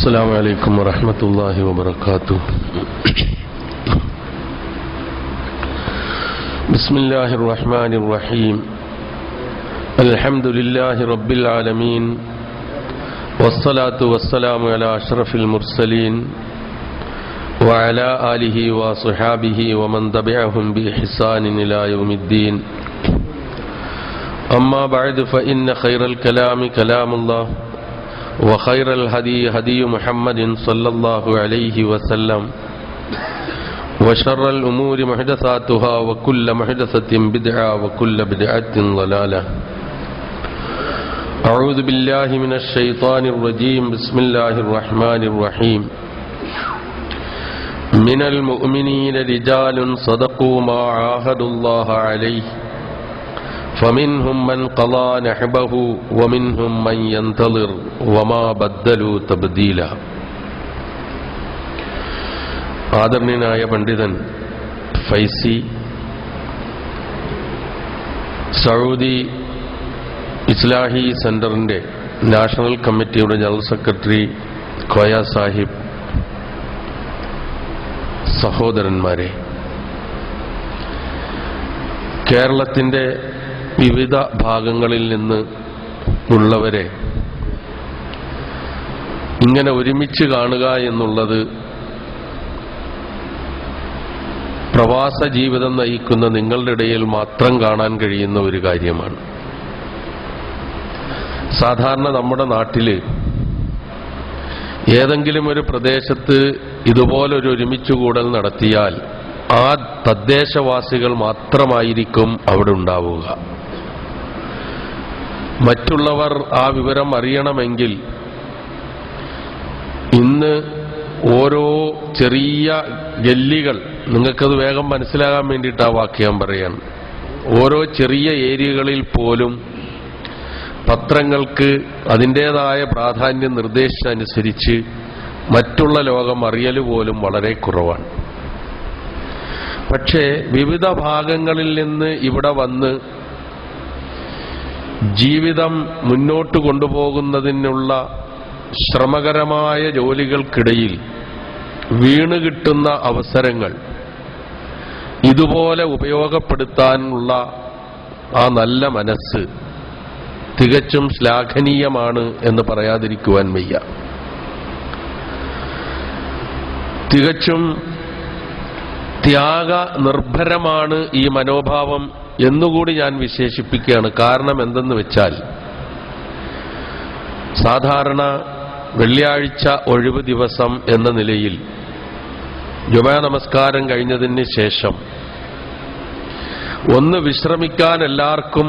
السلام عليكم ورحمة الله وبركاته. بسم الله الرحمن الرحيم. الحمد لله رب العالمين، والصلاة والسلام على أشرف المرسلين وعلى آله وصحابه ومن تبعهم بإحسان إلى يوم الدين. أما بعد، فإن خير الكلام كلام الله، وخير الهدي هدي محمد صلى الله عليه وسلم، وشر الأمور محدثاتها، وكل محدثة بدعة، وكل بدعة ضلالة. أعوذ بالله من الشيطان الرجيم. بسم الله الرحمن الرحيم. من المؤمنين رجال صدقوا ما عاهدوا الله عليه، فمنهم من قضى نحبه ومنهم من ينتظر وما بدلوا تبديلا. ആദരണീയനായ പണ്ഡിതൻ ഫൈസി, സൗദി ഇസ്ലാഹി സെന്ററിന്റെ നാഷണൽ കമ്മിറ്റിയുടെ ജനറൽ സെക്രട്ടറി കോയ സാഹിബ്, സഹോദരന്മാരെ, കേരളത്തിന്റെ വിവിധ ഭാഗങ്ങളിൽ നിന്ന് ഉള്ളവരെ ഇങ്ങനെ ഒരുമിച്ച് കാണുക എന്നുള്ളത് പ്രവാസ ജീവിതം നയിക്കുന്ന നിങ്ങളുടെ ഇടയിൽ മാത്രം കാണാൻ കഴിയുന്ന ഒരു കാര്യമാണ്. സാധാരണ നമ്മുടെ നാട്ടില് ഏതെങ്കിലും ഒരു പ്രദേശത്ത് ഇതുപോലൊരു ഒരുമിച്ചുകൂടൽ നടത്തിയാൽ ആ തദ്ദേശവാസികൾ മാത്രമായിരിക്കും അവിടെ ഉണ്ടാവുക. മറ്റുള്ളവർ ആ വിവരം അറിയണമെങ്കിൽ ഇന്ന് ഓരോ ചെറിയ ഗല്ലികൾ, നിങ്ങൾക്കത് വേഗം മനസ്സിലാകാൻ വേണ്ടിയിട്ട് ആ വാക്യം പറയാണ്, ഓരോ ചെറിയ ഏരിയകളിൽ പോലും പത്രങ്ങൾക്ക് അതിൻ്റേതായ പ്രാധാന്യം നിർദ്ദേശിച്ചനുസരിച്ച് മറ്റുള്ള ലോകം അറിയൽ പോലും വളരെ കുറവാണ്. പക്ഷേ വിവിധ ഭാഗങ്ങളിൽ നിന്ന് ഇവിടെ വന്ന് ജീവിതം മുന്നോട്ട് കൊണ്ടുപോകുന്നതിനുള്ള ശ്രമകരമായ ജോലികൾക്കിടയിൽ വീണുകിട്ടുന്ന അവസരങ്ങൾ ഇതുപോലെ ഉപയോഗപ്പെടുത്താനുള്ള ആ നല്ല മനസ്സ് തികച്ചും ശ്ലാഘനീയമാണ് എന്ന് പറയാതിരിക്കുവാൻ വയ്യ. തികച്ചും ത്യാഗ നിർഭരമാണ് ഈ മനോഭാവം എന്നുകൂടി ഞാൻ വിശേഷിപ്പിക്കുകയാണ്. കാരണം എന്തെന്ന് വെച്ചാൽ, സാധാരണ വെള്ളിയാഴ്ച ഒഴിവ് ദിവസം എന്ന നിലയിൽ ജുമാ നമസ്കാരം കഴിഞ്ഞതിന് ശേഷം ഒന്ന് വിശ്രമിക്കാൻ എല്ലാവർക്കും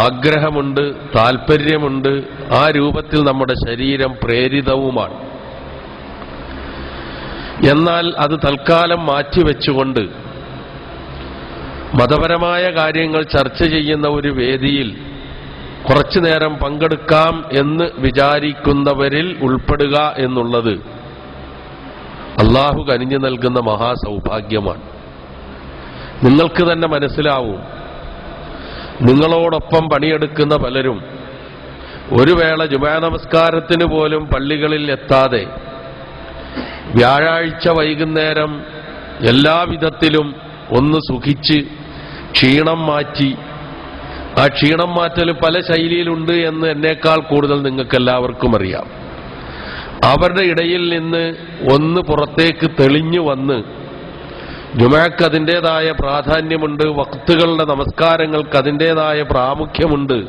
ആഗ്രഹമുണ്ട്, താൽപ്പര്യമുണ്ട്. ആ രൂപത്തിൽ നമ്മുടെ ശരീരം പ്രേരിതവുമാണ്. എന്നാൽ അത് തൽക്കാലം മാറ്റിവെച്ചുകൊണ്ട് മതപരമായ കാര്യങ്ങൾ ചർച്ച ചെയ്യുന്ന ഒരു വേദിയിൽ കുറച്ചു നേരം പങ്കെടുക്കാം എന്ന് വിചാരിക്കുന്നവരിൽ ഉൾപ്പെടുക എന്നുള്ളത് അള്ളാഹു കനിഞ്ഞു നൽകുന്ന മഹാസൗഭാഗ്യമാണ്. നിങ്ങൾക്ക് തന്നെ മനസ്സിലാവും, നിങ്ങളോടൊപ്പം പണിയെടുക്കുന്ന പലരും ഒരു വേള ജുമാ നമസ്കാരത്തിന് പോലും പള്ളികളിൽ എത്താതെ വ്യാഴാഴ്ച വൈകുന്നേരം എല്ലാവിധത്തിലും ഒന്ന് സുഖിച്ച് ക്ഷീണം മാറ്റി, ആ ക്ഷീണം മാറ്റൽ പല ശൈലിയിലുണ്ട് എന്ന് എന്നേക്കാൾ കൂടുതൽ നിങ്ങൾക്കെല്ലാവർക്കും അറിയാം. അവരുടെ ഇടയിൽ നിന്ന് ഒന്ന് പുറത്തേക്ക് തെളിഞ്ഞു വന്ന് ജുമാക്ക് അതിൻ്റേതായ പ്രാധാന്യമുണ്ട്, വക്തുകളുടെ നമസ്കാരങ്ങൾക്ക് അതിൻ്റേതായ പ്രാമുഖ്യമുണ്ട്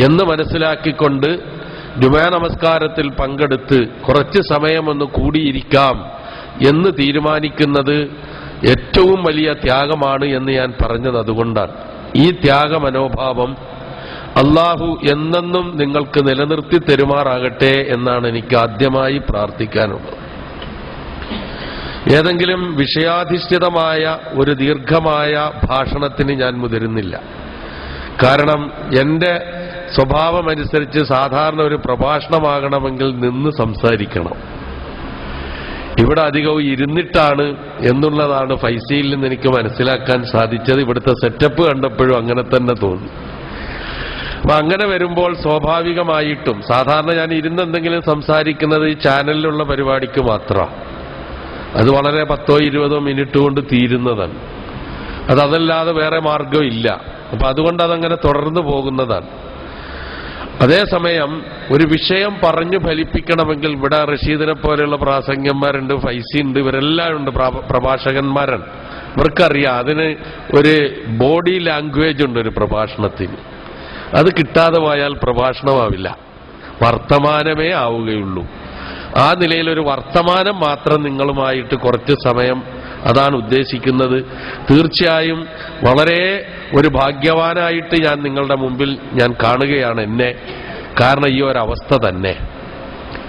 എന്ന് മനസ്സിലാക്കിക്കൊണ്ട് ജുമാ നമസ്കാരത്തിൽ പങ്കെടുത്ത് കുറച്ച് സമയമൊന്ന് കൂടിയിരിക്കാം എന്ന് തീരുമാനിക്കുന്നത് ഏറ്റവും വലിയ ത്യാഗമാണ് എന്ന് ഞാൻ പറഞ്ഞത് അതുകൊണ്ടാണ്. ഈ ത്യാഗ മനോഭാവം അള്ളാഹു എന്നെന്നും നിങ്ങൾക്ക് നിലനിർത്തി തരുമാറാകട്ടെ എന്നാണ് എനിക്ക് ആദ്യമായി പ്രാർത്ഥിക്കാനുള്ളത്. ഏതെങ്കിലും വിഷയാധിഷ്ഠിതമായ ഒരു ദീർഘമായ ഭാഷണത്തിന് ഞാൻ മുതിരുന്നില്ല. കാരണം എൻ്റെ സ്വഭാവമനുസരിച്ച് സാധാരണ ഒരു പ്രഭാഷണമാകണമെങ്കിൽ നിന്ന് സംസാരിക്കണം. ഇവിടെ അധികവും ഇരുന്നിട്ടാണ് എന്നുള്ളതാണ് ഫൈസിയിൽ നിന്ന് എനിക്ക് മനസ്സിലാക്കാൻ സാധിച്ചത്. ഇവിടുത്തെ സെറ്റപ്പ് കണ്ടപ്പോഴും അങ്ങനെ തന്നെ തോന്നി. അപ്പൊ അങ്ങനെ വരുമ്പോൾ സ്വാഭാവികമായിട്ടും സാധാരണ ഞാൻ ഇരുന്നെന്തെങ്കിലും സംസാരിക്കുന്നത് ഈ ചാനലിലുള്ള പരിപാടിക്ക് മാത്രമാണ്. അത് വളരെ 10-20 മിനിറ്റ് കൊണ്ട് തീരുന്നതാണ്. അതല്ലാതെ വേറെ മാർഗം ഇല്ല. അപ്പൊ അതുകൊണ്ട് അതങ്ങനെ തുടർന്നു പോകുന്നതാണ്. അതേസമയം ഒരു വിഷയം പറഞ്ഞു ഫലിപ്പിക്കണമെങ്കിൽ ഇവിടെ റഷീദിനെ പോലെയുള്ള പ്രാസംഗ്യന്മാരുണ്ട്, ഫൈസി ഉണ്ട്, ഇവരെല്ലാം ഉണ്ട്, പ്രഭാഷകന്മാരാണ്. ഇവർക്കറിയാം അതിന് ഒരു ബോഡി ലാംഗ്വേജ് ഉണ്ട് ഒരു പ്രഭാഷണത്തിന്. അത് കിട്ടാതെ പോയാൽ പ്രഭാഷണമാവില്ല, വർത്തമാനമേ ആവുകയുള്ളൂ. ആ നിലയിലൊരു വർത്തമാനം മാത്രം നിങ്ങളുമായിട്ട് കുറച്ച് സമയം അതാണ് ഉദ്ദേശിക്കുന്നത്. തീർച്ചയായും വളരെ ഒരു ഭാഗ്യവാനായിട്ട് ഞാൻ നിങ്ങളുടെ മുമ്പിൽ ഞാൻ കാണുകയാണ് എന്നെ. കാരണം ഈ ഒരവസ്ഥ തന്നെ,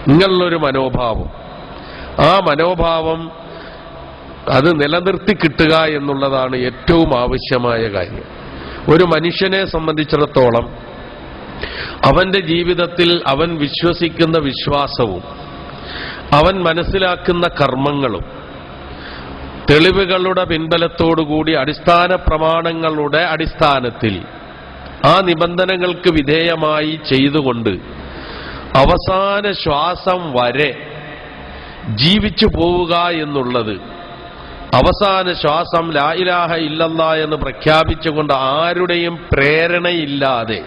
നിങ്ങളിലൊരു മനോഭാവം, ആ മനോഭാവം അത് നിലനിർത്തി കിട്ടുക എന്നുള്ളതാണ് ഏറ്റവും ആവശ്യമായ കാര്യം. ഒരു മനുഷ്യനെ സംബന്ധിച്ചിടത്തോളം അവന്റെ ജീവിതത്തിൽ അവൻ വിശ്വസിക്കുന്ന വിശ്വാസവും അവൻ മനസ്സിലാക്കുന്ന കർമ്മങ്ങളും തെളിവുകളുടെ പിൻബലത്തോടുകൂടി അടിസ്ഥാന പ്രമാണങ്ങളുടെ അടിസ്ഥാനത്തിൽ ആ നിബന്ധനകൾക്ക് വിധേയമായി ചെയ്തുകൊണ്ട് അവസാന ശ്വാസം വരെ ജീവിച്ചു പോവുക എന്നുള്ളത്, അവസാന ശ്വാസം ലാ ഇലാഹ ഇല്ലല്ലാഹ് എന്ന് പ്രഖ്യാപിച്ചുകൊണ്ട് ആരുടെയും പ്രേരണയില്ലാതെ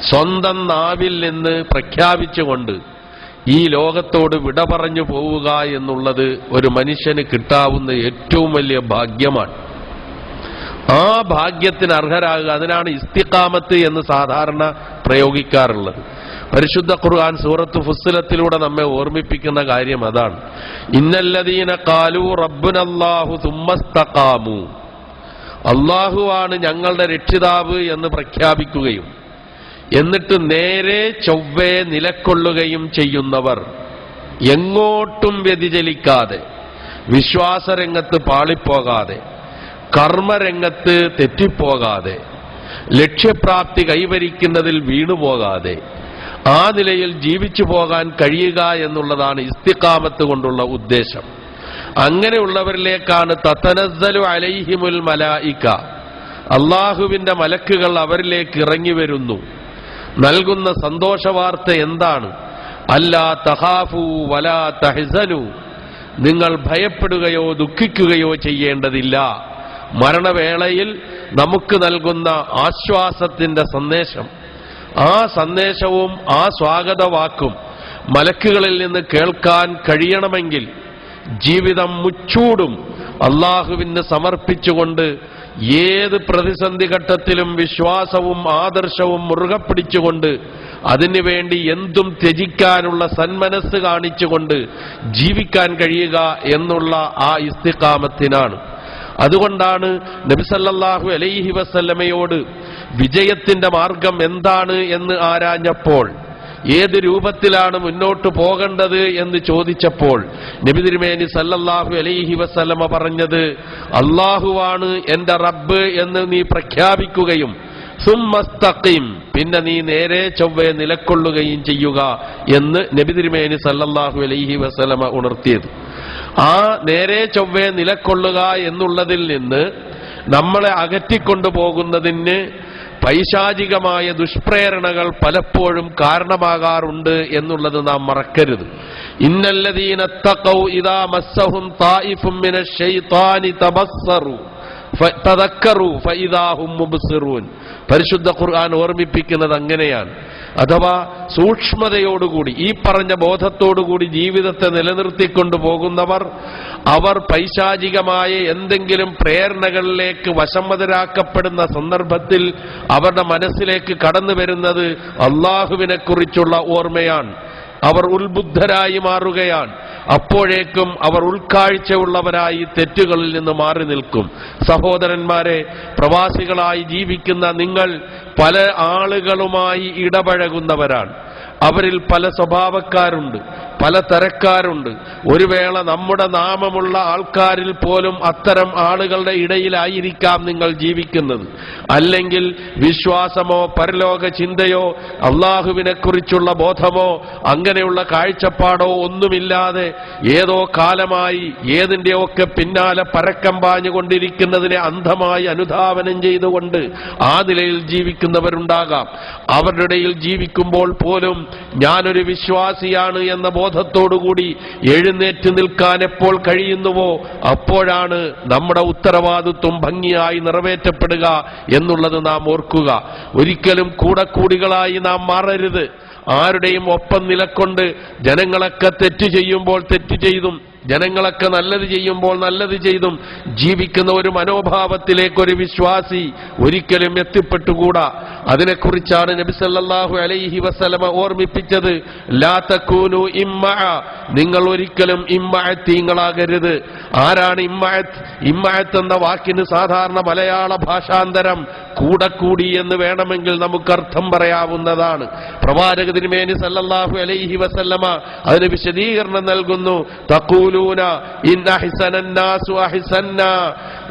സ്വന്തം നാവിൽ നിന്ന് പ്രഖ്യാപിച്ചുകൊണ്ട് ഈ ലോകത്തോട് വിട പറഞ്ഞു പോവുക എന്നുള്ളത് ഒരു മനുഷ്യന് കിട്ടാവുന്ന ഏറ്റവും വലിയ ഭാഗ്യമാണ്. ആ ഭാഗ്യത്തിന് അർഹരാകുക, അതിനാണ് ഇസ്തിഖാമത്ത് എന്ന് സാധാരണ പ്രയോഗിക്കാറുള്ളത്. പരിശുദ്ധ ഖുർആൻ സൂറത്ത് ഫുസ്സിലത്തിലൂടെ നമ്മെ ഓർമ്മിപ്പിക്കുന്ന കാര്യം അതാണ്. ഇന്നല്ലദീന ഖാലൂ റബ്ബുനല്ലാഹു സുമ്മസ്തഖാമു, അല്ലാഹുവാണ് ഞങ്ങളുടെ രക്ഷിതാവ് എന്ന് പ്രഖ്യാപിക്കുകയും എന്നിട്ട് നേരെ ചൊവ്വേ നിലക്കൊള്ളുകയും ചെയ്യുന്നവർ, എങ്ങോട്ടും വ്യതിചലിക്കാതെ, വിശ്വാസരംഗത്ത് പാളിപ്പോകാതെ, കർമ്മരംഗത്ത് തെറ്റിപ്പോകാതെ, ലക്ഷ്യപ്രാപ്തി കൈവരിക്കുന്നതിൽ വീണുപോകാതെ ആ നിലയിൽ ജീവിച്ചു പോകാൻ കഴിയുക എന്നുള്ളതാണ് ഇസ്തിഖാമത്ത് കൊണ്ടുള്ള ഉദ്ദേശം. അങ്ങനെയുള്ളവരിലേക്കാണ് തതനസ്സലു അലൈഹിമുൽ മലായിക, അള്ളാഹുവിന്റെ മലക്കുകൾ അവരിലേക്ക് ഇറങ്ങി വരുന്നു. നൽകുന്ന സന്തോഷവാർത്ത എന്താണ്? അല്ലാ തഖാഫു വലാ തഹ്സനു, നിങ്ങൾ ഭയപ്പെടുകയോ ദുഃഖിക്കുകയോ ചെയ്യേണ്ടതില്ല. മരണവേളയിൽ നമുക്ക് നൽകുന്ന ആശ്വാസത്തിന്റെ സന്ദേശം, ആ സന്ദേശവും ആ സ്വാഗതവാക്കും മലക്കുകളിൽ നിന്ന് കേൾക്കാൻ കഴിയണമെങ്കിൽ ജീവിതം മുച്ചൂടും അള്ളാഹുവിന് സമർപ്പിച്ചുകൊണ്ട് ഏത് പ്രതിസന്ധി ഘട്ടത്തിലും വിശ്വാസവും ആദർശവും മുറുകെ പിടിച്ചുകൊണ്ട് അതിനുവേണ്ടി എന്തും ത്യജിക്കാനുള്ള സന്മനസ് കാണിച്ചുകൊണ്ട് ജീവിക്കാൻ കഴിയുക എന്നുള്ള ആ ഇസ്തിഖാമത്തിനാണ്. അതുകൊണ്ടാണ് നബി സല്ലല്ലാഹു അലൈഹി വസല്ലമയോട് വിജയത്തിന്റെ മാർഗം എന്താണ് എന്ന് ആരാഞ്ഞപ്പോൾ, ഏത് രൂപത്തിലാണ് മുന്നോട്ട് പോകേണ്ടത് എന്ന് ചോദിച്ചപ്പോൾ നബി തിരുമേനി സല്ലല്ലാഹു അലൈഹി വസല്ലമ പറഞ്ഞത്, അല്ലാഹുവാണ് എന്റെ റബ്ബ് എന്ന് നീ പ്രഖ്യാപിക്കുകയും സുമ്മസ്തഖീം, പിന്നെ നീ നേരെ ചൊവ്വേ നിലക്കൊള്ളുകയും ചെയ്യുക എന്ന് നബി തിരുമേനി സല്ലല്ലാഹു അലൈഹി വസല്ലമ ഉണർത്തിയത്. ആ നേരെ ചൊവ്വേ നിലക്കൊള്ളുക എന്നുള്ളതിൽ നിന്ന് നമ്മളെ അകറ്റിക്കൊണ്ടുപോകുന്നതിന് പൈശാചികമായ ദുഷ്പ്രേരണകൾ പലപ്പോഴും കാരണമാകാറുണ്ട് എന്നുള്ളത് നാം മറക്കരുത്. ഇന്നല്ലദീന തഖൗ ഇദാ മസ്സഹും തായിഫും മിനശ് ശൈത്താനി തദക്കറു ഫഇദാ ഹും മുബ്സിറൂൻ. പരിശുദ്ധ ഖുർആൻ ഓർമ്മിപ്പിക്കുന്നത് അങ്ങനെയാണ്. അഥവാ സൂക്ഷ്മതയോടുകൂടി ഈ പറഞ്ഞ ബോധത്തോടുകൂടി ജീവിതത്തെ നിലനിർത്തിക്കൊണ്ടു പോകുന്നവർ, അവർ പൈശാചികമായ എന്തെങ്കിലും പ്രേരണകളിലേക്ക് വശംവദരാക്കപ്പെടുന്ന സന്ദർഭത്തിൽ അവരുടെ മനസ്സിലേക്ക് കടന്നു വരുന്നത് അള്ളാഹുവിനെ കുറിച്ചുള്ള ഓർമ്മയാണ്. അവർ ഉത്ബുദ്ധരായി മാറുകയാണ്. അപ്പോഴേക്കും അവർ ഉൾക്കാഴ്ചയുള്ളവരായി തെറ്റുകളിൽ നിന്ന് മാറി നിൽക്കും. സഹോദരന്മാരെ, പ്രവാസികളായി ജീവിക്കുന്ന നിങ്ങൾ പല ആളുകളുമായി ഇടപഴകുന്നവരാണ്. അവരിൽ പല സ്വഭാവക്കാരുണ്ട്, പല തരക്കാരുണ്ട്. ഒരു വേള നമ്മുടെ നാമമുള്ള ആൾക്കാരിൽ പോലും അത്തരം ആളുകളുടെ ഇടയിലായിരിക്കാം നിങ്ങൾ ജീവിക്കുന്നത്. അല്ലെങ്കിൽ വിശ്വാസമോ പരലോക ചിന്തയോ അള്ളാഹുവിനെ കുറിച്ചുള്ള ബോധമോ അങ്ങനെയുള്ള കാഴ്ചപ്പാടോ ഒന്നുമില്ലാതെ ഏതോ കാലമായി ഏതിന്റെയൊക്കെ പിന്നാലെ പരക്കം പാഞ്ഞുകൊണ്ടിരിക്കുന്നതിനെ അന്ധമായി അനുധാവനം ചെയ്തുകൊണ്ട് ആ നിലയിൽ ജീവിക്കുന്നവരുണ്ടാകാം. അവരുടെ ഇടയിൽ ജീവിക്കുമ്പോൾ പോലും ഞാനൊരു വിശ്വാസിയാണ് എന്ന ബോധത്തോടുകൂടി എഴുന്നേറ്റ് നിൽക്കാൻ എപ്പോൾ കഴിയുന്നുവോ അപ്പോഴാണ് നമ്മുടെ ഉത്തരവാദിത്വം ഭംഗിയായി നിറവേറ്റപ്പെടുക എന്നുള്ളത് നാം ഓർക്കുക. ഒരിക്കലും കൂടക്കൂടികളായി നാം മാറരുത്. ആരുടെയും ഒപ്പം നിലക്കൊണ്ട് ജനങ്ങളൊക്കെ തെറ്റ് ചെയ്യുമ്പോൾ തെറ്റ് ചെയ്തും ജനങ്ങളൊക്കെ നല്ലത് ചെയ്യുമ്പോൾ നല്ലത് ചെയ്തും ജീവിക്കുന്ന ഒരു മനോഭാവത്തിലേക്ക് ഒരു വിശ്വാസി ഒരിക്കലും എത്തിപ്പെട്ടുകൂടാ. അതിനെക്കുറിച്ചാണ് നബി സല്ലല്ലാഹു അലൈഹി വസല്ലമ ഓർമ്മിപ്പിച്ചത്. ലാ തകൂനു ഇമ്മഅ, നിങ്ങൾ ഒരിക്കലും ഇമ്മഅത്തീങ്ങളാകരുത്. ആരാണ് ഇമ്മഅത്ത്? ഇമ്മഅത്ത് എന്ന വാക്കിന് സാധാരണ മലയാള ഭാഷാന്തരം കൂടക്കൂടി എന്ന് വേണമെങ്കിൽ നമുക്ക് അർത്ഥം പറയാവുന്നതാണ്. പ്രവാചക തിരുമേനി സല്ലല്ലാഹു അലൈഹി വസല്ലമ അതിന് വിശദീകരണം നൽകുന്നു. തഖൂലൂന ഇൻ അഹ്സനന്നാസു അഹ്സന്നാ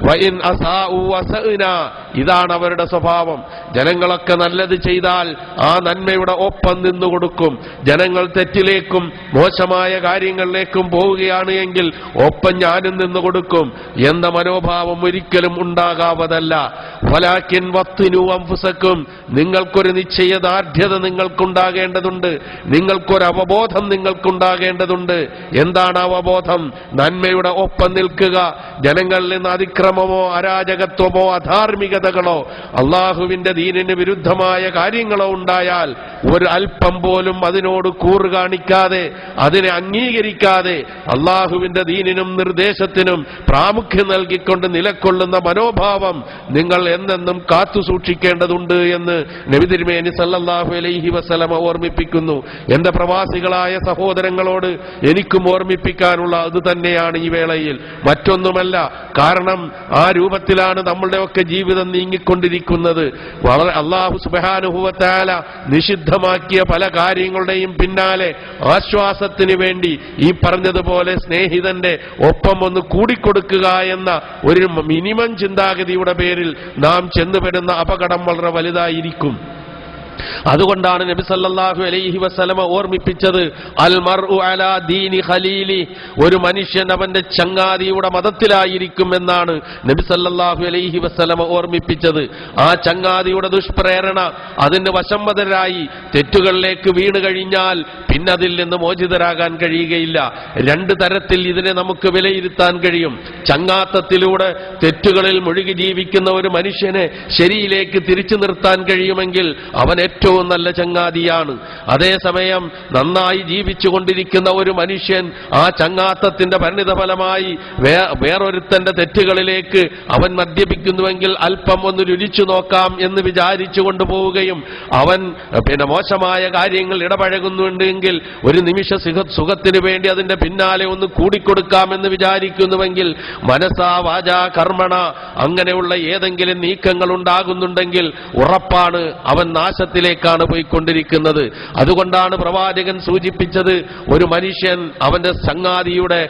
വഇൻ അസാഉ വസഅനാ. ഇതാണ് അവരുടെ സ്വഭാവം. ജനങ്ങളൊക്കെ നല്ലത് ചെയ്താൽ ആ നന്മയുടെ ഒപ്പം നിന്നു കൊടുക്കും. ജനങ്ങൾ തെറ്റിലേക്കും മോശമായ കാര്യങ്ങളിലേക്കും പോവുകയാണ് എങ്കിൽ ഒപ്പം ഞാനും നിന്നു കൊടുക്കും എന്ന മനോഭാവം ഒരിക്കലും ഉണ്ടാകാവതല്ല. വലാകിൻ വത്തിനു അൻഫുസക്കും, നിങ്ങൾക്കൊരു നിശ്ചയദാർഢ്യത നിങ്ങൾക്കുണ്ടാകേണ്ടതുണ്ട്. നിങ്ങൾക്കൊരു അവബോധം നിങ്ങൾക്കുണ്ടാകേണ്ടതുണ്ട്. എന്താണ് അവബോധം? നന്മയുടെ ഒപ്പം നിൽക്കുക. ജനങ്ങളിൽ നിന്ന് അതിക്രമമോ അരാജകത്വമോ അധാർമികതകളോ അള്ളാഹുവിന്റെ ദീനിന് വിരുദ്ധമായ കാര്യങ്ങളോ ഉണ്ടായാൽ ഒരു അല്പം പോലും അതിനോട് കൂറ് കാണിക്കാതെ അതിനെ അംഗീകരിക്കാതെ അള്ളാഹുവിന്റെ ദീനിനും നിർദ്ദേശത്തിനും പ്രാമുഖ്യം നൽകിക്കൊണ്ട് നിലകൊള്ളുന്ന മനോഭാവം നിങ്ങൾ എന്നെന്നും കാത്തു സൂക്ഷിക്കേണ്ടതുണ്ട് എന്ന് നബി തിരുമേനി സല്ലല്ലാഹു അലൈഹി വസല്ലമ ഓർമ്മിപ്പിക്കുന്നു. എന്റെ പ്രവാസികളായ സഹോദരങ്ങളോട് എനിക്കും ഓർമ്മിപ്പിക്കാനുള്ള അത് തന്നെയാണ് ഈ വേളയിൽ. മറ്റൊന്നുമല്ല. കാരണം ആ രൂപത്തിലാണ് നമ്മളുടെയൊക്കെ ജീവിതം നീങ്ങിക്കൊണ്ടിരിക്കുന്നത്. വളരെ അല്ലാഹു സുബ്ഹാനഹു വ തആല നിഷിദ്ധമാക്കിയ പല കാര്യങ്ങളുടെയും പിന്നാലെ ആശ്വാസത്തിന് വേണ്ടി ഈ പറഞ്ഞതുപോലെ സ്നേഹിതന്റെ ഒപ്പം ഒന്ന് കൂടിക്കൊടുക്കുക എന്ന ഒരു മിനിമം ചിന്താഗതിയുടെ പേരിൽ നാം ചെന്നുപെടുന്ന അപകടം വളരെ വലുതായിരിക്കും. അതുകൊണ്ടാണ് നബി സല്ലല്ലാഹു അലൈഹി വസല്ലമ ഓർമ്മിപ്പിച്ചത് അൽ മർഉ അലാ ദീനി ഖലീലി, ഒരു മനുഷ്യൻ അവന്റെ ചങ്ങാതിയുടെ മതത്തിലായിരിക്കും എന്നാണ് നബി സല്ലല്ലാഹു അലൈഹി വസല്ലമ ഓർമ്മിപ്പിച്ചത്. ആ ചങ്ങാതിയുടെ ദുഷ്പ്രേരണ അതിന് വശംവദരായി തെറ്റുകളിലേക്ക് വീണു കഴിഞ്ഞാൽ പിന്നെ അതിൽ നിന്ന് മോചിതരാകാൻ കഴിയുകയില്ല. രണ്ട് തരത്തിൽ ഇതിനെ നമുക്ക് വിലയിരുത്താൻ കഴിയും. ചങ്ങാത്തത്തിലൂടെ തെറ്റുകളിൽ മുഴുകി ജീവിക്കുന്ന ഒരു മനുഷ്യനെ ശരിയിലേക്ക് തിരിച്ചു നിർത്താൻ കഴിയുമെങ്കിൽ അവൻ ഏറ്റവും നല്ല ചങ്ങാതിയാണ്. അതേസമയം നന്നായി ജീവിച്ചുകൊണ്ടിരിക്കുന്ന ഒരു മനുഷ്യൻ ആ ചങ്ങാത്തത്തിന്റെ പരിണിതഫലമായി വേറൊരുത്തന്റെ തെറ്റുകളിലേക്ക് അവൻ മദ്യപിക്കുന്നുവെങ്കിൽ അല്പം ഒന്ന് രുചിച്ചു നോക്കാം എന്ന് വിചാരിച്ചു കൊണ്ടുപോവുകയും അവൻ മോശമായ കാര്യങ്ങൾ ഇടപഴകുന്നുണ്ടെങ്കിൽ ഒരു നിമിഷ സുഖത്തിന് വേണ്ടി അതിന്റെ പിന്നാലെ ഒന്ന് കൂടിക്കൊടുക്കാമെന്ന് വിചാരിക്കുന്നുവെങ്കിൽ മനസാ വാചാ കർമ്മണ അങ്ങനെയുള്ള ഏതെങ്കിലും നീക്കങ്ങൾ ഉണ്ടാകുന്നുണ്ടെങ്കിൽ ഉറപ്പാണ് അവൻ നാശത്തിലേക്കാണ് പോയിക്കൊണ്ടിരിക്കുന്നത്. അതുകൊണ്ടാണ് പ്രവാചകൻ സൂചിപ്പിച്ചത് ഒരു മനുഷ്യൻ അവന്റെ ചങ്ങാതിയുടെ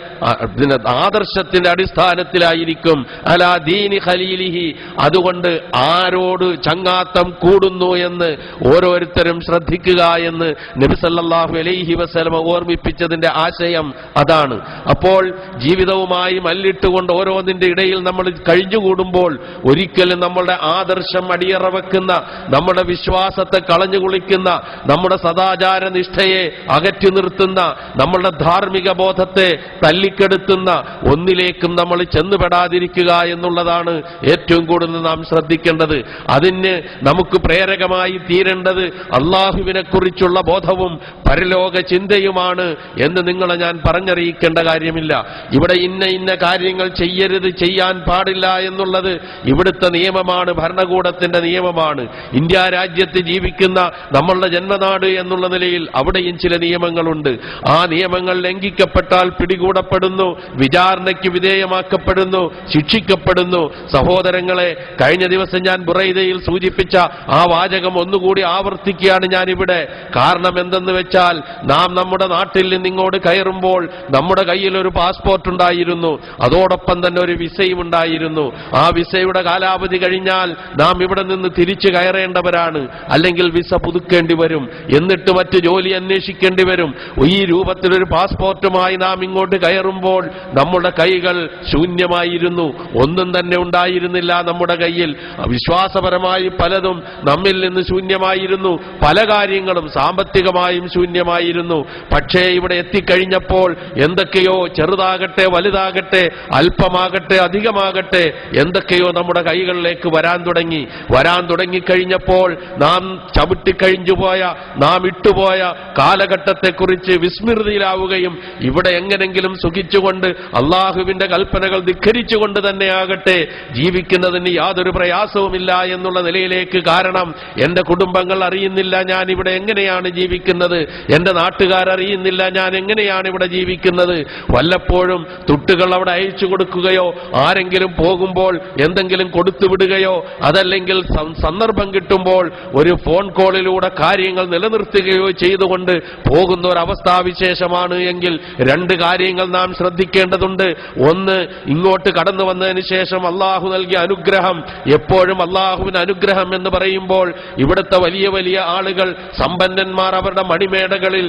ആദർശത്തിന്റെ അടിസ്ഥാനത്തിലായിരിക്കും. അലാ ദീനി ഖലീലിഹി. അതുകൊണ്ട് ആരോട് ചങ്ങാത്തം കൂടുന്നു എന്ന് ഓരോരുത്തരും ശ്രദ്ധിക്കുക എന്ന് നബി സല്ലല്ലാഹു അലൈഹി വസല്ലമ ഓർമ്മിപ്പിച്ചതിന്റെ ആശയം അതാണ്. അപ്പോൾ ജീവിതവുമായി മല്ലിട്ടുകൊണ്ട് ഓരോന്നിന്റെ ഇടയിൽ നമ്മൾ കഴിഞ്ഞുകൂടുമ്പോൾ ഒരിക്കലും നമ്മളുടെ ആദർശം അടിയറ വെക്കുന്ന, നമ്മുടെ വിശ്വാസത്തെ കളഞ്ഞു കുളിക്കുന്ന, നമ്മുടെ സദാചാര നിഷ്ഠയെ അകറ്റി നിർത്തുന്ന, നമ്മളുടെ ധാർമ്മിക ബോധത്തെ തല്ലിക്കെടുത്തുന്ന ഒന്നിലേക്കും നമ്മൾ ചെന്നുപെടാതിരിക്കുക എന്നുള്ളതാണ് ഏറ്റവും കൂടുതൽ നാം ശ്രദ്ധിക്കേണ്ടത്. അതിന് നമുക്ക് പ്രേരകമായി തീരേണ്ടത് അള്ളാഹുവിനെ കുറിച്ചുള്ള ബോധവും പരലോക ചിന്തയുമാണ് എന്ന് നിങ്ങളെ ഞാൻ പറഞ്ഞറിയിക്കേണ്ട കാര്യമില്ല. ഇവിടെ ഇന്ന കാര്യങ്ങൾ ചെയ്യരുത്, ചെയ്യാൻ പാടില്ല എന്നുള്ളത് ഇവിടുത്തെ നിയമമാണ്, ഭരണകൂടത്തിന്റെ നിയമമാണ്. ഇന്ത്യ രാജ്യത്ത് ജീവിക്കുന്ന നമ്മളുടെ ജന്മനാട് എന്നുള്ള നിലയിൽ അവിടെയും ചില നിയമങ്ങളുണ്ട്. ആ നിയമങ്ങൾ ലംഘിക്കപ്പെട്ടാൽ പിടികൂടപ്പെടുന്നു, വിചാരണയ്ക്ക് വിധേയമാക്കപ്പെടുന്നു, ശിക്ഷിക്കപ്പെടുന്നു. സഹോദരങ്ങളെ, കഴിഞ്ഞ ദിവസം ഞാൻ ബുറൈദയിൽ സൂചിപ്പിച്ച ആ വാചകം ഒന്നുകൂടി ആവർത്തിക്കുകയാണ് ഞാനിവിടെ. കാരണം എന്തെന്ന് വെച്ചാൽ, നാം നമ്മുടെ നാട്ടിൽ നിന്ന് ഇങ്ങോട്ട് കയറുമ്പോൾ നമ്മുടെ കയ്യിൽ ഒരു പാസ്പോർട്ട് ഉണ്ടായിരുന്നു, അതോടൊപ്പം തന്നെ ഒരു വിസയും ഉണ്ടായിരുന്നു. ആ വിസയുടെ കാലാവധി കഴിഞ്ഞാൽ നാം ഇവിടെ നിന്ന് തിരിച്ചു കയറേണ്ടവരാണ്, അല്ലെങ്കിൽ വിസ പുതുക്കേണ്ടി വരും, എന്നിട്ട് മറ്റ് ജോലി അന്വേഷിക്കേണ്ടി വരും. ഈ രൂപത്തിലൊരു പാസ്പോർട്ടുമായി നാം ഇങ്ങോട്ട് കയറുമ്പോൾ നമ്മുടെ കൈകൾ ശൂന്യമായിരുന്നു, ഒന്നും തന്നെ ഉണ്ടായിരുന്നില്ല നമ്മുടെ കയ്യിൽ. വിശ്വാസപരമായി പലതും നമ്മിൽ നിന്ന് ശൂന്യമായിരുന്നു, പല കാര്യങ്ങളും സാമ്പത്തികമായും ശൂന്യമായിരുന്നു. പക്ഷേ ഇവിടെ എത്തിക്കഴിഞ്ഞപ്പോൾ എന്തൊക്കെയോ, ചെറുതാകട്ടെ വലുതാകട്ടെ, അല്പമാകട്ടെ അധികമാകട്ടെ, എന്തൊക്കെയോ നമ്മുടെ കൈകളിലേക്ക് വരാൻ തുടങ്ങിക്കഴിഞ്ഞപ്പോൾ നാം ചവിട്ടിക്കഴിഞ്ഞുപോയ, നാം ഇട്ടുപോയ കാലഘട്ടത്തെക്കുറിച്ച് വിസ്മൃതിയിലാവുകയും ഇവിടെ എങ്ങനെങ്കിലും സുഖിച്ചുകൊണ്ട് അള്ളാഹുവിന്റെ കൽപ്പനകൾ ധിക്കരിച്ചുകൊണ്ട് തന്നെയാകട്ടെ ജീവിക്കുന്നതിന് യാതൊരു പ്രയാസവുമില്ല എന്നുള്ള നിലയിലേക്ക്. കാരണം എന്റെ കുടുംബങ്ങൾ അറിയുന്നില്ല ഞാൻ ഇവിടെ എങ്ങനെയാണ് ജീവിക്കുന്നത്, എന്റെ നാട്ടുകാരറിയുന്നില്ല ഞാൻ എങ്ങനെയാണ് ഇവിടെ ജീവിക്കുന്നത്. വല്ലപ്പോഴും തുട്ടുകൾ അവിടെ അയച്ചു കൊടുക്കുകയോ, ആരെങ്കിലും പോകുമ്പോൾ എന്തെങ്കിലും കൊടുത്തുവിടുകയോ, അതല്ലെങ്കിൽ സന്ദർഭം കിട്ടുമ്പോൾ ഒരു ഫോൺ കോളിലൂടെ കാര്യങ്ങൾ നിലനിർത്തുകയോ ചെയ്തുകൊണ്ട് പോകുന്ന ഒരവസ്ഥാവിശേഷമാണ് എങ്കിൽ രണ്ട് കാര്യങ്ങൾ നാം ശ്രദ്ധിക്കേണ്ടതുണ്ട്. ഒന്ന്, ഇങ്ങോട്ട് കടന്നു വന്നതിന് ശേഷം അള്ളാഹു നൽകിയ അനുഗ്രഹം. എപ്പോഴും അള്ളാഹുവിന് അനുഗ്രഹം എന്ന് പറയുമ്പോൾ ഇവിടുത്തെ വലിയ വലിയ ആളുകൾ, സമ്പന്നന്മാർ അവരുടെ മണിമേടകളിൽ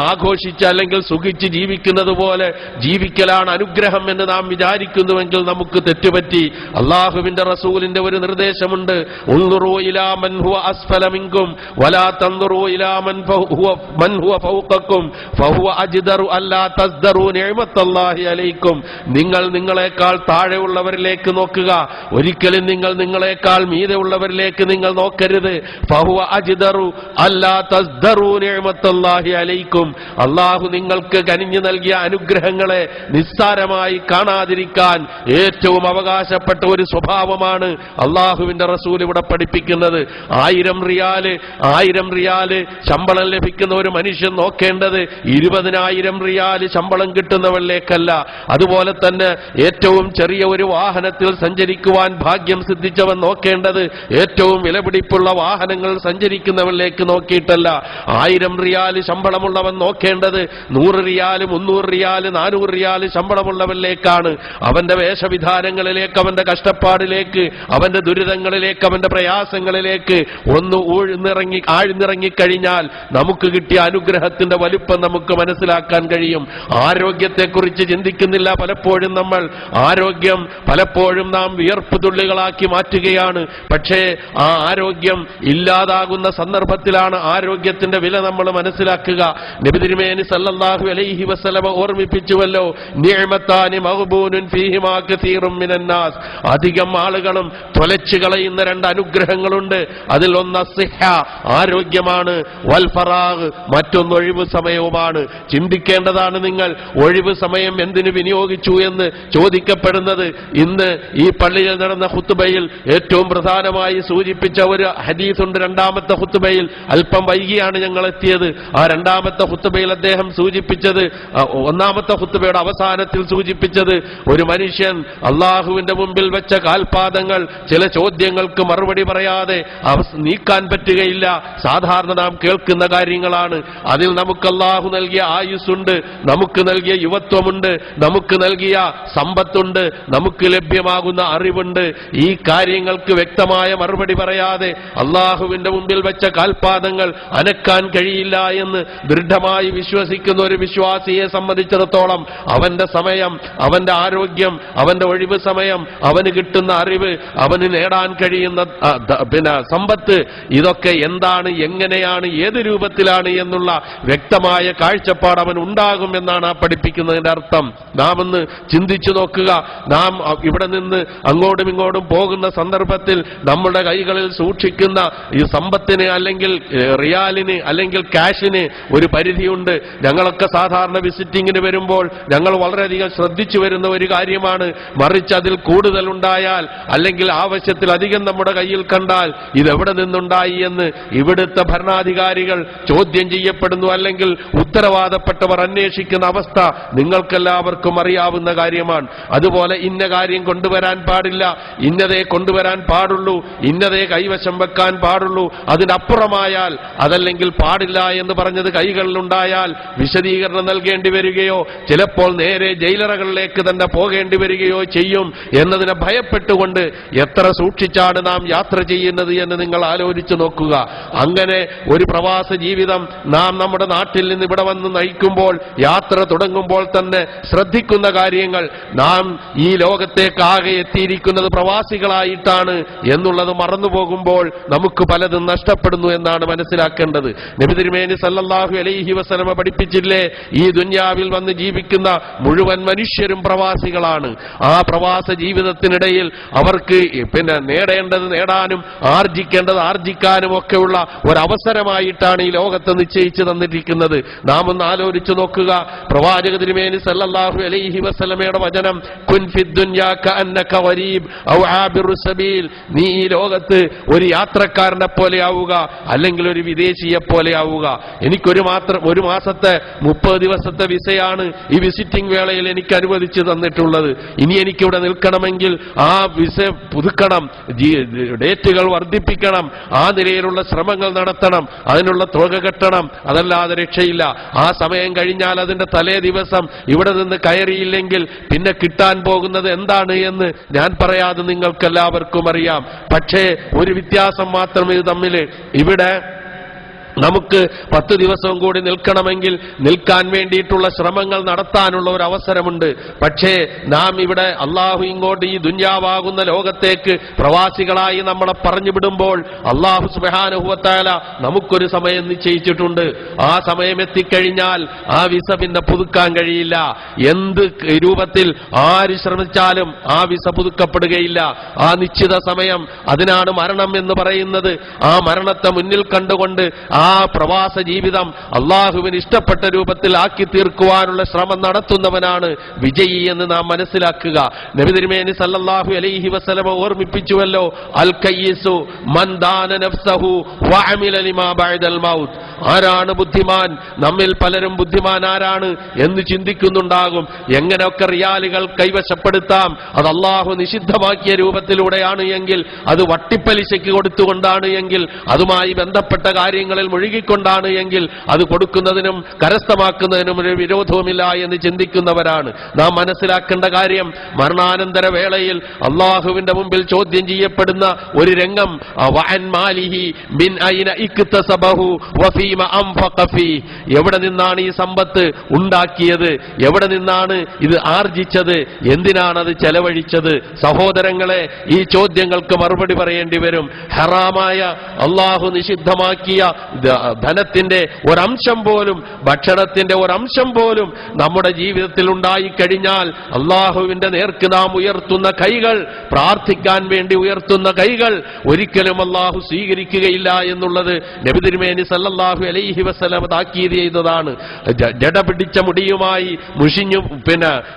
ആഘോഷിച്ച് അല്ലെങ്കിൽ സുഖിച്ച് ജീവിക്കുന്നത് പോലെ ജീവിക്കലാണ് അനുഗ്രഹം എന്ന് നാം വിചാരിക്കുന്നുവെങ്കിൽ നമുക്ക് തെറ്റുപറ്റി. അള്ളാഹുവിന്റെ റസൂലിന്റെ ഒരു നിർദ്ദേശമുണ്ട്, ഉൻദുറൂ ഇലാ മൻ ഹുവ അസ്ഫല മിൻകും വലാ തൻദുറൂ ഇലാ മൻ ഹുവ ഫൗഖക്കും ഫഹുവ അജ്ദറു അല്ലാ തസ്ദറൂ നിഅമത്തല്ലാഹി അലൈക്കും. നിങ്ങൾ നിങ്ങളെക്കാൾ താഴെയുള്ളവരിലേക്ക് നോക്കുക, ഒരിക്കലും നിങ്ങൾ നിങ്ങളെക്കാൾ മീതെയുള്ളവരിലേക്ക് നിങ്ങൾ നോക്കരുത്. ഫഹുവ അജ്ദറു അല്ലാ തസ്ദറൂ നിഅമത്തല്ലാഹി അലൈക്കും. അള്ളാഹു നിങ്ങൾക്ക് കനിഞ്ഞു നൽകിയ അനുഗ്രഹങ്ങളെ നിസ്സാരമായി കാണാതിരിക്കാൻ ഏറ്റവും അവകാശപ്പെട്ട ഒരു സ്വഭാവമാണ് അള്ളാഹുവിന്റെ റസൂൽ ഇവിടെ പഠിപ്പിക്കുന്നത്. 1000 റിയാല് ശമ്പളം ലഭിക്കുന്ന ഒരു മനുഷ്യൻ നോക്കേണ്ടത് 20,000 റിയാല് ശമ്പളം കിട്ടുന്നവരിലേക്കല്ല. അതുപോലെ തന്നെ ഏറ്റവും ചെറിയ ഒരു വാഹനത്തിൽ സഞ്ചരിക്കുവാൻ ഭാഗ്യം സിദ്ധിച്ചവൻ നോക്കേണ്ടത് ഏറ്റവും വിലപിടിപ്പുള്ള വാഹനങ്ങൾ സഞ്ചരിക്കുന്നവരിലേക്ക് നോക്കിയിട്ടല്ല. 1000 റിയാല് ശമ്പളമുള്ളവൻ നോക്കേണ്ടത് 100 റിയാല് 300 റിയാല് 400 റിയാല് ശമ്പളമുള്ളവരിലേക്കാണ്. അവന്റെ വേഷവിധാനങ്ങളിലേക്ക്, അവന്റെ കഷ്ടപ്പാടിലേക്ക്, അവന്റെ ദുരിതങ്ങളിലേക്ക്, അവന്റെ പ്രയാസങ്ങളിലേക്ക് ഒന്ന് ആഴ്ന്നിറങ്ങിക്കഴിഞ്ഞാൽ നമുക്ക് കിട്ടിയ അനുഗ്രഹത്തിന്റെ വലുപ്പം നമുക്ക് മനസ്സിലാക്കാൻ കഴിയും. ആരോഗ്യത്തെക്കുറിച്ച് ചിന്തിക്കുന്നില്ല പലപ്പോഴും നമ്മൾ. ആരോഗ്യം പലപ്പോഴും നാം വിയർപ്പ് തുള്ളികളാക്കി മാറ്റുകയാണ്. പക്ഷേ ആ ആരോഗ്യം ഇല്ലാതാകുന്ന സന്ദർഭത്തിലാണ് ആരോഗ്യത്തിന്റെ വില നമ്മൾ മനസ്സിലാക്കുക. നബി തിരുമേനി സല്ലല്ലാഹു അലൈഹി വസല്ലമ ഓർമ്മിപ്പിച്ചുവല്ലോ, നിഅമത്താനി മഗ്ബൂനുൻ ഫീഹിമാ കസീറും മിനന്നാസ്. അധികം ആളുകളും തൊലച്ചു കളയുന്ന രണ്ട് അനുഗ്രഹങ്ങളുണ്ട്. അതിൽ ഒന്ന് സിഹ, ആരോഗ്യമാണ്, വൽ ഫറാഗ്, മറ്റൊന്ന് ഒഴിവ് സമയവുമാണ്. ചിന്തിക്കേണ്ടതാണ് നിങ്ങൾ, ഒഴിവ് സമയം എന്തിനു വിനിയോഗിച്ചു എന്ന് ചോദിക്കപ്പെടുന്നത്. ഇന്ന് ഈ പള്ളിയിൽ നടന്ന ഖുത്ബയിൽ ഏറ്റവും പ്രധാനമായി സൂചിപ്പിച്ച ഒരു ഹദീസുണ്ട്. രണ്ടാമത്തെ ഖുത്ബയിൽ അല്പം വൈകിയാണ് ഞങ്ങൾ എത്തിയത്. ആ രണ്ടാമത്തെ ഖുത്ബയിൽ അദ്ദേഹം സൂചിപ്പിച്ചത്, ഒന്നാമത്തെ ഖുത്ബയുടെ അവസാനത്തിൽ സൂചിപ്പിച്ചത്, ഒരു മനുഷ്യൻ അള്ളാഹുവിന്റെ മുമ്പിൽ വെച്ച കാൽപാദങ്ങൾ ചില ചോദ്യങ്ങൾക്ക് മറുപടി പറയാതെ നീക്കാൻ പറ്റുകയില്ല. സാധാരണ നാം കേൾക്കുന്ന കാര്യങ്ങളാണ്. അതിൽ നമുക്ക് അള്ളാഹു നൽകിയ ആയുസ്സുണ്ട്, നമുക്ക് നൽകിയ യുവത്വമുണ്ട്, നമുക്ക് നൽകിയ സമ്പത്തുണ്ട്, നമുക്ക് ലഭ്യമാകുന്ന അറിവുണ്ട്. ഈ കാര്യങ്ങൾക്ക് വ്യക്തമായ മറുപടി പറയാതെ അള്ളാഹുവിന്റെ മുമ്പിൽ വെച്ച കാൽപാദങ്ങൾ അനക്കാൻ കഴിയില്ല എന്ന് ദൃഢമായി വിശ്വസിക്കുന്ന ഒരു വിശ്വാസിയെ സംബന്ധിച്ചിടത്തോളം അവന്റെ സമയം, അവന്റെ ആരോഗ്യം, അവന്റെ ഒഴിവ് സമയം, അവന് കിട്ടുന്ന അറിവ്, അവന് നേടാൻ കഴിയുന്ന സമ്പത്ത്, ഇതൊക്കെ എന്താണ്, എങ്ങനെയാണ്, ഏത് രൂപത്തിലാണ് എന്നുള്ള വ്യക്തമായ കാഴ്ചപ്പാട് അവൻ ഉണ്ടാകും എന്നാണ് ആ പഠിപ്പിക്കുന്നതിന്റെ അർത്ഥം. നാം ഒന്ന് ചിന്തിച്ചു നോക്കുക. നാം ഇവിടെ നിന്ന് അങ്ങോട്ടും ഇങ്ങോട്ടും പോകുന്ന സന്ദർഭത്തിൽ നമ്മുടെ കൈകളിൽ സൂക്ഷിക്കുന്ന ഈ സമ്പത്തിന് അല്ലെങ്കിൽ റിയാലിന് അല്ലെങ്കിൽ ക്യാഷിന് ഒരു പരിധിയുണ്ട്. ഞങ്ങളൊക്കെ സാധാരണ വിസിറ്റിങ്ങിന് വരുമ്പോൾ ഞങ്ങൾ വളരെയധികം ശ്രദ്ധിച്ചു വരുന്ന ഒരു കാര്യമാണ്, മറിച്ച് അതിൽ കൂടുതൽ ഉണ്ടായാൽ അല്ലെങ്കിൽ ആവശ്യത്തിലധികം നമ്മുടെ കയ്യിൽ കണ്ടാൽ ഇതെവിടെ നിന്നുണ്ടായി ഉണ്ടായി എന്ന് ഇവിടുത്തെ ഭരണാധികാരികൾ ചോദ്യം ചെയ്യപ്പെടുന്നു, അല്ലെങ്കിൽ ഉത്തരവാദപ്പെട്ടവർ അന്വേഷിക്കുന്ന അവസ്ഥ നിങ്ങൾക്കെല്ലാവർക്കും അറിയാവുന്ന കാര്യമാണ്. അതുപോലെ ഇന്ന കാര്യം കൊണ്ടുവരാൻ പാടില്ല, ഇന്നതേ കൊണ്ടുവരാൻ പാടുള്ളൂ, ഇന്നതേ കൈവശം വെക്കാൻ പാടുള്ളൂ, അതിനപ്പുറമായാൽ അതല്ലെങ്കിൽ പാടില്ല എന്ന് പറഞ്ഞത് കൈകളിലുണ്ടായാൽ വിശദീകരണം നൽകേണ്ടി വരികയോ ചിലപ്പോൾ നേരെ ജയിലറകളിലേക്ക് തന്നെ പോകേണ്ടി വരികയോ ചെയ്യും എന്നതിനെ ഭയപ്പെട്ടുകൊണ്ട് എത്ര സൂക്ഷിച്ചാണ് നാം യാത്ര ചെയ്യുന്നത് എന്ന് നിങ്ങൾ ആലോചിച്ചു നോക്കുക. അങ്ങനെ ഒരു പ്രവാസ ജീവിതം നാം നമ്മുടെ നാട്ടിൽ നിന്ന് ഇവിടെ വന്ന് നയിക്കുമ്പോൾ, യാത്ര തുടങ്ങുമ്പോൾ തന്നെ ശ്രദ്ധിക്കുന്ന കാര്യങ്ങൾ, നാം ഈ ലോകത്തേക്കാകെ എത്തിയിരിക്കുന്നത് പ്രവാസികളായിട്ടാണ് എന്നുള്ളത് മറന്നുപോകുമ്പോൾ നമുക്ക് പലതും നഷ്ടപ്പെടുന്നു എന്നാണ് മനസ്സിലാക്കേണ്ടത്. നബി തിരുമേനി സല്ലല്ലാഹു അലൈഹി വസല്ലമ പഠിപ്പിച്ചില്ലേ, ഈ ദുനിയാവിൽ വന്ന് ജീവിക്കുന്ന മുഴുവൻ മനുഷ്യരും പ്രവാസികളാണ്. ആ പ്രവാസ ജീവിതത്തിനിടയിൽ അവർക്ക് നേടേണ്ടത് നേടാനും ആർജിക്കേണ്ടത് ആർജിക്കാനും ഒക്കെയുള്ള ഒരവസരമായിട്ടാണ് ഈ ലോകത്ത് നിശ്ചയിച്ചു തന്നിരിക്കുന്നത്. നാം ഒന്ന് ആലോചിച്ചു നോക്കുക. പ്രവാചക തിരുമേനി സല്ലല്ലാഹു അലൈഹി വസല്ലമയുടെ വചനം, കുൻ ഫിദ്ദുനിയാ കഅന്നക ഗരീബ് ഔ ആബിറു സബീൽ, നീ ഈ ലോകത്ത് ഒരു യാത്രക്കാരനെ പോലെ ആവുക, അല്ലെങ്കിൽ ഒരു വിദേശിയെ പോലെ ആവുക. എനിക്കൊരു മാസത്തെ 30 ദിവസത്തെ വിസയാണ് ഈ വിസിറ്റിംഗ് വേളയിൽ എനിക്ക് അനുവദിച്ചു തന്നിട്ടുള്ളത്. ഇനി എനിക്കിവിടെ നിൽക്കണമെങ്കിൽ ആ വിസ പുതുക്കണം, ഡേറ്റുകൾ വർദ്ധിപ്പിക്കണം, ആ നിലയിലുള്ള ശ്രമങ്ങൾ നടത്തണം, അതിനുള്ള തുക കെട്ടണം, അതല്ലാതെ രക്ഷയില്ല. ആ സമയം കഴിഞ്ഞാൽ അതിന്റെ തലേ ദിവസം ഇവിടെ നിന്ന് കയറിയില്ലെങ്കിൽ പിന്നെ കിട്ടാൻ പോകുന്നത് എന്താണ് എന്ന് ഞാൻ പറയാതെ നിങ്ങൾക്കെല്ലാവർക്കും അറിയാം. പക്ഷേ ഒരു വ്യത്യാസം മാത്രം ഇത് തമ്മിൽ, ഇവിടെ നമുക്ക് 10 ദിവസവും കൂടി നിൽക്കണമെങ്കിൽ നിൽക്കാൻ വേണ്ടിയിട്ടുള്ള ശ്രമങ്ങൾ നടത്താനുള്ള ഒരു അവസരമുണ്ട്. പക്ഷേ നാം ഇവിടെ അള്ളാഹു ഇങ്ങോട്ട് ഈ ദുനിയാവാകുന്ന ലോകത്തേക്ക് പ്രവാസികളായി നമ്മളെ പറഞ്ഞു വിടുമ്പോൾ അള്ളാഹു സുബ്ഹാനഹു വ തആല നമുക്കൊരു സമയം നിശ്ചയിച്ചിട്ടുണ്ട്. ആ സമയം എത്തിക്കഴിഞ്ഞാൽ ആ വിസ പിന്നെ പുതുക്കാൻ കഴിയില്ല. എന്ത് രൂപത്തിൽ ആര് ശ്രമിച്ചാലും ആ വിസ പുതുക്കപ്പെടുകയില്ല. ആ നിശ്ചിത സമയം, അതിനാണ് മരണം എന്ന് പറയുന്നത്. ആ മരണത്തെ മുന്നിൽ കണ്ടുകൊണ്ട് ആ പ്രവാസ ജീവിതം അള്ളാഹുവിന് ഇഷ്ടപ്പെട്ട രൂപത്തിൽ ആക്കി തീർക്കുവാനുള്ള ശ്രമം നടത്തുന്നവനാണ് വിജയി എന്ന് നാം മനസ്സിലാക്കുക. നബി തിരുമേനി സല്ലല്ലാഹു അലൈഹി വസല്ലമ ഓർമ്മിപ്പിച്ചുവല്ലോ, അൽ കയ്യിസു മൻ ദാന നഫ്സഹു വഅമില ലിമാ ബഅദൽ മൗത്ത്. ആരാണ് ബുദ്ധിമാൻ? നമ്മിൽ പലരും ബുദ്ധിമാൻ ആരാണ് എന്ന് ചിന്തിക്കുന്നുണ്ടാകും. എങ്ങനെയൊക്കെ റിയാലുകൾ കൈവശപ്പെടുത്താം, അത് അള്ളാഹു നിഷിദ്ധമാക്കിയ രൂപത്തിലൂടെയാണ് എങ്കിൽ, അത് വട്ടിപ്പലിശയ്ക്ക് കൊടുത്തുകൊണ്ടാണ് എങ്കിൽ, അതുമായി ബന്ധപ്പെട്ട കാര്യങ്ങളിൽ മുഴുകിക്കൊണ്ടാണ് എങ്കിൽ അത് കൊടുക്കുന്നതിനും കരസ്ഥമാക്കുന്നതിനും ഒരു വിരോധവുമില്ല എന്ന് ചിന്തിക്കുന്നവരാണ്. നാം മനസ്സിലാക്കേണ്ട കാര്യം, മരണാനന്തര വേളയിൽ അള്ളാഹുവിന്റെ മുമ്പിൽ ചോദ്യം ചെയ്യപ്പെടുന്ന ഒരു രംഗം, വഅൻ മാലിഹി മിൻ ഐന ഇക്തസബഹു വഫീമ അൻഫഖ ഫീ, എവിടെ നിന്നാണ് ഈ സമ്പത്ത് ഉണ്ടാക്കിയത്, എവിടെ നിന്നാണ് ഇത് ആർജിച്ചത്, എന്തിനാണ് അത് ചെലവഴിച്ചത്? സഹോദരങ്ങളെ, ഈ ചോദ്യങ്ങൾക്ക് മറുപടി പറയേണ്ടി വരും. ഹറാമായ അള്ളാഹു നിഷിദ്ധമാക്കിയ ധനത്തിന്റെ ഒരംശം പോലും, ഭക്ഷണത്തിന്റെ ഒരംശം പോലും നമ്മുടെ ജീവിതത്തിൽ ഉണ്ടായിക്കഴിഞ്ഞാൽ അള്ളാഹുവിന്റെ നേർക്ക് നാം ഉയർത്തുന്ന കൈകൾ, പ്രാർത്ഥിക്കാൻ വേണ്ടി ഉയർത്തുന്ന കൈകൾ ഒരിക്കലും അള്ളാഹു സ്വീകരിക്കുകയില്ല എന്നുള്ളത് നബി തിരുമേനി സല്ലല്ലാഹു അലൈഹി വസല്ലം താക്കീത് ചെയ്തതാണ്. ജട പിടിച്ച മുടിയുമായി, മുഷിഞ്ഞു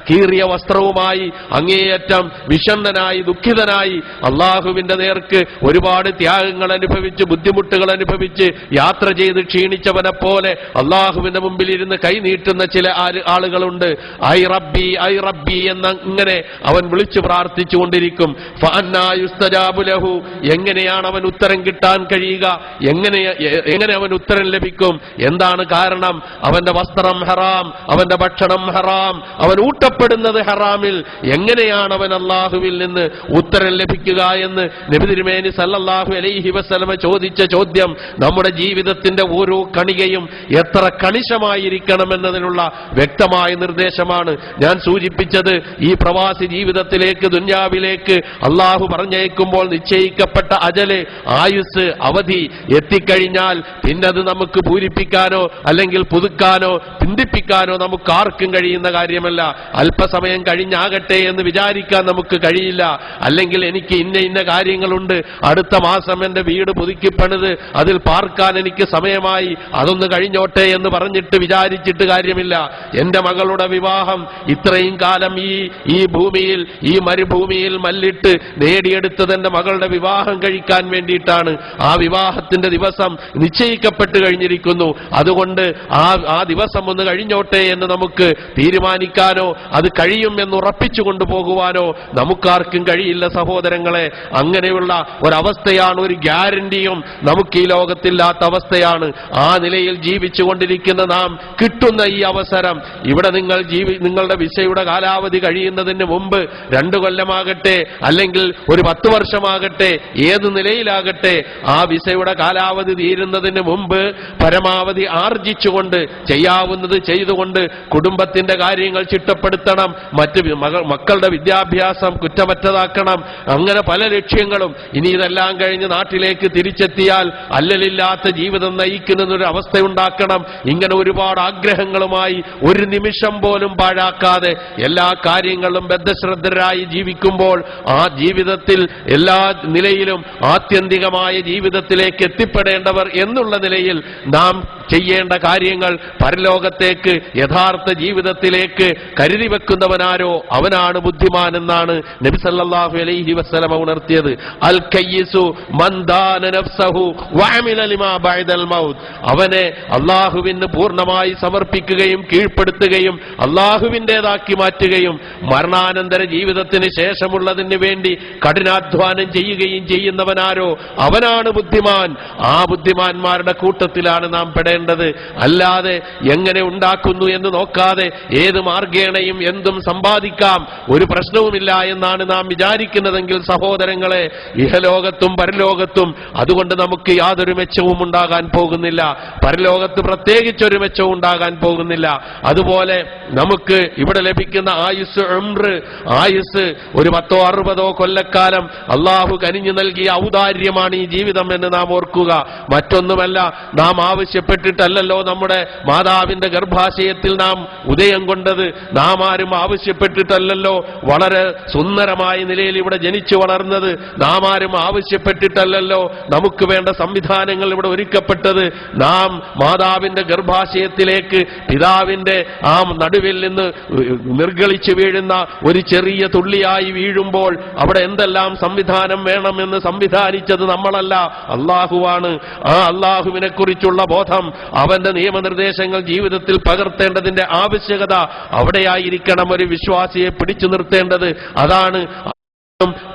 കീറിയ വസ്ത്രവുമായി, അങ്ങേയറ്റം വിഷണ്ണനായി ദുഃഖിതനായി അള്ളാഹുവിന്റെ നേർക്ക് ഒരുപാട് ത്യാഗങ്ങൾ അനുഭവിച്ച് ബുദ്ധിമുട്ടുകൾ അനുഭവിച്ച് യാത്ര ചെയ്ത് ക്ഷീണിച്ചവനെ പോലെ അള്ളാഹുവിന്റെ മുമ്പിൽ ഇരുന്ന് കൈനീട്ടുന്ന ചില ആളുകളുണ്ട്. ഐ റബ്ബി ഐ റബ്ബി എന്ന ഇങ്ങനെ അവൻ വിളിച്ചു പ്രാർത്ഥിച്ചുകൊണ്ടിരിക്കും. ഫഅന്നാ യുസ്തജാബു ലഹു, എങ്ങനെയാണ് അവൻ ഉത്തരം കിട്ടാൻ കഴിയുക? എങ്ങനെ അവൻ ഉത്തരം ലഭിക്കും? എന്താണ് കാരണം? അവന്റെ വസ്ത്രം ഹറാം, അവന്റെ ഭക്ഷണം ഹറാം, അവൻ ഊട്ടപ്പെടുന്നത് ഹറാമിൽ. എങ്ങനെയാണ് അവൻ അള്ളാഹുവിൽ നിന്ന് ഉത്തരം ലഭിക്കുക എന്ന് നബി തിരുമേനി സല്ലല്ലാഹു അലൈഹി വസല്ലമ ചോദിച്ച ചോദ്യം നമ്മുടെ ജീവിതത്തിന്റെ ഓരോ കണികയും എത്ര കണിശമായിരിക്കണമെന്നതിനുള്ള വ്യക്തമായ നിർദ്ദേശമാണ്. ഞാൻ സൂചിപ്പിച്ചത്, ഈ പ്രവാസി ജീവിതത്തിലേക്ക്, ദുനിയാവിലേക്ക് അള്ളാഹു പറഞ്ഞയക്കുമ്പോൾ നിശ്ചയിക്കപ്പെട്ട അജല്, ആയുസ്, അവധി എത്തിക്കഴിഞ്ഞാൽ പിന്നെ അത് നമുക്ക് പൂരിപ്പിക്കാനോ അല്ലെങ്കിൽ പുതുക്കാനോ പിന്തിപ്പിക്കാനോ നമുക്ക് ആർക്കും കഴിയുന്ന കാര്യമല്ല. അല്പസമയം കഴിഞ്ഞാകട്ടെ എന്ന് വിചാരിക്കാൻ നമുക്ക് കഴിയില്ല. അല്ലെങ്കിൽ എനിക്ക് ഇന്ന കാര്യങ്ങളുണ്ട്, അടുത്ത മാസം എന്റെ വീട് പുതുക്കിപ്പണിത് അതിൽ പാർക്കാൻ എനിക്ക് സമയമായി, അതൊന്ന് കഴിഞ്ഞോട്ടെ എന്ന് പറഞ്ഞിട്ട് വിചാരിച്ചിട്ട് കാര്യമില്ല. എന്റെ മകളുടെ വിവാഹം ഇത്രയും കാലം ഈ ഭൂമിയിൽ, ഈ മരുഭൂമിയിൽ മല്ലിട്ട് നേടിയെടുത്തത് എന്റെ മകളുടെ വിവാഹം കഴിക്കാൻ വേണ്ടിയിട്ടാണ്. ആ വിവാഹത്തിന്റെ ദിവസം നിശ്ചയിക്കപ്പെട്ടു കഴിഞ്ഞിരിക്കുന്നു. അതുകൊണ്ട് ആ ദിവസം ഒന്ന് കഴിഞ്ഞോട്ടെ എന്ന് നമുക്ക് തീരുമാനിക്കാനോ അത് കഴിയും എന്ന് ഉറപ്പിച്ചു കൊണ്ടുപോകുവാനോ നമുക്കാർക്കും കഴിയില്ല സഹോദരങ്ങളെ. അങ്ങനെയുള്ള ഒരവസ്ഥയാണ്, ഒരു ഗ്യാരണ്ടിയും നമുക്ക് ഈ ലോകത്തില്ലാത്ത അവസ്ഥയാണ്. ആ നിലയിൽ ജീവിച്ചുകൊണ്ടിരിക്കുന്ന നാം കിട്ടുന്ന ഈ അവസരം, ഇവിടെ നിങ്ങളുടെ വിസയുടെ കാലാവധി കഴിയുന്നതിന് മുമ്പ് 2 കൊല്ലമാകട്ടെ അല്ലെങ്കിൽ ഒരു 10 വർഷമാകട്ടെ, ഏത് നിലയിലാകട്ടെ, ആ വിസയുടെ കാലാവധി തീരുന്നതിന് മുമ്പ് പരമാവധി ആർജിച്ചുകൊണ്ട് ചെയ്യാവുന്നത് ചെയ്തുകൊണ്ട് കുടുംബത്തിന്റെ കാര്യങ്ങൾ ചിട്ടപ്പെടുത്തണം, മറ്റ് മക്കളുടെ വിദ്യാഭ്യാസം കുറ്റമറ്റതാക്കണം. അങ്ങനെ പല ലക്ഷ്യങ്ങളും. ഇനി ഇതെല്ലാം കഴിഞ്ഞ് നാട്ടിലേക്ക് തിരിച്ചെത്തിയാൽ അല്ലലില്ലാത്ത ജീവിതം നയിക്കുന്നൊരു അവസ്ഥയുണ്ടാക്കണം. ഇങ്ങനെ ഒരുപാട് ആഗ്രഹങ്ങളുമായി ഒരു നിമിഷം പോലും പാഴാക്കാതെ എല്ലാ കാര്യങ്ങളും ബദ്ധശ്രദ്ധരായി ജീവിക്കുമ്പോൾ ആ ജീവിതത്തിൽ എല്ലാ നിലയിലും ആത്യന്തികമായ ജീവിതത്തിലേക്ക് എത്തിപ്പെടേണ്ടവർ എന്നുള്ള നിലയിൽ നാം ചെയ്യേണ്ട കാര്യങ്ങൾ, പരലോകത്തേക്ക് യഥാർത്ഥ ജീവിതത്തിലേക്ക് കരുതി വെക്കുന്നവനാരോ അവനാണ് ബുദ്ധിമാൻ എന്നാണ് നബി സല്ലല്ലാഹു അലൈഹി വസല്ലം ഉണർത്തിയത്. അൽ കയ്യിസു മൻ ദാന നഫ്സഹു വഅമില ലിമാ ബഅദൽ മൗത്ത്. അവനെ അല്ലാഹുവിന് പൂർണ്ണമായി സമർപ്പിക്കുകയും കീഴ്പ്പെടുത്തുകയും അല്ലാഹുവിൻ്റെതാക്കി മാറ്റുകയും മരണാനന്തര ജീവിതത്തിന് ശേഷമുള്ളതിന് വേണ്ടി കഠിനാധ്വാനം ചെയ്യുകയും ചെയ്യുന്നവനാരോ അവനാണ് ബുദ്ധിമാൻ. ആ ബുദ്ധിമാന്മാരുടെ കൂട്ടത്തിലാണ് നാം പെടേണ്ടത്. അല്ലാതെ എങ്ങനെ ഉണ്ടാക്കുന്നു എന്ന് നോക്കാതെ ഏത് മാർഗേണയും എന്തും സമ്പാദിക്കാം, ഒരു പ്രശ്നവുമില്ല എന്നാണ് നാം വിചാരിക്കുന്നതെങ്കിൽ സഹോദരങ്ങളെ, ഇഹലോകത്തും പരലോകത്തും അതുകൊണ്ട് നമുക്ക് യാതൊരു മെച്ചവും ഉണ്ടാകാൻ പോകുന്നില്ല. പരലോകത്ത് പ്രത്യേകിച്ചൊരു മെച്ചവും ഉണ്ടാകാൻ പോകുന്നില്ല. അതുപോലെ നമുക്ക് ഇവിടെ ലഭിക്കുന്ന ആയുസ് ഒരു 10-60 കൊല്ലക്കാലം അള്ളാഹു കനിഞ്ഞു നൽകിയ ഔദാര്യമാണ് ഈ ജീവിതം എന്ന് നാം ഓർക്കുക. മറ്റൊന്നുമല്ല, നാം ആവശ്യപ്പെട്ടിട്ടല്ലല്ലോ നമ്മുടെ മാതാവിന്റെ ഗർഭാശയത്തിൽ നാം ഉദയം കൊണ്ടത്. നാം ആരും ആവശ്യപ്പെട്ടിട്ടല്ലല്ലോ വളരെ സുന്ദരമായ നിലയിൽ ഇവിടെ ജനിച്ചു വളർന്നത്. നാം ആരും ആവശ്യപ്പെട്ടിട്ടല്ലല്ലോ നമുക്ക് വേണ്ട സംവിധാനങ്ങൾ ഇവിടെ ഒരുക്കപ്പെട്ടത്. നാം മാതാവിന്റെ ഗർഭാശയത്തിലേക്ക് പിതാവിന്റെ ആ നടുവിൽ നിന്ന് നിർഗളിച്ചു വീഴുന്ന ഒരു ചെറിയ തുള്ളിയായി വീഴുമ്പോൾ അവിടെ എന്തെല്ലാം സംവിധാനം വേണമെന്ന് സംവിധാനിച്ചത് നമ്മളല്ല, അള്ളാഹുവാണ്. ആ അള്ളാഹുവിനെ കുറിച്ചുള്ള ബോധം, അവന്റെ നിയമനിർദ്ദേശങ്ങൾ ജീവിതത്തിൽ പകർത്തേണ്ടതിന്റെ ആവശ്യകത അവിടെയായിരിക്കണം ഒരു വിശ്വാസിയെ പിടിച്ചു നിർത്തേണ്ടത്. അതാണ്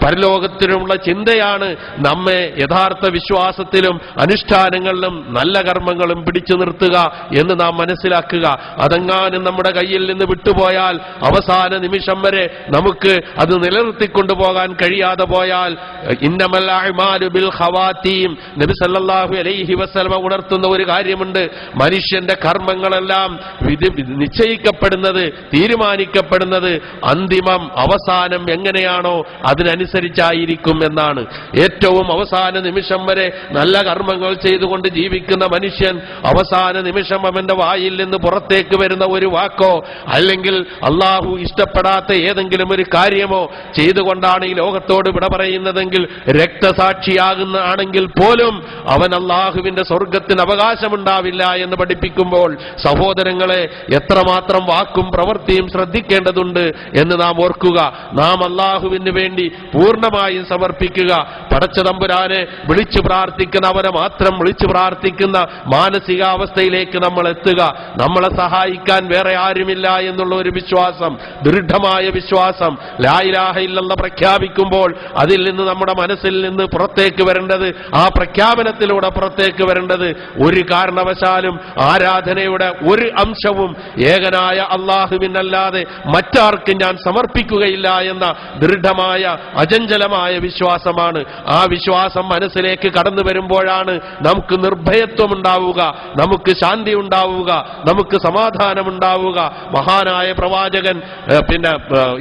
പരലോകത്തിനുമുള്ള ചിന്തയാണ് നമ്മെ യഥാർത്ഥ വിശ്വാസത്തിലും അനുഷ്ഠാനങ്ങളിലും നല്ല കർമ്മങ്ങളും പിടിച്ചു നിർത്തുക എന്ന് നാം മനസ്സിലാക്കുക. അതെങ്ങാനും നമ്മുടെ കയ്യിൽ നിന്ന് വിട്ടുപോയാൽ അവസാന നിമിഷം വരെ നമുക്ക് അത് നിലനിർത്തിക്കൊണ്ടുപോകാൻ കഴിയാതെ പോയാൽ ഇന്നമൽ അഅ്മാലു ബിൽ ഖവാതീം, നബി സല്ലല്ലാഹു അലൈഹി വസല്ലം ഉണർത്തുന്ന ഒരു കാര്യമുണ്ട്. മനുഷ്യന്റെ കർമ്മങ്ങളെല്ലാം നിശ്ചയിക്കപ്പെടുന്നത്, തീരുമാനിക്കപ്പെടുന്നത് അന്തിമം അവസാനം എങ്ങനെയാണോ അതിനനുസരിച്ചായിരിക്കും എന്നാണ്. ഏറ്റവും അവസാന നിമിഷം വരെ നല്ല കർമ്മങ്ങൾ ചെയ്തുകൊണ്ട് ജീവിക്കുന്ന മനുഷ്യൻ അവസാന നിമിഷം അവന്റെ വായിൽ നിന്ന് പുറത്തേക്ക് വരുന്ന ഒരു വാക്കോ അല്ലെങ്കിൽ അള്ളാഹു ഇഷ്ടപ്പെടാത്ത ഏതെങ്കിലും ഒരു കാര്യമോ ചെയ്തുകൊണ്ടാണ് ഈ ലോകത്തോട് വിട പറയുന്നതെങ്കിൽ, രക്തസാക്ഷിയാകുന്ന ആണെങ്കിൽ പോലും അവൻ അള്ളാഹുവിന്റെ സ്വർഗത്തിന് അവകാശമുണ്ടാവില്ല എന്ന് പഠിപ്പിക്കുമ്പോൾ സഹോദരങ്ങളെ, എത്രമാത്രം വാക്കും പ്രവൃത്തിയും ശ്രദ്ധിക്കേണ്ടതുണ്ട് എന്ന് നാം ഓർക്കുക. നാം അള്ളാഹുവിന് വേണ്ടി പൂർണ്ണമായും സമർപ്പിക്കുക. പടച്ച തമ്പുരാനെ വിളിച്ചു പ്രാർത്ഥിക്കുന്ന, അവനെ മാത്രം വിളിച്ചു പ്രാർത്ഥിക്കുന്ന മാനസികാവസ്ഥയിലേക്ക് നമ്മൾ എത്തുക. നമ്മളെ സഹായിക്കാൻ വേറെ ആരുമില്ല എന്നുള്ള ഒരു വിശ്വാസം, ദൃഢമായ വിശ്വാസം. ലാ ഇലാഹ ഇല്ലല്ലാഹ് പ്രഖ്യാപിക്കുമ്പോൾ അതിൽ നിന്ന് നമ്മുടെ മനസ്സിൽ നിന്ന് പുറത്തേക്ക് വരേണ്ടത്, ആ പ്രഖ്യാപനത്തിലൂടെ പുറത്തേക്ക് വരേണ്ടത്, ഒരു കാരണവശാലും ആരാധനയുടെ ഒരു അംശവും ഏകനായ അള്ളാഹുവിനല്ലാതെ മറ്റാർക്കും ഞാൻ സമർപ്പിക്കുകയില്ല എന്ന ദൃഢമായ അചഞ്ചലമായ വിശ്വാസമാണ്. ആ വിശ്വാസം മനസ്സിലേക്ക് കടന്നു വരുമ്പോഴാണ് നമുക്ക് നിർഭയത്വം ഉണ്ടാവുക, നമുക്ക് ശാന്തി ഉണ്ടാവുക, നമുക്ക് സമാധാനം ഉണ്ടാവുക. മഹാനായ പ്രവാചകൻ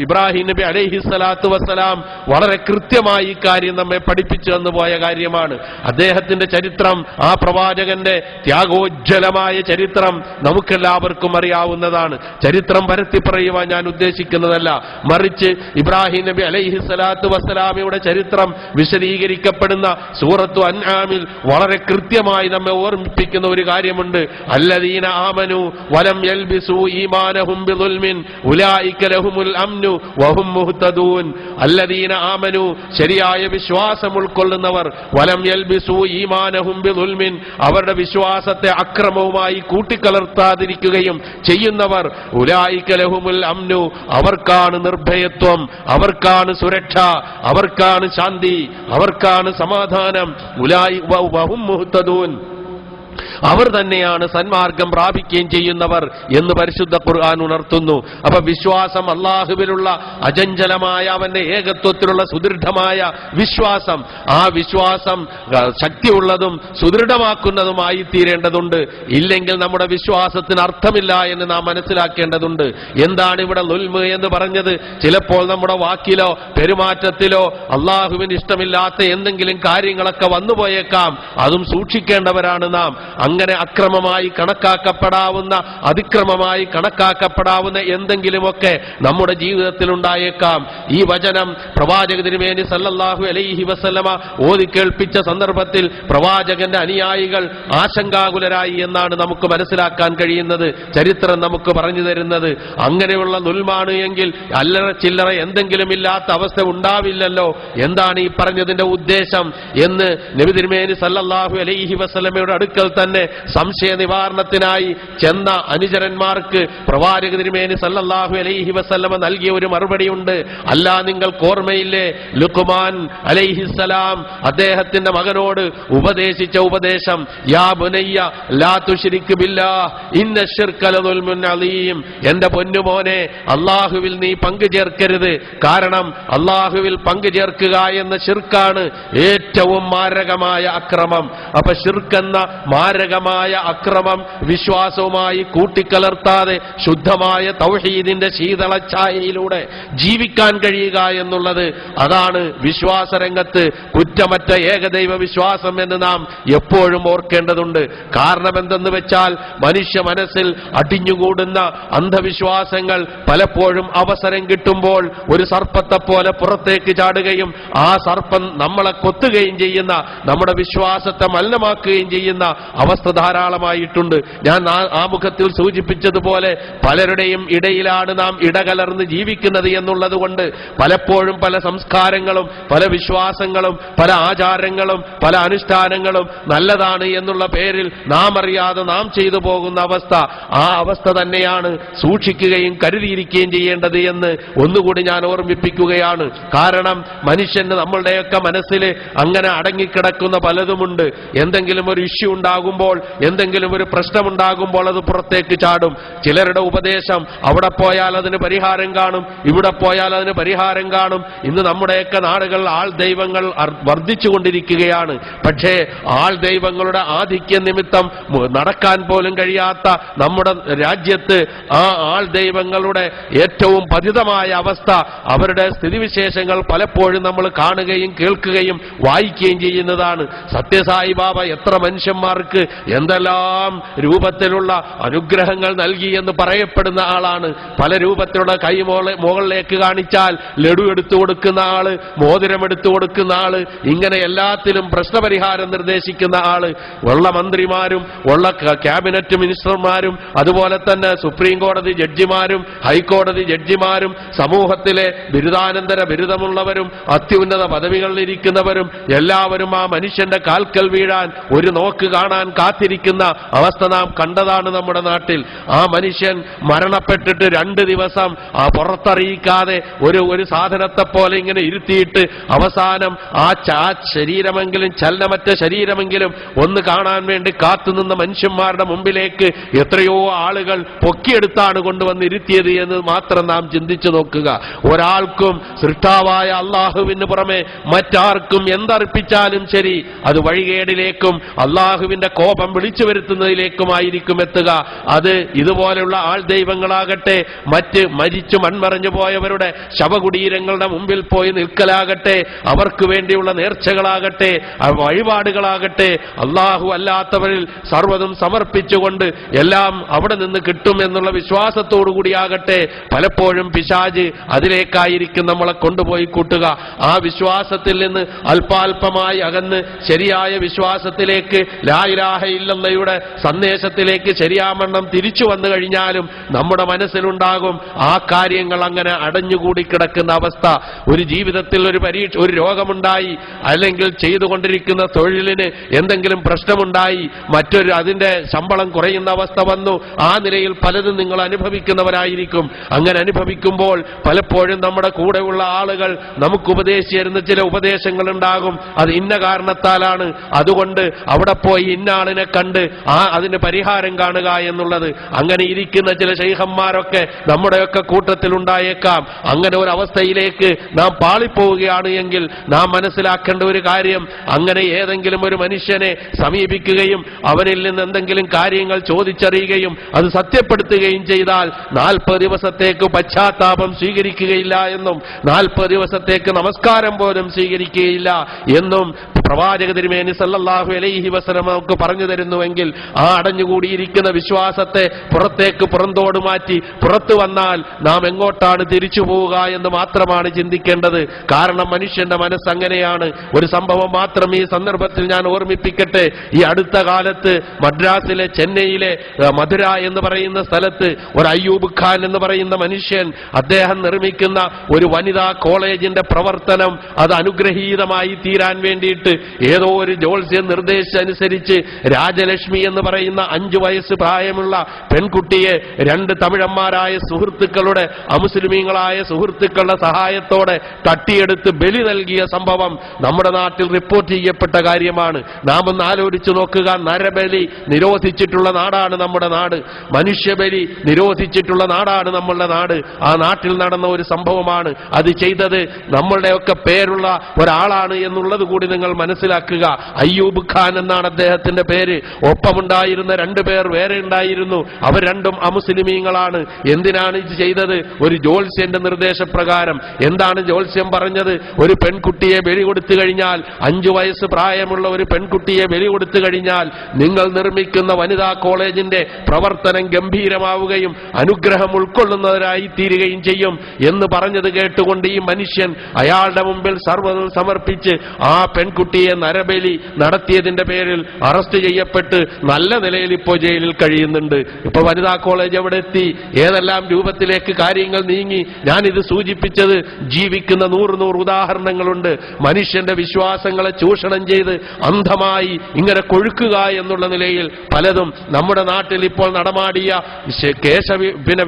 ഇബ്രാഹിം നബി അലൈഹിസ്സലാത്തു വസ്സലാം വളരെ കൃത്യമായി ഈ കാര്യം നമ്മെ പഠിപ്പിച്ചു തന്നു പോയ കാര്യമാണ്. അദ്ദേഹത്തിന്റെ ചരിത്രം, ആ പ്രവാചകന്റെ ത്യാഗോജ്വലമായ ചരിത്രം നമുക്കെല്ലാവർക്കും അറിയാവുന്നതാണ്. ചരിത്രം പരത്തി പറയുവാൻ ഞാൻ ഉദ്ദേശിക്കുന്നതല്ല, മറിച്ച് ഇബ്രാഹിം നബി അലൈഹിസ്സലാത്തു വസ്സലാമയുടെ ചരിത്രം വിശദീകരിക്കപ്പെടുന്ന സൂറത്തു അൻആമിൽ വളരെ കൃത്യമായി നമ്മെ ഓർമ്മിപ്പിക്കുന്ന ഒരു കാര്യമുണ്ട്. അല്ലദീന ആമനു വലം യൽബിസു ഈമാനഹും ബിദുൽമിൻ ഉലൈക ലഹുമുൽ അംനു വഹും മുഹ്തദൂൻ. അല്ലദീന ആമനു, ശരിയായ വിശ്വാസം ഉൾക്കൊള്ളുന്നവർ, വലം യൽബിസു ഈമാനഹും ബിദുൽമിൻ, അവരുടെ വിശ്വാസത്തെ അക്രമവുമായി കൂട്ടിക്കലർത്താതിരിക്കുകയും ചെയ്യുന്നവർ, ഉലൈക ലഹുമുൽ അംനു, അവർക്കാണ് നിർഭയത്വം, അവർക്കാണ് സുരക്ഷ, അവർക്കാണ് ശാന്തി, അവർക്കാണ് സമാധാനം. വഹും മുഹ്തദൂൻ, അവർ തന്നെയാണ് സന്മാർഗം പ്രാപിക്കുകയും ചെയ്യുന്നവർ എന്ന് പരിശുദ്ധ ഖുർആൻ ഉണർത്തുന്നു. അപ്പൊ വിശ്വാസം, അള്ളാഹുവിലുള്ള അചഞ്ചലമായ അവന്റെ ഏകത്വത്തിലുള്ള സുദൃഢമായ വിശ്വാസം, ആ വിശ്വാസം ശക്തിയുള്ളതും സുദൃഢമാക്കുന്നതുമായി തീരേണ്ടതുണ്ട്. ഇല്ലെങ്കിൽ നമ്മുടെ വിശ്വാസത്തിന് അർത്ഥമില്ല എന്ന് നാം മനസ്സിലാക്കേണ്ടതുണ്ട്. എന്താണ് ഇവിടെ ളുൽമ് എന്ന് പറഞ്ഞത്? ചിലപ്പോൾ നമ്മുടെ വാക്കിലോ പെരുമാറ്റത്തിലോ അള്ളാഹുവിന് ഇഷ്ടമില്ലാത്ത എന്തെങ്കിലും കാര്യങ്ങളൊക്കെ വന്നുപോയേക്കാം. അതും സൂക്ഷിക്കേണ്ടവരാണ് നാം. അങ്ങനെ അക്രമമായി കണക്കാക്കപ്പെടാവുന്ന, അതിക്രമമായി കണക്കാക്കപ്പെടാവുന്ന എന്തെങ്കിലുമൊക്കെ നമ്മുടെ ജീവിതത്തിൽ ഉണ്ടായേക്കാം. ഈ വചനം പ്രവാചക തിരുമേനി സല്ലല്ലാഹു അലൈഹി വസല്ലമ ഓതിക്കേൾപ്പിച്ച സന്ദർഭത്തിൽ പ്രവാചകന്റെ അനുയായികൾ ആശങ്കാകുലരായി എന്നാണ് നമുക്ക് മനസ്സിലാക്കാൻ കഴിയുന്നത്, ചരിത്രം നമുക്ക് പറഞ്ഞു തരുന്നത്. അങ്ങനെയുള്ള നുൽമാണ് എങ്കിൽ അല്ലറ ചില്ലറ എന്തെങ്കിലും ഇല്ലാത്ത അവസ്ഥ ഉണ്ടാവില്ലല്ലോ. എന്താണ് ഈ പറഞ്ഞതിന്റെ ഉദ്ദേശം എന്ന് നബി തിരുമേനി സല്ലല്ലാഹു അലൈഹി വസല്ലമയുടെ അടുക്കൽ തന്നെ സംശയ നിവാരണത്തിനായി ചെന്ന അനുചരന്മാർക്ക് പ്രവാചക തിരുമേനി സല്ലല്ലാഹു അലൈഹി വസല്ലമ നൽകിയ ഒരു മറുപടിയുണ്ട്. അല്ല, നിങ്ങൾക്ക് ഓർമ്മയില്ലേ ലുഖ്മാൻ അലൈഹിസ്സലാം അദ്ദേഹത്തിന്റെ മകനോട് ഉപദേശിച്ച ഉപദേശം? യാ ബുനയ്യ ലാ തുശ്രിക് ബില്ലാഹ് ഇന്ന ശിർക ലദുൽമുൻ അലീം. എന്റെ പൊന്നുമോനെ, അള്ളാഹുവിൽ നീ പങ്കു ചേർക്കരുത്. കാരണം അള്ളാഹുവിൽ പങ്കു ചേർക്കുക എന്ന ശിർക്കാണ് ഏറ്റവും മാരകമായ അക്രമം. അപ്പൊ ശിർക്കെന്ന മാരകമായ അക്രമം വിശ്വാസവുമായി കൂട്ടിക്കലർത്താതെ ശുദ്ധമായ തൗഹീദിന്റെ ശീതളഛായയിലൂടെ ജീവിക്കാൻ കഴിയുക എന്നുള്ളത്, അതാണ് വിശ്വാസരംഗത്ത് കുറ്റമറ്റ ഏകദൈവ വിശ്വാസം എന്ന് നാം എപ്പോഴും ഓർക്കേണ്ടതുണ്ട്. കാരണം എന്തെന്ന് വെച്ചാൽ മനുഷ്യ മനസ്സിൽ അടിഞ്ഞുകൂടുന്ന അന്ധവിശ്വാസങ്ങൾ പലപ്പോഴും അവസരം കിട്ടുമ്പോൾ ഒരു സർപ്പത്തെ പോലെ പുറത്തേക്ക് ചാടുകയും ആ സർപ്പം നമ്മളെ കൊത്തുകയും ചെയ്യുന്ന, നമ്മുടെ വിശ്വാസത്തെ മലിനമാക്കുകയും ചെയ്യുന്ന അവസ്ഥ ധാരാളമായിട്ടുണ്ട്. ഞാൻ ആമുഖത്തിൽ സൂചിപ്പിച്ചതുപോലെ പലരുടെയും ഇടയിലാണ് നാം ഇടകലർന്ന് ജീവിക്കുന്നത് എന്നുള്ളത് കൊണ്ട് പലപ്പോഴും പല സംസ്കാരങ്ങളും പല വിശ്വാസങ്ങളും പല ആചാരങ്ങളും പല അനുഷ്ഠാനങ്ങളും നല്ലതാണ് എന്നുള്ള പേരിൽ നാം അറിയാതെ നാം ചെയ്തു പോകുന്ന അവസ്ഥ, ആ അവസ്ഥ തന്നെയാണ് സൂക്ഷിക്കുകയും കരുതിയിരിക്കുകയും ചെയ്യേണ്ടത് എന്ന് ഒന്നുകൂടി ഞാൻ ഓർമ്മിപ്പിക്കുകയാണ്. കാരണം മനുഷ്യന് നമ്മളുടെയൊക്കെ മനസ്സിൽ അങ്ങനെ അടങ്ങിക്കിടക്കുന്ന പലതുമുണ്ട്. എന്തെങ്കിലും ഒരു ഇഷ്യൂ ഉണ്ടാകുമ്പോൾ, എന്തെങ്കിലും ഒരു പ്രശ്നമുണ്ടാകുമ്പോൾ അത് പുറത്തേക്ക് ചാടും. ചിലരുടെ ഉപദേശം അവിടെ പോയാൽ അതിന് പരിഹാരം കാണും, ഇവിടെ പോയാൽ അതിന് പരിഹാരം കാണും. ഇന്ന് നമ്മുടെയൊക്കെ നാടുകൾ ആൾ ദൈവങ്ങൾ വർദ്ധിച്ചുകൊണ്ടിരിക്കുകയാണ്. പക്ഷേ ആൾ ദൈവങ്ങളുടെ ആധിക്യ നിമിത്തം നടക്കാൻ പോലും കഴിയാത്ത നമ്മുടെ രാജ്യത്ത് ആ ആൾ ദൈവങ്ങളുടെ ഏറ്റവും പതിതമായ അവസ്ഥ, അവരുടെ സ്ഥിതിവിശേഷങ്ങൾ പലപ്പോഴും നമ്മൾ കാണുകയും കേൾക്കുകയും വായിക്കുകയും ചെയ്യുന്നതാണ്. സത്യസായി ബാബ എത്ര മനുഷ്യന്മാർക്ക് എന്തെല്ലാം രൂപത്തിലുള്ള അനുഗ്രഹങ്ങൾ നൽകി എന്ന് പറയപ്പെടുന്ന ആളാണ്. പല രൂപത്തിലുള്ള കൈ മുകളിലേക്ക് കാണിച്ചാൽ ലഡു എടുത്തു കൊടുക്കുന്ന ആള്, മോതിരം എടുത്തു കൊടുക്കുന്ന ആള്, ഇങ്ങനെ എല്ലാത്തിലും പ്രശ്നപരിഹാരം നിർദ്ദേശിക്കുന്ന ആള്. ഉള്ള മന്ത്രിമാരും ഉള്ള ക്യാബിനറ്റ് മിനിസ്റ്റർമാരും അതുപോലെ തന്നെ സുപ്രീം കോടതി ജഡ്ജിമാരും ഹൈക്കോടതി ജഡ്ജിമാരും സമൂഹത്തിലെ ബിരുദാനന്തര ബിരുദമുള്ളവരും അത്യുന്നത പദവികളിൽ ഇരിക്കുന്നവരും എല്ലാവരും ആ മനുഷ്യന്റെ കാൽക്കൽ വീഴാൻ, ഒരു നോക്ക് കാണാൻ കാത്തിരിക്കുന്ന അവസ്ഥ നാം കണ്ടതാണ് നമ്മുടെ നാട്ടിൽ. ആ മനുഷ്യൻ മരണപ്പെട്ടിട്ട് 2 ദിവസം പുറത്തറിയിക്കാതെ ഒരു സാധനത്തെ പോലെ ഇങ്ങനെ ഇരുത്തിയിട്ട് അവസാനം ആ ശരീരമെങ്കിലും ചലനമറ്റ ശരീരമെങ്കിലും ഒന്ന് കാണാൻ വേണ്ടി കാത്തുനിന്ന മനുഷ്യന്മാരുടെ മുമ്പിലേക്ക് എത്രയോ ആളുകൾ പൊക്കിയെടുത്താണ് കൊണ്ടുവന്ന് ഇരുത്തിയത് എന്ന് മാത്രം നാം ചിന്തിച്ചു നോക്കുക. ഒരാൾക്കും സൃഷ്ടാവായ അള്ളാഹുവിന് പുറമെ മറ്റാർക്കും എന്തർപ്പിച്ചാലും ശരി അത് വഴികേടിലേക്കും അള്ളാഹുവിന്റെ കോപം വിളിച്ചു വരുത്തുന്നതിലേക്കുമായിരിക്കും എത്തുക. അത് ഇതുപോലെയുള്ള ആൾ ദൈവങ്ങളാകട്ടെ, മറ്റ് മരിച്ചു മൺമറഞ്ഞു പോയവരുടെ ശവകുടീരങ്ങളുടെ മുമ്പിൽ പോയി നിൽക്കലാകട്ടെ, അവർക്ക് വേണ്ടിയുള്ള നേർച്ചകളാകട്ടെ, വഴിപാടുകളാകട്ടെ, അള്ളാഹു അല്ലാത്തവരിൽ സർവ്വതും സമർപ്പിച്ചുകൊണ്ട് എല്ലാം അവിടെ നിന്ന് കിട്ടും എന്നുള്ള വിശ്വാസത്തോടുകൂടിയാകട്ടെ, പലപ്പോഴും പിശാച് അതിലേക്കായിരിക്കും നമ്മളെ കൊണ്ടുപോയി കൂട്ടുക. ആ വിശ്വാസത്തിൽ നിന്ന് അല്പാൽപമായി അകന്ന് ശരിയായ വിശ്വാസത്തിലേക്ക്, ലാ ഇലാഹ ഇല്ലല്ലാഹയുടെ സന്ദേശത്തിലേക്ക് ശരിയാമണ്ണം തിരിച്ചു വന്നു കഴിഞ്ഞാലും നമ്മുടെ മനസ്സിലുണ്ടാകും ആ കാര്യങ്ങൾ അങ്ങനെ അടഞ്ഞുകൂടി കിടക്കുന്ന അവസ്ഥ. ഒരു ജീവിതത്തിൽ ഒരു രോഗമുണ്ടായി, അല്ലെങ്കിൽ ചെയ്തുകൊണ്ടിരിക്കുന്ന തൊഴിലിന് എന്തെങ്കിലും പ്രശ്നമുണ്ടായി, അതിന്റെ ശമ്പളം കുറയുന്ന അവസ്ഥ വന്നു. ആ നിലയിൽ പലതും നിങ്ങൾ അനുഭവിക്കുന്നവരായിരിക്കും. അങ്ങനെ അനുഭവിക്കുമ്പോൾ പലപ്പോഴും നമ്മുടെ കൂടെയുള്ള ആളുകൾ നമുക്ക് ഉപദേശിച്ചു തരുന്ന ചില ഉപദേശങ്ങൾ ഉണ്ടാകും. അത് ഇന്ന കാരണത്താലാണ്, അതുകൊണ്ട് അവിടെ പോയി ഇന്ന ആളിനെ കണ്ട് അതിന് പരിഹാരം കാണുക എന്നുള്ളത്. അങ്ങനെ ഇരിക്കുന്ന ചില ശൈഖന്മാരൊക്കെ നമ്മുടെയൊക്കെ കൂട്ടത്തിൽ ഉണ്ടായേക്കാം. അങ്ങനെ ഒരു അവസ്ഥയിലേക്ക് നാം പാളിപ്പോവുകയാണ് എങ്കിൽ നാം മനസ്സിലാക്കേണ്ട ഒരു കാര്യം, അങ്ങനെ ഏതെങ്കിലും ഒരു മനുഷ്യനെ സമീപിക്കുകയും അവനിൽ നിന്ന് എന്തെങ്കിലും കാര്യങ്ങൾ ചോദിച്ചറിയുകയും അത് സത്യപ്പെടുത്തുകയും ചെയ്താൽ 40 ദിവസത്തേക്ക് പശ്ചാത്താപം സ്വീകരിക്കുകയില്ല എന്നും 40 ദിവസത്തേക്ക് നമസ്കാരം പോലും സ്വീകരിക്കുകയില്ല എന്നും പ്രവാചക തിരുമേനി സല്ലല്ലാഹു അലൈഹി വസല്ലം നമുക്ക് പറഞ്ഞു തരുന്നുവെങ്കിൽ, ആ അടഞ്ഞുകൂടിയിരിക്കുന്ന വിശ്വാസത്തെ പുറത്തോട് മാറ്റി പുറത്തു വന്നാൽ നാം എങ്ങോട്ടാണ് തിരിച്ചു പോവുക എന്ന് മാത്രമാണ് ചിന്തിക്കേണ്ടത്. കാരണം മനുഷ്യന്റെ മനസ്സങ്ങനെയാണ്. ഒരു സംഭവം മാത്രം ഈ സന്ദർഭത്തിൽ ഞാൻ ഓർമ്മിപ്പിക്കട്ടെ. ഈ അടുത്ത കാലത്ത് മദ്രാസിലെ ചെന്നൈയിലെ മധുര എന്ന് പറയുന്ന സ്ഥലത്ത് ഒരു അയ്യൂബ് ഖാൻ എന്ന് പറയുന്ന മനുഷ്യൻ, അദ്ദേഹം നിർമ്മിക്കുന്ന ഒരു വനിതാ കോളേജിന്റെ പ്രവർത്തനം അത് അനുഗ്രഹീതമായി തീരാൻ വേണ്ടിയിട്ട് ഏതോ ഒരു ജ്യോത്സ്യൻ നിർദ്ദേശിച്ചനുസരിച്ച് രാജലക്ഷ്മി എന്ന് പറയുന്ന 5 വയസ്സ് പ്രായമുള്ള പെൺകുട്ടിയെ 2 തമിഴന്മാരായ സുഹൃത്തുക്കളുടെ, അമുസ്ലിമീങ്ങളായ സുഹൃത്തുക്കളുടെ സഹായത്തോടെ തട്ടിയെടുത്ത് ബലി നൽകിയ സംഭവം നമ്മുടെ നാട്ടിൽ റിപ്പോർട്ട് ചെയ്യപ്പെട്ട കാര്യമാണ്. നാം ഒന്ന് ആലോചിച്ചു നോക്കുക. നരബലി നിരോധിച്ചിട്ടുള്ള നാടാണ് നമ്മുടെ നാട്. മനുഷ്യബലി നിരോധിച്ചിട്ടുള്ള നാടാണ് നമ്മളുടെ നാട്. ആ നാട്ടിൽ നടന്ന ഒരു സംഭവമാണ്. അത് ചെയ്തത് നമ്മളുടെയൊക്കെ പേരുള്ള ഒരാളാണ് എന്നുള്ളത് കൂടി നിങ്ങൾ മനസ്സിലാക്കുക. അയ്യൂബ് ഖാൻ എന്നാണ് അദ്ദേഹത്തിന്റെ പേര്. ഒപ്പമുണ്ടായിരുന്ന 2 പേർ വേറെ ഉണ്ടായിരുന്നു. അവർ രണ്ടും അമുസ്ലിമീങ്ങളാണ്. എന്തിനാണ് ഇത് ചെയ്തത്? ഒരു ജ്യോത്സ്യന്റെ നിർദ്ദേശപ്രകാരം. എന്താണ് ജ്യോത്സ്യം പറഞ്ഞത്? ഒരു പെൺകുട്ടിയെ ബലി കൊടുത്തു കഴിഞ്ഞാൽ, 5 വയസ്സ് പ്രായമുള്ള ഒരു പെൺകുട്ടിയെ ബലി കൊടുത്തു കഴിഞ്ഞാൽ നിങ്ങൾ നിർമ്മിക്കുന്ന വനിതാ കോളേജിന്റെ പ്രവർത്തനം ഗംഭീരമാവുകയും അനുഗ്രഹം ഉൾക്കൊള്ളുന്നവരായി തീരുകയും ചെയ്യും എന്ന് പറഞ്ഞത് കേട്ടുകൊണ്ട് ഈ മനുഷ്യൻ അയാളുടെ മുമ്പിൽ സർവ്വതും സമർപ്പിച്ച് ആ പെൺകുട്ടിയെ നരബലി നടത്തിയതിന്റെ പേരിൽ അറസ്റ്റ് ചെയ്യപ്പെട്ട് നല്ല നിലയിൽ ഇപ്പോൾ ജയിലിൽ കഴിയുന്നുണ്ട്. ഇപ്പൊ വനിതാ കോളേജ് എവിടെ എത്തി? ഏതെല്ലാം രൂപത്തിലേക്ക് കാര്യങ്ങൾ നീങ്ങി? ഞാനിത് സൂചിപ്പിച്ചത് ജീവിക്കുന്ന 100 ഉദാഹരണങ്ങളുണ്ട്. മനുഷ്യന്റെ വിശ്വാസങ്ങളെ ചൂഷണം ചെയ്ത് അന്ധമായി ഇങ്ങനെ കൊഴുക്കുക എന്നുള്ള നിലയിൽ പലതും നമ്മുടെ നാട്ടിൽ ഇപ്പോൾ നടമാടിയ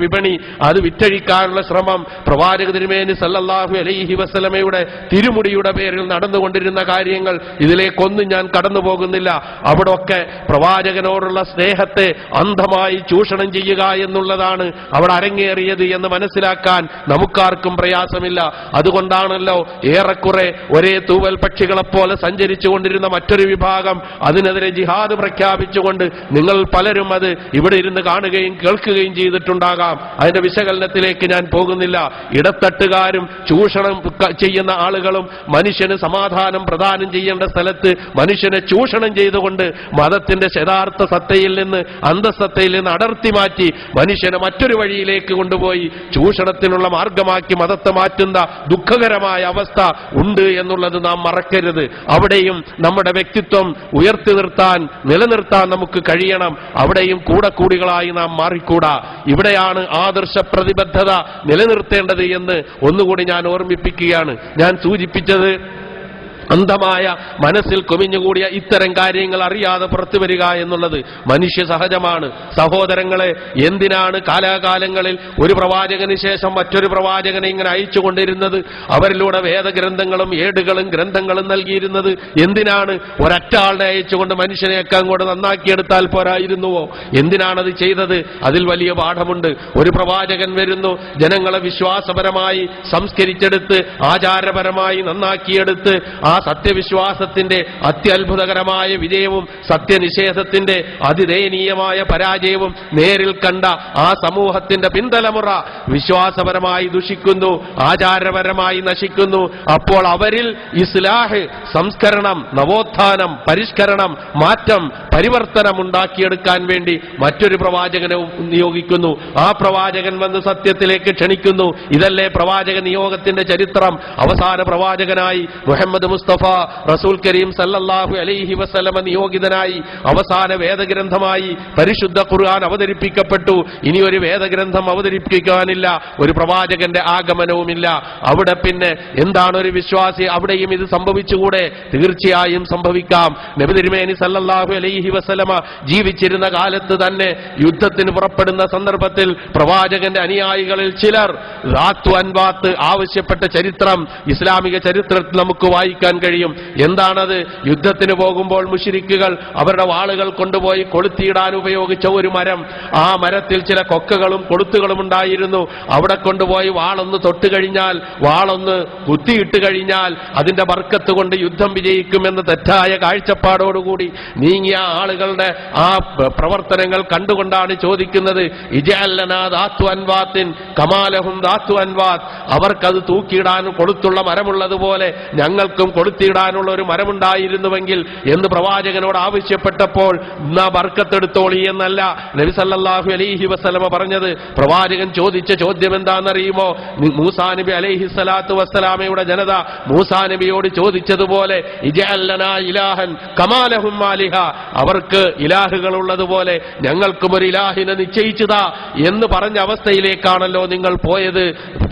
വിപണി, അത് വിറ്റഴിക്കാനുള്ള ശ്രമം, പ്രവാചക തിരുമേനി സല്ലല്ലാഹു അലൈഹി വസല്ലമയുടെ തിരുമുടിയുടെ പേരിൽ നടന്നുകൊണ്ടിരുന്ന കാര്യങ്ങൾ, ഇതിലേക്കൊന്നും ഞാൻ കടന്നു പോകുന്നില്ല. അവിടൊക്കെ പ്രവാചകനോടുള്ള സ്നേഹത്തെ അന്ധമായി ചൂഷണം ചെയ്യുക എന്നുള്ളതാണ് അവിടെ അരങ്ങേറിയത് എന്ന് മനസ്സിലാക്കാൻ നമുക്കാർക്കും പ്രയാസമില്ല. അതുകൊണ്ടാണല്ലോ ഏറെക്കുറെ ഒരേ തൂവൽ പക്ഷികളെപ്പോലെ സഞ്ചരിച്ചു കൊണ്ടിരുന്ന മറ്റൊരു വിഭാഗം അതിനെതിരെ ജിഹാദ് പ്രഖ്യാപിച്ചുകൊണ്ട് നിങ്ങൾ പലരും അത് ഇവിടെ ഇരുന്ന് കാണുകയും കേൾക്കുകയും ചെയ്തിട്ടുണ്ടാകാം. അതിന്റെ വിശകലനത്തിലേക്ക് ഞാൻ പോകുന്നില്ല. ഇടത്തട്ടുകാരും ചൂഷണം ചെയ്യുന്ന ആളുകളും മനുഷ്യന് സമാധാനം പ്രദാനം ചെയ്യേണ്ട സ്ഥലത്ത് മനുഷ്യനെ ചൂഷണം ചെയ്തുകൊണ്ട് മതത്തിന്റെ യഥാർത്ഥ സത്തയിൽ നിന്ന്, അന്തസത്തയിൽ നിന്ന് അടർത്തി മാറ്റി മനുഷ്യനെ മറ്റൊരു വഴിയിലേക്ക് കൊണ്ടുപോയി ചൂഷണത്തിനുള്ള മാർഗമാക്കി മതത്തെ മാറ്റുന്ന ദുഃഖകരമായ അവസ്ഥ ഉണ്ട് എന്നുള്ളത് നാം മറക്കരുത്. അവിടെയും നമ്മുടെ വ്യക്തിത്വം ഉയർത്തി നിർത്താൻ, നിലനിർത്താൻ നമുക്ക് കഴിയണം. അവിടെയും കൂടക്കൂടികളായി നാം മാറിക്കൂടാ. ഇവിടെയാണ് ആദർശ പ്രതിബദ്ധത നിലനിർത്തേണ്ടത് എന്ന് ഒന്നുകൂടി ഞാൻ ഓർമ്മിപ്പിക്കുകയാണ്. ഞാൻ സൂചിപ്പിച്ചത് അന്ധമായ മനസ്സിൽ കുമിഞ്ഞുകൂടിയ ഇത്തരം കാര്യങ്ങൾ അറിയാതെ പുറത്തു വരിക എന്നുള്ളത് മനുഷ്യ സഹജമാണ്. സഹോദരങ്ങളെ, എന്തിനാണ് കാലാകാലങ്ങളിൽ ഒരു പ്രവാചകന് ശേഷം മറ്റൊരു പ്രവാചകനെ ഇങ്ങനെ അയച്ചുകൊണ്ടിരുന്നത്? അവരിലൂടെ വേദഗ്രന്ഥങ്ങളും ഏടുകളും ഗ്രന്ഥങ്ങളും നൽകിയിരുന്നത് എന്തിനാണ്? ഒരൊറ്റ ആളിനെ അയച്ചുകൊണ്ട് മനുഷ്യനെയൊക്കെ അങ്ങോട്ട് നന്നാക്കിയെടുത്താൽ പോരായിരുന്നുവോ? എന്തിനാണത് ചെയ്തത്? അതിൽ വലിയ പാഠമുണ്ട്. ഒരു പ്രവാചകൻ വരുന്നു, ജനങ്ങളെ വിശ്വാസപരമായി സംസ്കരിച്ചെടുത്ത് ആചാരപരമായി നന്നാക്കിയെടുത്ത് ആ സത്യവിശ്വാസത്തിന്റെ അത്യത്ഭുതകരമായ വിജയവും സത്യനിഷേധത്തിന്റെ അതിദയനീയമായ പരാജയവും നേരിൽ കണ്ട ആ സമൂഹത്തിന്റെ പിന്തലമുറ വിശ്വാസപരമായി ദുഷിക്കുന്നു, ആചാരപരമായി നശിക്കുന്നു. അപ്പോൾ അവരിൽ ഇസ്ലാഹ്, സംസ്കരണം, നവോത്ഥാനം, പരിഷ്കരണം, മാറ്റം, പരിവർത്തനം ഉണ്ടാക്കിയെടുക്കാൻ വേണ്ടി മറ്റൊരു പ്രവാചകനെ നിയോഗിക്കുന്നു. ആ പ്രവാചകൻ വന്ന് സത്യത്തിലേക്ക് ക്ഷണിക്കുന്നു. ഇതല്ലേ പ്രവാചക നിയോഗത്തിന്റെ ചരിത്രം? അവസാന പ്രവാചകനായി മുഹമ്മദ് മുസ്തഫ റസൂൽ കരീം സല്ലല്ലാഹു അലൈഹി വസല്ലമ നിയോഗിതനായി അവസാന വേദഗ്രന്ഥമായി പരിശുദ്ധ ഖുർആൻ അവതരിപ്പിക്കപ്പെട്ടു. ഇനി ഒരു വേദഗ്രന്ഥം അവതരിപ്പിക്കാനില്ല, ഒരു പ്രവാചകന്റെ ആഗമനവുമില്ല. അവിടെ പിന്നെ എന്താണ് ഒരു വിശ്വാസി? അവിടെയും ഇത് സംഭവിച്ചുകൂടെ? തീർച്ചയായും സംഭവിക്കാം. നബി തിരുമേനി സല്ലല്ലാഹു അലൈഹി വസല്ലമ ജീവിച്ചിരുന്ന കാലത്ത് തന്നെ യുദ്ധത്തിന് പുറപ്പെടുന്ന സന്ദർഭത്തിൽ പ്രവാചകന്റെ അനുയായികളിൽ ചിലർ റാത്തു അൻവാത്ത് ആവശ്യപ്പെട്ട ചരിത്രം ഇസ്ലാമിക ചരിത്രത്തിൽ നമുക്ക് വായിക്കാൻ കഴിയും. എന്താണത്? യുദ്ധത്തിന് പോകുമ്പോൾ മുശ്രിക്കുകൾ അവരുടെ വാളുകൾ കൊണ്ടുപോയി കൊളുത്തിയിടാൻ ഉപയോഗിച്ച ഒരു മരം, ആ മരത്തിൽ ചില കൊക്കകളും കൊളുത്തുകളും ഉണ്ടായിരുന്നു. അവിടെ കൊണ്ടുപോയി വാളൊന്ന് തൊട്ട് കഴിഞ്ഞാൽ, വാളൊന്ന് കുത്തിയിട്ട് കഴിഞ്ഞാൽ അതിന്റെ ബർക്കത്ത് കൊണ്ട് യുദ്ധം വിജയിക്കുമെന്ന് തെറ്റായ കാഴ്ചപ്പാടോടുകൂടി നീങ്ങിയ ആളുകളുടെ ആ പ്രവർത്തനങ്ങൾ കണ്ടുകൊണ്ടാണ് ചോദിക്കുന്നത്, ഇജഅല്ലനാ ദാത്തു അൻവാത്തിൻ കമാലഹും ദാത്തു അൻവാത്ത്. അവർക്കത് തൂക്കിയിടാൻ കൊളുത്തുള്ള മരമുള്ളതുപോലെ ഞങ്ങൾക്കും കൊളുത്തിയിടാനുള്ള ഒരു മരമുണ്ടായിരുന്നുവെങ്കിൽ എന്ന് പ്രവാചകനോട് ആവശ്യപ്പെട്ടപ്പോൾ നാ ബർക്കത്തെടുത്തോളി എന്നല്ല നബി സല്ലല്ലാഹു അലൈഹി വസല്ലമ പറഞ്ഞത്. പ്രവാചകൻ ചോദിച്ച ചോദ്യം എന്താണെന്നറിയുമോ? മൂസാ നബി അലൈഹി സ്വലാത്തു വസ്സലാമയുടെ ജനത മൂസാ നബിയോട് ചോദിച്ചതുപോലെ ഇജഅല്ലനാ ഇലാഹൻ കമാലഹും ആലിഹ, അവർക്ക് ഇലാഹുകൾ ഉള്ളതുപോലെ ഞങ്ങൾക്കും ഒരു ഇലാഹിനെ നിശ്ചയിച്ചതാ എന്ന് പറഞ്ഞ അവസ്ഥയിലേക്കാണല്ലോ നിങ്ങൾ പോയത്.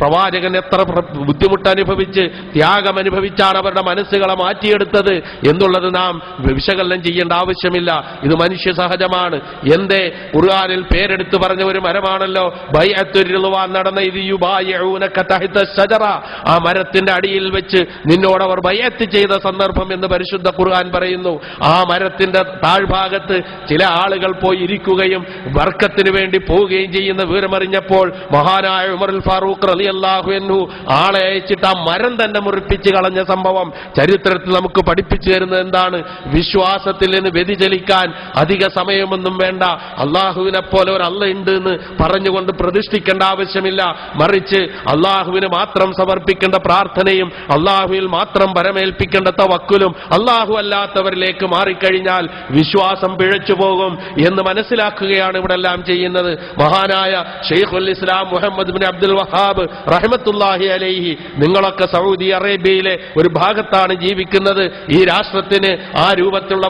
പ്രവാചകൻ എത്ര ബുദ്ധിമുട്ട് അനുഭവിച്ച് ത്യാഗം അനുഭവിച്ചാണ് അവരുടെ മനസ്സുകളെ മാറ്റിയെടുത്തത് എന്നുള്ളത് നാം വിശകലനം ചെയ്യേണ്ട ആവശ്യമില്ല. ഇത് മനുഷ്യ സഹജമാണ്. എന്തേ? ഖുർആനിൽ പേരെടുത്ത് പറഞ്ഞ ഒരു മരമാണല്ലോ ബൈഅത്തുർ റിദ്വാൻ നടന്ന ഇത് യുബായിഊനക തഹ്ത ശജറ. ആ മരത്തിന്റെ അടിയിൽ വെച്ച് നിന്നോട് അവർ ബൈഅത്ത് ചെയ്ത സന്ദർഭം എന്ന് പരിശുദ്ധ ഖുർആൻ പറയുന്നു. ആ മരത്തിന്റെ താഴ്ഭാഗത്ത് ചില ആളുകൾ പോയി ഇരിക്കുകയും ബർക്കത്തിന് വേണ്ടി പോവുകയും ചെയ്യുന്ന വിവരമറിഞ്ഞപ്പോൾ മഹാനായ ഉമറുൽ ഫാറൂഖ് റളിയല്ലാഹു അൻഹു ആളെ അയച്ചിട്ട് ആ മരം തന്നെ മുറിപ്പിച്ച് കളഞ്ഞ സംഭവം ചരിത്രത്തിൽ നമുക്ക് പഠിപ്പിച്ചു തരുന്നത് എന്താണ്? വിശ്വാസത്തിൽ നിന്ന് വ്യതിചലിക്കാൻ അധിക സമയമൊന്നും വേണ്ട. അള്ളാഹുവിനെ പോലെ ഒരു അള്ള ഉണ്ട് എന്ന് പറഞ്ഞുകൊണ്ട് പ്രതിഷ്ഠിക്കേണ്ട ആവശ്യമില്ല. മറിച്ച് അള്ളാഹുവിന് മാത്രം സമർപ്പിക്കേണ്ട പ്രാർത്ഥനയും അള്ളാഹുവിൽ മാത്രം പരമേൽപ്പിക്കേണ്ട തവക്കുലും അള്ളാഹു അല്ലാത്തവരിലേക്ക് മാറിക്കഴിഞ്ഞാൽ വിശ്വാസം പിഴച്ചു പോകും എന്ന് മനസ്സിലാക്കുകയാണ് ഇവിടെ എല്ലാം ചെയ്യുന്നത്. മഹാനായ ഷെയ്ഖുൽ ഇസ്ലാം മുഹമ്മദ് ബിൻ അബ്ദുൽ വഹാബ് റഹ്മത്തുള്ളാഹി അലൈഹി, നിങ്ങളൊക്കെ സൗദി അറേബ്യയിലെ ഒരു ഭാഗത്താണ് ജീവിക്കുന്നത്. ഈ രാഷ്ട്രത്തിന് ആ രൂപത്തിലുള്ള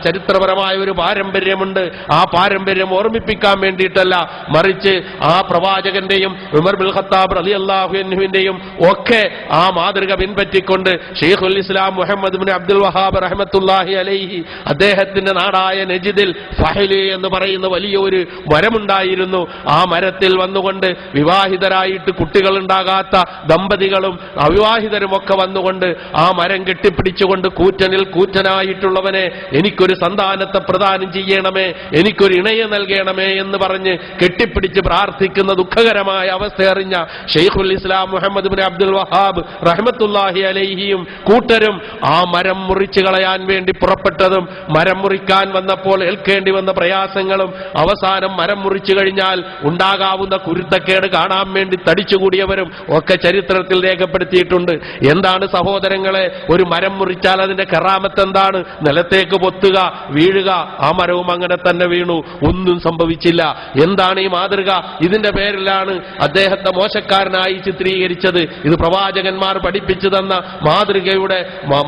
ചരിത്രപരമായ ഒരു പാരമ്പര്യമുണ്ട്. ആ പാരമ്പര്യം ഓർമ്മിപ്പിക്കാൻ വേണ്ടിയിട്ടല്ല, മറിച്ച് ആ പ്രവാചകന്റെയും ഉമർ ബിൻ ഖത്താബ് റളിയല്ലാഹു അൻഹുവിന്റെയും ഒക്കെ ആ മാതൃക പിൻപറ്റിക്കൊണ്ട് ഷെയ്ഖുൽ ഇസ്ലാം മുഹമ്മദ് ബിൻ അബ്ദുൽ വഹാബ് റഹ്മത്തുള്ളാഹി അലൈഹി അദ്ദേഹത്തിന്റെ നാടായ നജിദിൽ ഫഹ്ലി എന്ന് പറയുന്ന വലിയൊരു മരമുണ്ടായിരുന്നു. ആ മരത്തിൽ വന്നുകൊണ്ട് വിവാഹിതരായിട്ട് കുട്ടികൾ ഉണ്ടാകാത്ത ദമ്പതികളും അവിവാഹിതരും ഒക്കെ വന്നുകൊണ്ട് ആ മരം കെട്ടിപ്പിടിച്ചുകൊണ്ട് കൂറ്റനിൽ കൂറ്റനായിട്ടുള്ളവനെ എനിക്കൊരു സന്താനത്തെ പ്രദാനം ചെയ്യണമേ, എനിക്കൊരു ഇണയെ നൽകണമേ എന്ന് പറഞ്ഞ് കെട്ടിപ്പിടിച്ച് പ്രാർത്ഥിക്കുന്ന ദുഃഖകരമായ അവസ്ഥ അറിഞ്ഞ ഷെയ്ഖുൽ ഇസ്ലാം മുഹമ്മദ് ബിൻ അബ്ദുൽ വഹാബ് റഹ്മത്തുള്ളാഹി അലൈഹിയും കൂട്ടരും ആ മരം മുറിച്ചു കളയാൻ വേണ്ടി പുറപ്പെട്ടതും മരം മുറിക്കാൻ വന്നപ്പോൾ ഏൽക്കേണ്ടി വന്ന പ്രയാസങ്ങളും അവസാനം മരം മുറിച്ചു കഴിഞ്ഞാൽ ഉണ്ടാകാവുന്ന കുരുത്തക്കേട് കാണാൻ വേണ്ടി തടിച്ചുകൂടിയവരും ഒക്കെ ചരിത്രത്തിൽ രേഖപ്പെടുത്തിയിട്ടുണ്ട്. എന്താണ് സഹോദരങ്ങളെ, ഒരു മരം മുറിച്ചാൽ അതിന്റെ കറാമത്ത് എന്താണ്? നിലത്തേക്ക് പൊത്തുക, വീഴുക. ആ മരവും അങ്ങനെ തന്നെ വീണു, ഒന്നും സംഭവിച്ചില്ല. എന്താണ് ഈ മാതൃക? ഇതിന്റെ പേരിലാണ് അദ്ദേഹത്തെ മോശക്കാരനായി ചിത്രീകരിച്ചത്. ഇത് പ്രവാചകന്മാർ പഠിപ്പിച്ചു തന്ന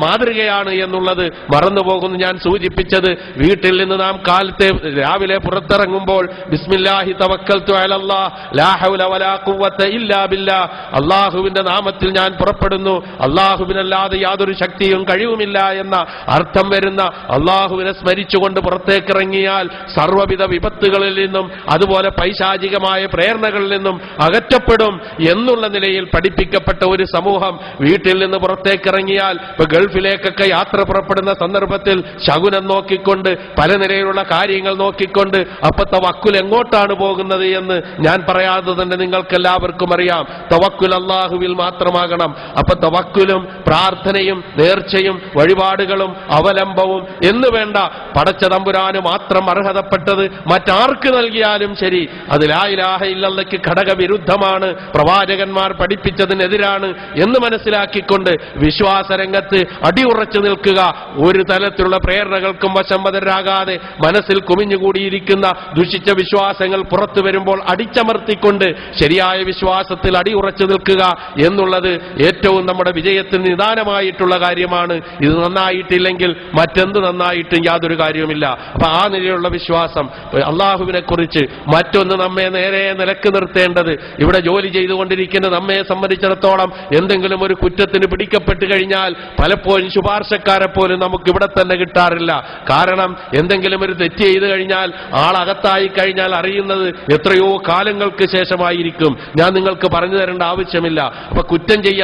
മാതൃകയാണ് എന്നുള്ളത് മറന്നുപോകുന്നു. ഞാൻ സൂചിപ്പിച്ചത് വീട്ടിൽ നിന്ന് നാം കാലത്തെ രാവിലെ പുറത്തിറങ്ങുമ്പോൾ ബിസ്മില്ലാഹി തവക്കൽതു അലല്ലാഹ് ലാ ഹൗല വലാ ഖുവത ഇല്ലാ ബില്ലാഹ്, അല്ലാഹുവിന്റെ നാമത്തിൽ ഞാൻ പുറപ്പെടുന്നു, അല്ലാഹുവിനല്ലാതെ യാതൊരു ശക്തിയും കഴിവുമില്ല എന്ന അർത്ഥം വരുന്ന അല്ലാഹുവിനെ സ്മരിച്ചുകൊണ്ട് പുറത്തേക്കിറങ്ങിയാൽ സർവ്വവിധ വിപത്തുകളിൽ നിന്നും അതുപോലെ പൈശാചികമായ പ്രേരണകളിൽ നിന്നും അകറ്റപ്പെടും എന്നുള്ള നിലയിൽ പഠിപ്പിക്കപ്പെട്ട ഒരു സമൂഹം വീട്ടിൽ നിന്ന് പുറത്തേക്കിറങ്ങിയാൽ, ഇപ്പൊ ഗൾഫിലേക്കൊക്കെ യാത്ര പുറപ്പെടുന്ന സന്ദർഭത്തിൽ ശകുനം നോക്കിക്കൊണ്ട് പല നിലയിലുള്ള കാര്യങ്ങൾ നോക്കിക്കൊണ്ട് അപ്പൊ തവക്കുൽ എങ്ങോട്ടാണ് പോകുന്നത് എന്ന് ഞാൻ പറയാതെ തന്നെ നിങ്ങൾക്ക് എല്ലാവർക്കും അറിയാം. തവക്കുൽ അല്ലാഹുവിൽ മാത്രമാകണം. അപ്പൊ തവക്കുലും പ്രാർത്ഥനയും നേർച്ചയും വഴിപാടുകളും അവലംബവും എന്ന് വേണ്ട, പടച്ച തമ്പുരാന് മാത്രം അർഹതപ്പെട്ടത് മറ്റാർക്ക് നൽകിയാലും ശരി അത് ലാ ഇലാഹ ഇല്ലല്ലാഹ്ക്ക് ഘടകവിരുദ്ധമാണ്, പ്രവാചകന്മാർ പഠിപ്പിച്ചതിനെതിരാണ് എന്ന് മനസ്സിലാക്കിക്കൊണ്ട് വിശ്വാസരംഗത്ത് അടിയുറച്ചു നിൽക്കുക. ഒരു തരത്തിലുള്ള പ്രേരണകൾക്കും വശംവദരാകാതെ മനസ്സിൽ കുമിഞ്ഞുകൂടിയിരിക്കുന്ന ദുഷിച്ച വിശ്വാസങ്ങൾ പുറത്തു വരുമ്പോൾ അടിച്ചമർത്തിക്കൊണ്ട് ശരിയായ വിശ്വാസത്തിൽ അടിയുറച്ചു നിൽക്കുക എന്നുള്ളത് ഏറ്റവും നമ്മുടെ വിജയത്തിന് നിദാനമായിട്ടുള്ള കാര്യമാണ്. ഇത് നന്നായിട്ടില്ലെങ്കിൽ മറ്റെന്ത് നന്നായിട്ടും യാതൊരു കാര്യവുമില്ല. അപ്പൊ ആ നിലയിലുള്ള വിശ്വാസം അള്ളാഹുവിനെ കുറിച്ച്. മറ്റൊന്ന് നമ്മെ നേരെ നിലക്ക് നിർത്തേണ്ടത്, ഇവിടെ ജോലി ചെയ്തുകൊണ്ടിരിക്കുന്ന നമ്മെ സംബന്ധിച്ചിടത്തോളം എന്തെങ്കിലും ഒരു കുറ്റത്തിന് പിടിക്കപ്പെട്ട് കഴിഞ്ഞാൽ പലപ്പോഴും ശുപാർശക്കാരെ പോലും നമുക്ക് ഇവിടെ തന്നെ കിട്ടാറില്ല. കാരണം എന്തെങ്കിലും ഒരു തെറ്റ് ചെയ്തു കഴിഞ്ഞാൽ ആളകത്തായി കഴിഞ്ഞാൽ അറിയുന്നത് എത്രയോ കാലങ്ങൾക്ക് ശേഷമായിരിക്കും. ഞാൻ നിങ്ങൾക്ക് പറഞ്ഞു തരേണ്ട ആവശ്യമില്ല. അപ്പൊ കുറ്റം ചെയ്യാൻ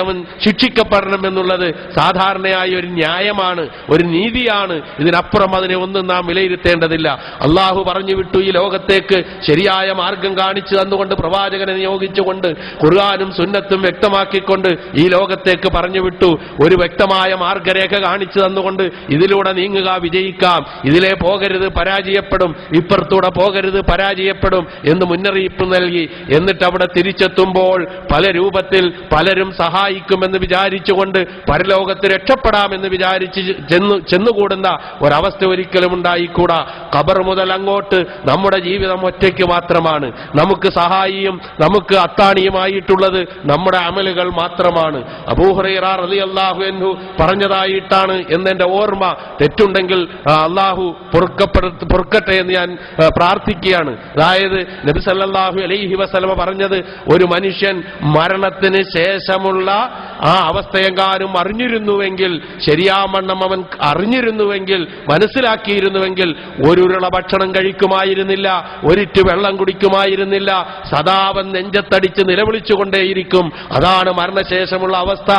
ശിക്ഷിക്കപ്പെടണം എന്നുള്ളത് സാധാരണയായ ഒരു ന്യായമാണ്, ഒരു നീതിയാണ്. ഇതിനപ്പുറം അതിനെ ഒന്നും നാം വിലയിരുത്തേണ്ടതില്ല. അള്ളാഹു പറഞ്ഞു വിട്ടു, ഈ ലോകത്തേക്ക് ശരിയായ മാർഗം കാണിച്ചു തന്നുകൊണ്ട് പ്രവാചകനെ നിയോഗിച്ചുകൊണ്ട് ഖുർആനും സുന്നത്തും വ്യക്തമാക്കിക്കൊണ്ട് ഈ ലോകത്തേക്ക് പറഞ്ഞു വിട്ടു. ഒരു വ്യക്തമായ മാർഗരേഖ കാണിച്ചു തന്നുകൊണ്ട് ഇതിലൂടെ നീങ്ങുക, വിജയിക്കാം, ഇതിലേ പോകരുത് പരാജയപ്പെടും, ഇപ്പുറത്തൂടെ പോകരുത് പരാജയപ്പെടും എന്ന് മുന്നറിയിപ്പ് നൽകി. എന്നിട്ട് അവിടെ തിരിച്ചെത്തുമ്പോൾ പല രൂപത്തിൽ പലരും സഹായിക്കുമെന്ന് വിചാരിച്ചുകൊണ്ട് പരലോകത്ത് രക്ഷപ്പെടാമെന്ന് വിചാരിച്ച് ചെന്നുകൂടുന്ന ഒരവസ്ഥ ഒരിക്കലും ഉണ്ടായിക്കൂടാ. ഖബർ മുതൽ അങ്ങോട്ട് നമ്മുടെ ജീവിതം ഒറ്റയ്ക്ക് മാത്രമാണ്. നമുക്ക് സഹായിയും നമുക്ക് അത്താണിയുമായിട്ടുള്ളത് നമ്മുടെ അമലുകൾ മാത്രമാണ്. അബൂ ഹുറൈറ റളിയല്ലാഹു അൻഹു പറഞ്ഞതായിട്ടാണ് എന്നെന്റെ ഓർമ്മ. തെറ്റുണ്ടെങ്കിൽ അള്ളാഹു പൊറുക്കട്ടെ എന്ന് ഞാൻ പ്രാർത്ഥിക്കുകയാണ്. അതായത് നബി സല്ലല്ലാഹു അലൈഹി വസല്ലമ പറഞ്ഞത്, ഒരു മനുഷ്യൻ മരണത്തിന് ശേഷമുള്ള ആ അവസ്ഥയെങ്ങാനും അറിഞ്ഞിരുന്നുവെങ്കിൽ, ശരിയാവണ്ണം അവൻ അറിഞ്ഞിരുന്നുവെങ്കിൽ, മനസ്സിലാക്കിയിരുന്നുവെങ്കിൽ ഒരുരുള ഭക്ഷണം കഴിക്കുമായിരുന്നില്ല, ഒരിറ്റു വെള്ളം കുടിക്കുമായിരുന്നില്ല, സദാ അവൻ നെഞ്ചത്തടിച്ച് നിലവിളിച്ചുകൊണ്ടേയിരിക്കും. അതാണ് മരണശേഷമുള്ള അവസ്ഥ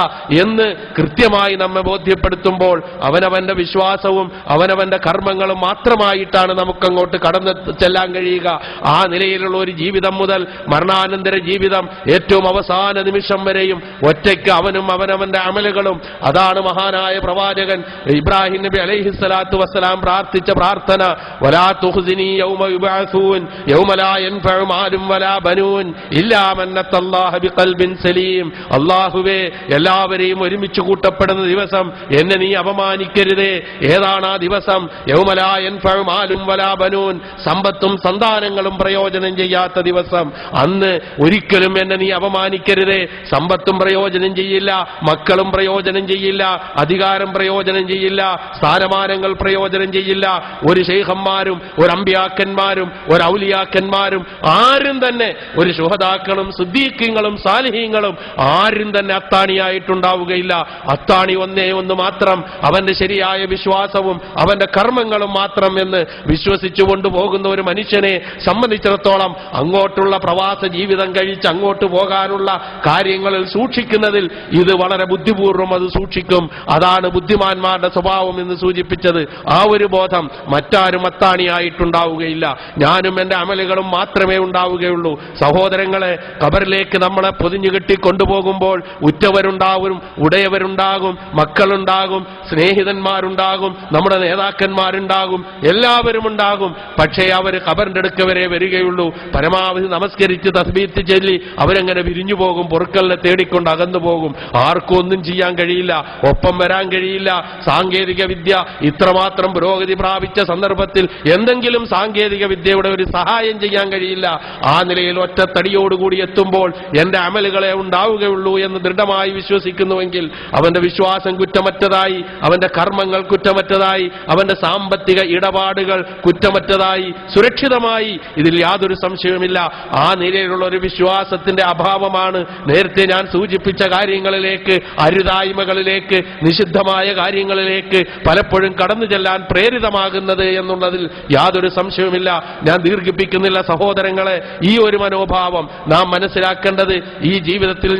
എന്ന് കൃത്യമായി നമ്മെ ബോധ്യപ്പെടുത്തുമ്പോൾ അവനവന്റെ വിശ്വാസവും അവനവന്റെ കർമ്മങ്ങളും മാത്രമായിട്ടാണ് നമുക്കങ്ങോട്ട് കടന്നു ചെല്ലാൻ കഴിയുക. ആ നിലയിലുള്ള ഒരു ജീവിതം മുതൽ മരണാനന്തര ജീവിതം ഏറ്റവും അവസാന നിമിഷം വരെയും ഒറ്റയ്ക്ക് അവനും അവനവന്റെ അമലുകളും. അതാണ് മഹാനായ പ്രവാചകൻ ഇബ്രാഹിം നബി അലൈഹിസ്സലാത്തു വസ്സലാം പ്രാർത്ഥിച്ച പ്രാർത്ഥന, വലാ തുഖ്സിനി യൗമ യുബഅസൂൻ യൗമ ലാ യൻഫഉ മാലും വലാ ബനൂൻ ഇല്ലാ മൻ അത്തല്ലാഹ ബിഖൽബിൻ സലീം. അല്ലാഹുവേ, എല്ലാവരെയും ഒരുമിച്ച് കൂട്ടപ്പെടുന്ന ദിവസം എന്നെ നീ അപമാനിക്കരുതേ. ഏതാണ് ആ ദിവസം? യൗമ ലാ യൻഫഉ മാലും വലാ ബനൂൻ, സമ്പത്തും സന്താനങ്ങളും പ്രയോജനം ചെയ്യാത്ത ദിവസം. അന്ന് ഒരിക്കലും എന്നെ നീ അപമാനിക്കരുതേ. സമ്പത്തും പ്രയോജനം ചെയ്യില്ല, മക്കളും പ്രയോജനം ചെയ്യില്ല, അധികാരം പ്രയോജനം ചെയ്യില്ല, സ്ഥാനമാനങ്ങൾ പ്രയോജനം ചെയ്യില്ല. ഒരു ശൈഖന്മാരും ഒരു അമ്പിയാക്കന്മാരും ഒരു ഔലിയാക്കന്മാരും ആരും തന്നെ, ഒരു ശുഹദാക്കളും സിദ്ദീഖീങ്ങളും സാലിഹീങ്ങളും ആരും തന്നെ അത്താണിയായിട്ടുണ്ടാവുകയില്ല. അത്താണി ഒന്നേ ഒന്ന് മാത്രം, അവന്റെ ശരിയായ വിശ്വാസവും അവന്റെ കർമ്മങ്ങളും മാത്രം എന്ന് വിശ്വസിച്ചു കൊണ്ടുപോകുന്ന ഒരു മനുഷ്യനെ സംബന്ധിച്ചിടത്തോളം അങ്ങോട്ടുള്ള പ്രവാസ ജീവിതം കഴിച്ച് അങ്ങോട്ട് പോകാനുള്ള കാര്യങ്ങളിൽ സൂക്ഷിക്കുന്നതിൽ ഇത് വളരെ ബുദ്ധിപൂർവ്വം അത് സൂക്ഷിക്കും. അതാണ് ബുദ്ധിമാന്മാരുടെ സ്വഭാവം എന്ന് സൂചിപ്പിച്ചത്. ആ ഒരു ബോധം മറ്റാരും അത്താണിയായിട്ടുണ്ടാവുകയില്ല. ഞാനും എന്റെ അമലുകളും മാത്രമേ ഉണ്ടാവുകയുള്ളൂ. സഹോദരങ്ങളെ, ഖബറിലേക്ക് നമ്മളെ പൊതിഞ്ഞു കെട്ടി കൊണ്ടുപോകുമ്പോൾ ഉറ്റവരുണ്ടാവും, ഉടയവരുണ്ടാകും, മക്കളുണ്ടാകും, സ്നേഹിതന്മാരുണ്ടാകും, നമ്മുടെ നേതാക്കന്മാരുണ്ടാകും, എല്ലാവരും ഉണ്ടാകും. പക്ഷേ അവർ ഖബറിന്റെ അടുക്ക വരെ വരികയുള്ളൂ. പരമാവധി നമസ്കരിച്ച് തസ്ബീഹ് ചൊല്ലി അവരെങ്ങനെ വിരിഞ്ഞു പോകും, പൊറുക്കലിനെ തേടിക്കൊണ്ട് അകന്നു പോകും. ആർക്കും ഒന്നും ചെയ്യാൻ കഴിയില്ല, ഒപ്പം വരാൻ കഴിയില്ല. സാങ്കേതിക വിദ്യ ഇത്രമാത്രം പുരോഗതി പ്രാപിച്ച സന്ദർഭത്തിൽ എന്തെങ്കിലും സാങ്കേതിക വിദ്യയുടെ ഒരു സഹായം ചെയ്യാൻ കഴിയില്ല. ആ നിലയിൽ ഒറ്റത്തടിയോടുകൂടി എത്തുമ്പോൾ എന്റെ അമലുകളെ ഉണ്ടാവുകയുള്ളൂ എന്ന് ദൃഢമായി വിശ്വസിക്കുന്നുവെങ്കിൽ അവന്റെ വിശ്വാസം കുറ്റമറ്റതായി, അവന്റെ കർമ്മങ്ങൾ കുറ്റമറ്റതായി, അവന്റെ സാമ്പത്തിക ഇടപാടുകൾ കുറ്റമറ്റതായി സുരക്ഷിതമായി, ഇതിൽ യാതൊരു സംശയവുമില്ല. ആ നിലയിലുള്ള ഒരു വിശ്വാസത്തിന്റെ അഭാവമാണ് നേരത്തെ ഞാൻ സൂചിപ്പിച്ച കാര്യങ്ങളിലേക്ക്, അരുതായ്മകളിലേക്ക്, നിഷിദ്ധമായ കാര്യങ്ങളിലേക്ക് പലപ്പോഴും കടന്നു ചെല്ലാൻ പ്രേരിതമാകുന്നത് എന്നുള്ളതിൽ യാതൊരു സംശയവുമില്ല. ഞാൻ ദീർഘിപ്പിക്കുന്നില്ല സഹോദരങ്ങളെ. ഈ ഒരു മനോഭാവം നാം മനസ്സിലാക്കേണ്ടത് ഈ ജീവിതത്തിൽ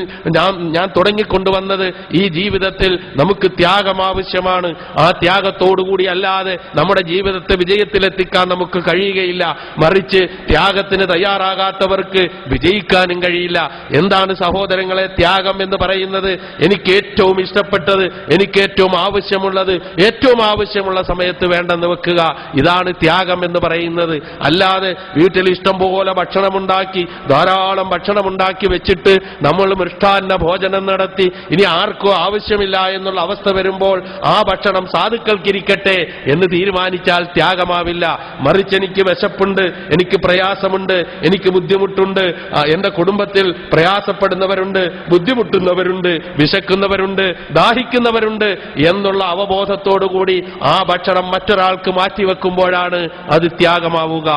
ഞാൻ തുടങ്ങിക്കൊണ്ടുവന്നത്, ഈ ജീവിതത്തിൽ നമുക്ക് ത്യാഗം ആവശ്യമാണ്. ആ ത്യാഗത്തോടുകൂടി അല്ലാതെ നമ്മുടെ ജീവിതത്തെ വിജയത്തിലെത്തിക്കാൻ നമുക്ക് കഴിയുകയില്ല. മറിച്ച് ത്യാഗത്തിന് തയ്യാറാകാത്തവർക്ക് വിജയിക്കാനും കഴിയില്ല. എന്താണ് സഹോദരങ്ങളെ ത്യാഗം എന്ന് പറയുന്നത്? എനിക്ക് ഏറ്റവും ഇഷ്ടപ്പെട്ടത്, എനിക്ക് ഏറ്റവും ആവശ്യമുള്ളത് ഏറ്റവും ആവശ്യമുള്ള സമയത്ത് വേണ്ടെന്ന് വെക്കുക. ഇതാണ് ത്യാഗം എന്ന് പറയുന്നത്. അല്ലാതെ വീട്ടിൽ ഇഷ്ടം പോലെ ഭക്ഷണമുണ്ടാക്കി, ധാരാളം ഭക്ഷണമുണ്ടാക്കി വെച്ചിട്ട് നമ്മൾ മൃഷ്ടാന്ന ഭോജനം നടത്തി ഇനി ആർക്കും ആവശ്യമില്ല എന്നുള്ള അവസ്ഥ വരുമ്പോൾ ആ ഭക്ഷണം സാധുക്കൾക്കിരിക്കട്ടെ എന്ന് തീരുമാനിച്ചാൽ ത്യാഗമാവില്ല. മറിച്ച് എനിക്ക് വിശപ്പുണ്ട്, എനിക്ക് പ്രയാസമുണ്ട്, എനിക്ക് ബുദ്ധിമുട്ടുണ്ട്, എന്റെ കുടുംബത്തിൽ പ്രയാസപ്പെടുന്നവരുണ്ട്, ബുദ്ധിമുട്ടുന്നവരുണ്ട്, വിശക്കുന്നവരുണ്ട്, ദാഹിക്കുന്നവരുണ്ട് എന്നുള്ള അവബോധത്തോടുകൂടി ആ ഭക്ഷണം മറ്റൊരാൾക്ക് മാറ്റിവെക്കുമ്പോഴാണ് അത് ത്യാഗമാവുക.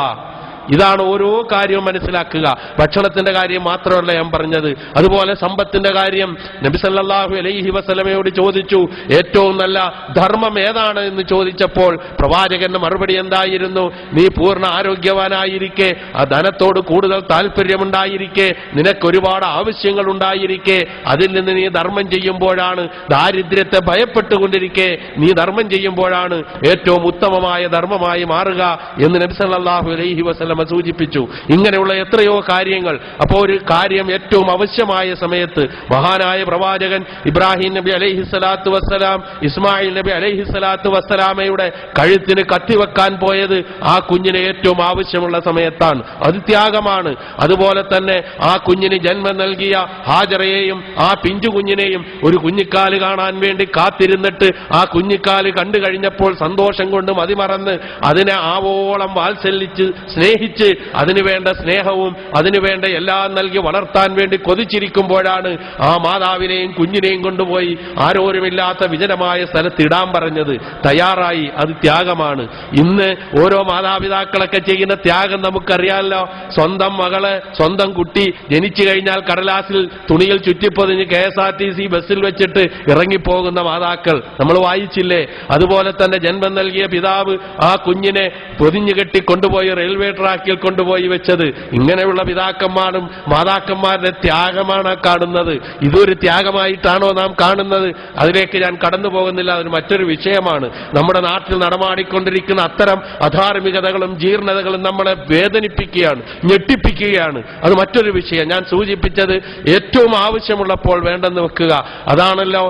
ഇതാണ് ഓരോ കാര്യവും മനസ്സിലാക്കുക. ഭക്ഷണത്തിന്റെ കാര്യം മാത്രമല്ല ഞാൻ പറഞ്ഞത്. അതുപോലെ സമ്പത്തിന്റെ കാര്യം നബി സല്ലല്ലാഹു അലൈഹി വസല്ലമയോട് ചോദിച്ചു, ഏറ്റവും നല്ല ധർമ്മം ഏതാണ് എന്ന് ചോദിച്ചപ്പോൾ പ്രവാചകന്റെ മറുപടി എന്തായിരുന്നു? നീ പൂർണ്ണ ആരോഗ്യവാനായിരിക്കെ, ആ ധനത്തോട് കൂടുതൽ താല്പര്യമുണ്ടായിരിക്കെ, നിനക്ക് ഒരുപാട് ആവശ്യങ്ങൾ ഉണ്ടായിരിക്കെ അതിൽ നിന്ന് നീ ധർമ്മം ചെയ്യുമ്പോഴാണ്, ദാരിദ്ര്യത്തെ ഭയപ്പെട്ടുകൊണ്ടിരിക്കെ നീ ധർമ്മം ചെയ്യുമ്പോഴാണ് ഏറ്റവും ഉത്തമമായ ധർമ്മമായി മാറുക എന്ന് നബി സല്ലല്ലാഹു അലൈഹി വസല്ലം സൂചിപ്പിച്ചു. ഇങ്ങനെയുള്ള എത്രയോ കാര്യങ്ങൾ. അപ്പോൾ ഒരു കാര്യം ഏറ്റവും ആവശ്യമായ സമയത്ത് മഹാനായ പ്രവാചകൻ ഇബ്രാഹിം നബി അലൈഹിസ്സലാത്തു വസ്സലാം ഇസ്മായിൽ നബി അലൈഹിസ്സലാത്തു വസ്സലാമയുടെ കഴുത്തിന് കത്തിവെക്കാൻ പോയത് ആ കുഞ്ഞിന് ഏറ്റവും ആവശ്യമുള്ള സമയത്താണ്. അത് ത്യാഗമാണ്. അതുപോലെ തന്നെ ആ കുഞ്ഞിന് ജന്മം നൽകിയ ഹാജറയെയും ആ പിഞ്ചു കുഞ്ഞിനെയും ഒരു കുഞ്ഞിക്കാല് കാണാൻ വേണ്ടി കാത്തിരുന്നിട്ട് ആ കുഞ്ഞിക്കാല് കണ്ടു കഴിഞ്ഞപ്പോൾ സന്തോഷം കൊണ്ട് മതിമറന്ന് അതിനെ ആവോളം വാത്സല്യിച്ച് സ്നേഹിച്ച് അതിനുവേണ്ട സ്നേഹവും അതിനുവേണ്ട എല്ലാം നൽകി വളർത്താൻ വേണ്ടി കൊതിച്ചിരിക്കുമ്പോഴാണ് ആ മാതാവിനെയും കുഞ്ഞിനെയും കൊണ്ടുപോയി ആരോരുമില്ലാത്ത വിജനമായ സ്ഥലത്ത് ഇടാൻ പറഞ്ഞത്. തയ്യാറായി. അത് ത്യാഗമാണ്. ഇന്ന് ഓരോ മാതാപിതാക്കളൊക്കെ ചെയ്യുന്ന ത്യാഗം നമുക്കറിയാമല്ലോ. സ്വന്തം മകള്, സ്വന്തം കുട്ടി ജനിച്ചു കഴിഞ്ഞാൽ കടലാസിൽ തുണിയിൽ ചുറ്റിപ്പൊതിഞ്ഞ് KSRTC ബസ്സിൽ വെച്ചിട്ട് ഇറങ്ങിപ്പോകുന്ന മാതാക്കൾ നമ്മൾ വായിച്ചില്ലേ? അതുപോലെ തന്നെ ജന്മം നൽകിയ പിതാവ് ആ കുഞ്ഞിനെ പൊതിഞ്ഞു കെട്ടി കൊണ്ടുപോയി റെയിൽവേ ട്രാക്കിൽ കൊണ്ടുപോയി വെച്ചത്. ഇങ്ങനെയുള്ള പിതാക്കന്മാരും മാതാക്കന്മാരുടെ ത്യാഗമാണ് കാണുന്നത്. ഇതൊരു ത്യാഗമായിട്ടാണോ നാം കാണുന്നത്? അതിലേക്ക് ഞാൻ കടന്നു പോകുന്നില്ല. അതൊരു മറ്റൊരു വിഷയമാണ്. നമ്മുടെ നാട്ടിൽ നടമാടിക്കൊണ്ടിരിക്കുന്ന അത്തരം അധാർമികതകളും ജീർണതകളും നമ്മളെ വേദനിപ്പിക്കുകയാണ്, ഞെട്ടിപ്പിക്കുകയാണ്. അത് മറ്റൊരു വിഷയം. ഞാൻ സൂചിപ്പിച്ചത് ഏറ്റവും ആവശ്യമുള്ളപ്പോൾ വേണ്ടെന്ന് വെക്കുക. അതാണല്ലോ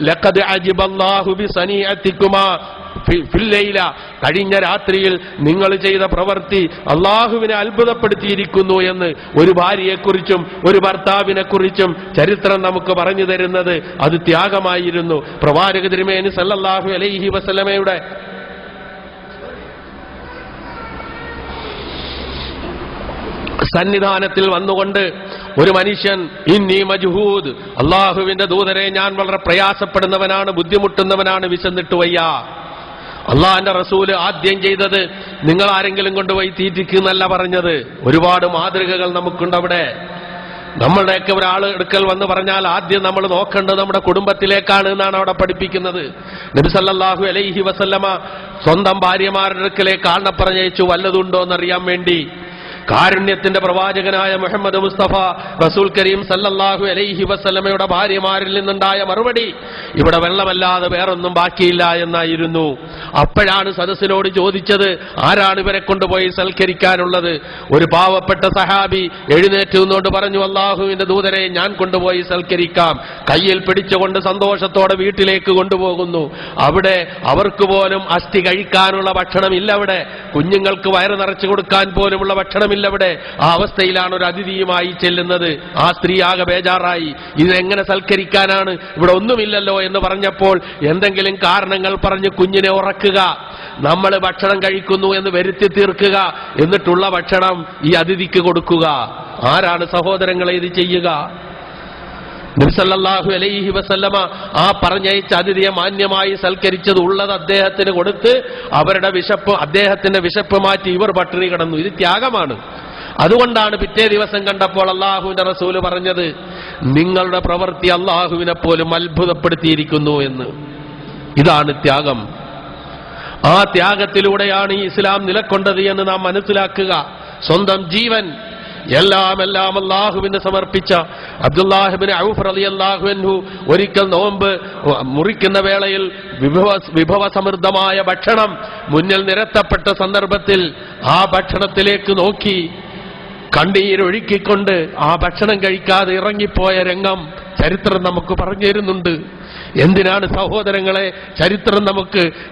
ലഖദ് അജിബല്ലാഹു ബിസനീഅതികുമാ ഫില്ലൈല, കഴിഞ്ഞ രാത്രിയിൽ നിങ്ങൾ ചെയ്ത പ്രവൃത്തി അള്ളാഹുവിനെ അത്ഭുതപ്പെടുത്തിയിരിക്കുന്നു എന്ന് ഒരു ഭാര്യയെക്കുറിച്ചും ഒരു ഭർത്താവിനെ കുറിച്ചും ചരിത്രം നമുക്ക് പറഞ്ഞു തരുന്നത് അത് ത്യാഗമായിരുന്നു. പ്രവാചക തിരുമേനി സല്ലല്ലാഹു അലൈഹി വസല്ലമയുടെ സന്നിധാനത്തിൽ വന്നുകൊണ്ട് ഒരു മനുഷ്യൻ ഇന്നി മജ്ഹൂദ്, അള്ളാഹുവിന്റെ ദൂതരെ ഞാൻ വളരെ പ്രയാസപ്പെടുന്നവനാണ്, ബുദ്ധിമുട്ടുന്നവനാണ്, വിശന്നിട്ട് വയ്യ. അള്ളാഹിന്റെ റസൂല് ആദ്യം ചെയ്തത് നിങ്ങൾ ആരെങ്കിലും കൊണ്ടുപോയി തീറ്റിക്കുന്നല്ല പറഞ്ഞത്. ഒരുപാട് മാതൃകകൾ നമുക്കുണ്ട് അവിടെ. നമ്മളുടെയൊക്കെ ഒരാൾ എടുക്കൽ വന്ന് പറഞ്ഞാൽ ആദ്യം നമ്മൾ നോക്കേണ്ടത് നമ്മുടെ കുടുംബത്തിലേക്കാണ് എന്നാണ് അവിടെ പഠിപ്പിക്കുന്നത്. നബി സല്ലല്ലാഹു അലൈഹി വസല്ലമ സ്വന്തം ഭാര്യമാരുടെ അടുക്കലേക്ക് ആളിനെ പറഞ്ഞയച്ചു വല്ലതുണ്ടോ എന്നറിയാൻ വേണ്ടി. കാരുണ്യത്തിന്റെ പ്രവാചകനായ മുഹമ്മദ് മുസ്തഫ റസൂൽ കരീം സല്ലല്ലാഹു അലൈഹി വസല്ലമയുടെ ഭാര്യമാരിൽ നിന്നുണ്ടായ മറുപടി ഇവിടെ വെള്ളമല്ലാതെ വേറൊന്നും ബാക്കിയില്ല എന്നായിരുന്നു. അപ്പോഴാണ് സദസ്സിനോട് ചോദിച്ചത്, ആരാണ് ഇവരെ കൊണ്ടുപോയി സൽക്കരിക്കാനുള്ളത്? ഒരു പാവപ്പെട്ട സഹാബി എഴുന്നേറ്റ് നിന്നുകൊണ്ട് പറഞ്ഞു, അള്ളാഹുവിന്റെ ദൂതരെ ഞാൻ കൊണ്ടുപോയി സൽക്കരിക്കാം. കയ്യിൽ പിടിച്ചുകൊണ്ട് സന്തോഷത്തോടെ വീട്ടിലേക്ക് കൊണ്ടുപോകുന്നു. അവിടെ അവർക്ക് പോലും അസ്ഥി കഴിക്കാനുള്ള ഭക്ഷണമില്ല. അവിടെ കുഞ്ഞുങ്ങൾക്ക് വയറ് നിറച്ചു കൊടുക്കാൻ പോലുമുള്ള ഭക്ഷണം ഇവിടെ. ആ അവസ്ഥയിലാണ് ഒരു അതിഥിയുമായി ചെല്ലുന്നത്. ആ സ്ത്രീ ആകെ ബേജാറായി. ഇതെങ്ങനെ സൽക്കരിക്കാനാണ്? ഇവിടെ ഒന്നുമില്ലല്ലോ എന്ന് പറഞ്ഞപ്പോൾ എന്തെങ്കിലും കാരണങ്ങൾ പറഞ്ഞ് കുഞ്ഞിനെ ഉറക്കുക, നമ്മൾ ഭക്ഷണം കഴിക്കുന്നു എന്ന് വരുത്തി തീർക്കുക, എന്നിട്ടുള്ള ഭക്ഷണം ഈ അതിഥിക്ക് കൊടുക്കുക. ആരാണ് സഹോദരങ്ങളെ ഇത് ചെയ്യുക? നബി സല്ലല്ലാഹു അലൈഹി വസല്ലമ ആ പറഞ്ഞയച്ച അതിഥിയെ മാന്യമായി സൽക്കരിച്ചത് ഉള്ളത് അദ്ദേഹത്തിന് കൊടുത്ത് അവരുടെ വിശപ്പ്, അദ്ദേഹത്തിന്റെ വിശപ്പ് മാറ്റി ഇവർ പട്ടിണി കിടന്നു. ഇത് ത്യാഗമാണ്. അതുകൊണ്ടാണ് പിറ്റേ ദിവസം കണ്ടപ്പോൾ അള്ളാഹുവിന്റെ റസൂല് പറഞ്ഞത്, നിങ്ങളുടെ പ്രവൃത്തി അള്ളാഹുവിനെ പോലും അത്ഭുതപ്പെടുത്തിയിരിക്കുന്നു എന്ന്. ഇതാണ് ത്യാഗം. ആ ത്യാഗത്തിലൂടെയാണ് ഈ ഇസ്ലാം നിലകൊണ്ടത് എന്ന് നാം മനസ്സിലാക്കുക. സ്വന്തം ജീവൻ എല്ലാം അള്ളാഹുവിന് സമർപ്പിച്ച അബ്ദുല്ലാഹിബ്നു ഔഫ് റളിയല്ലാഹു അൻഹു ഒരിക്കൽ നോമ്പ് മുറിക്കുന്ന വേളയിൽ വിഭവസമൃദ്ധമായ ഭക്ഷണം മുന്നിൽ നിരത്തപ്പെട്ട സന്ദർഭത്തിൽ ആ ഭക്ഷണത്തിലേക്ക് നോക്കി കണ്ണീരൊഴുക്കിക്കൊണ്ട് ആ ഭക്ഷണം കഴിക്കാതെ ഇറങ്ങിപ്പോയ രംഗം ചരിത്രം നമുക്ക് പറഞ്ഞു തരുന്നുണ്ട്. എന്തിനാണ് സഹോദരങ്ങളെ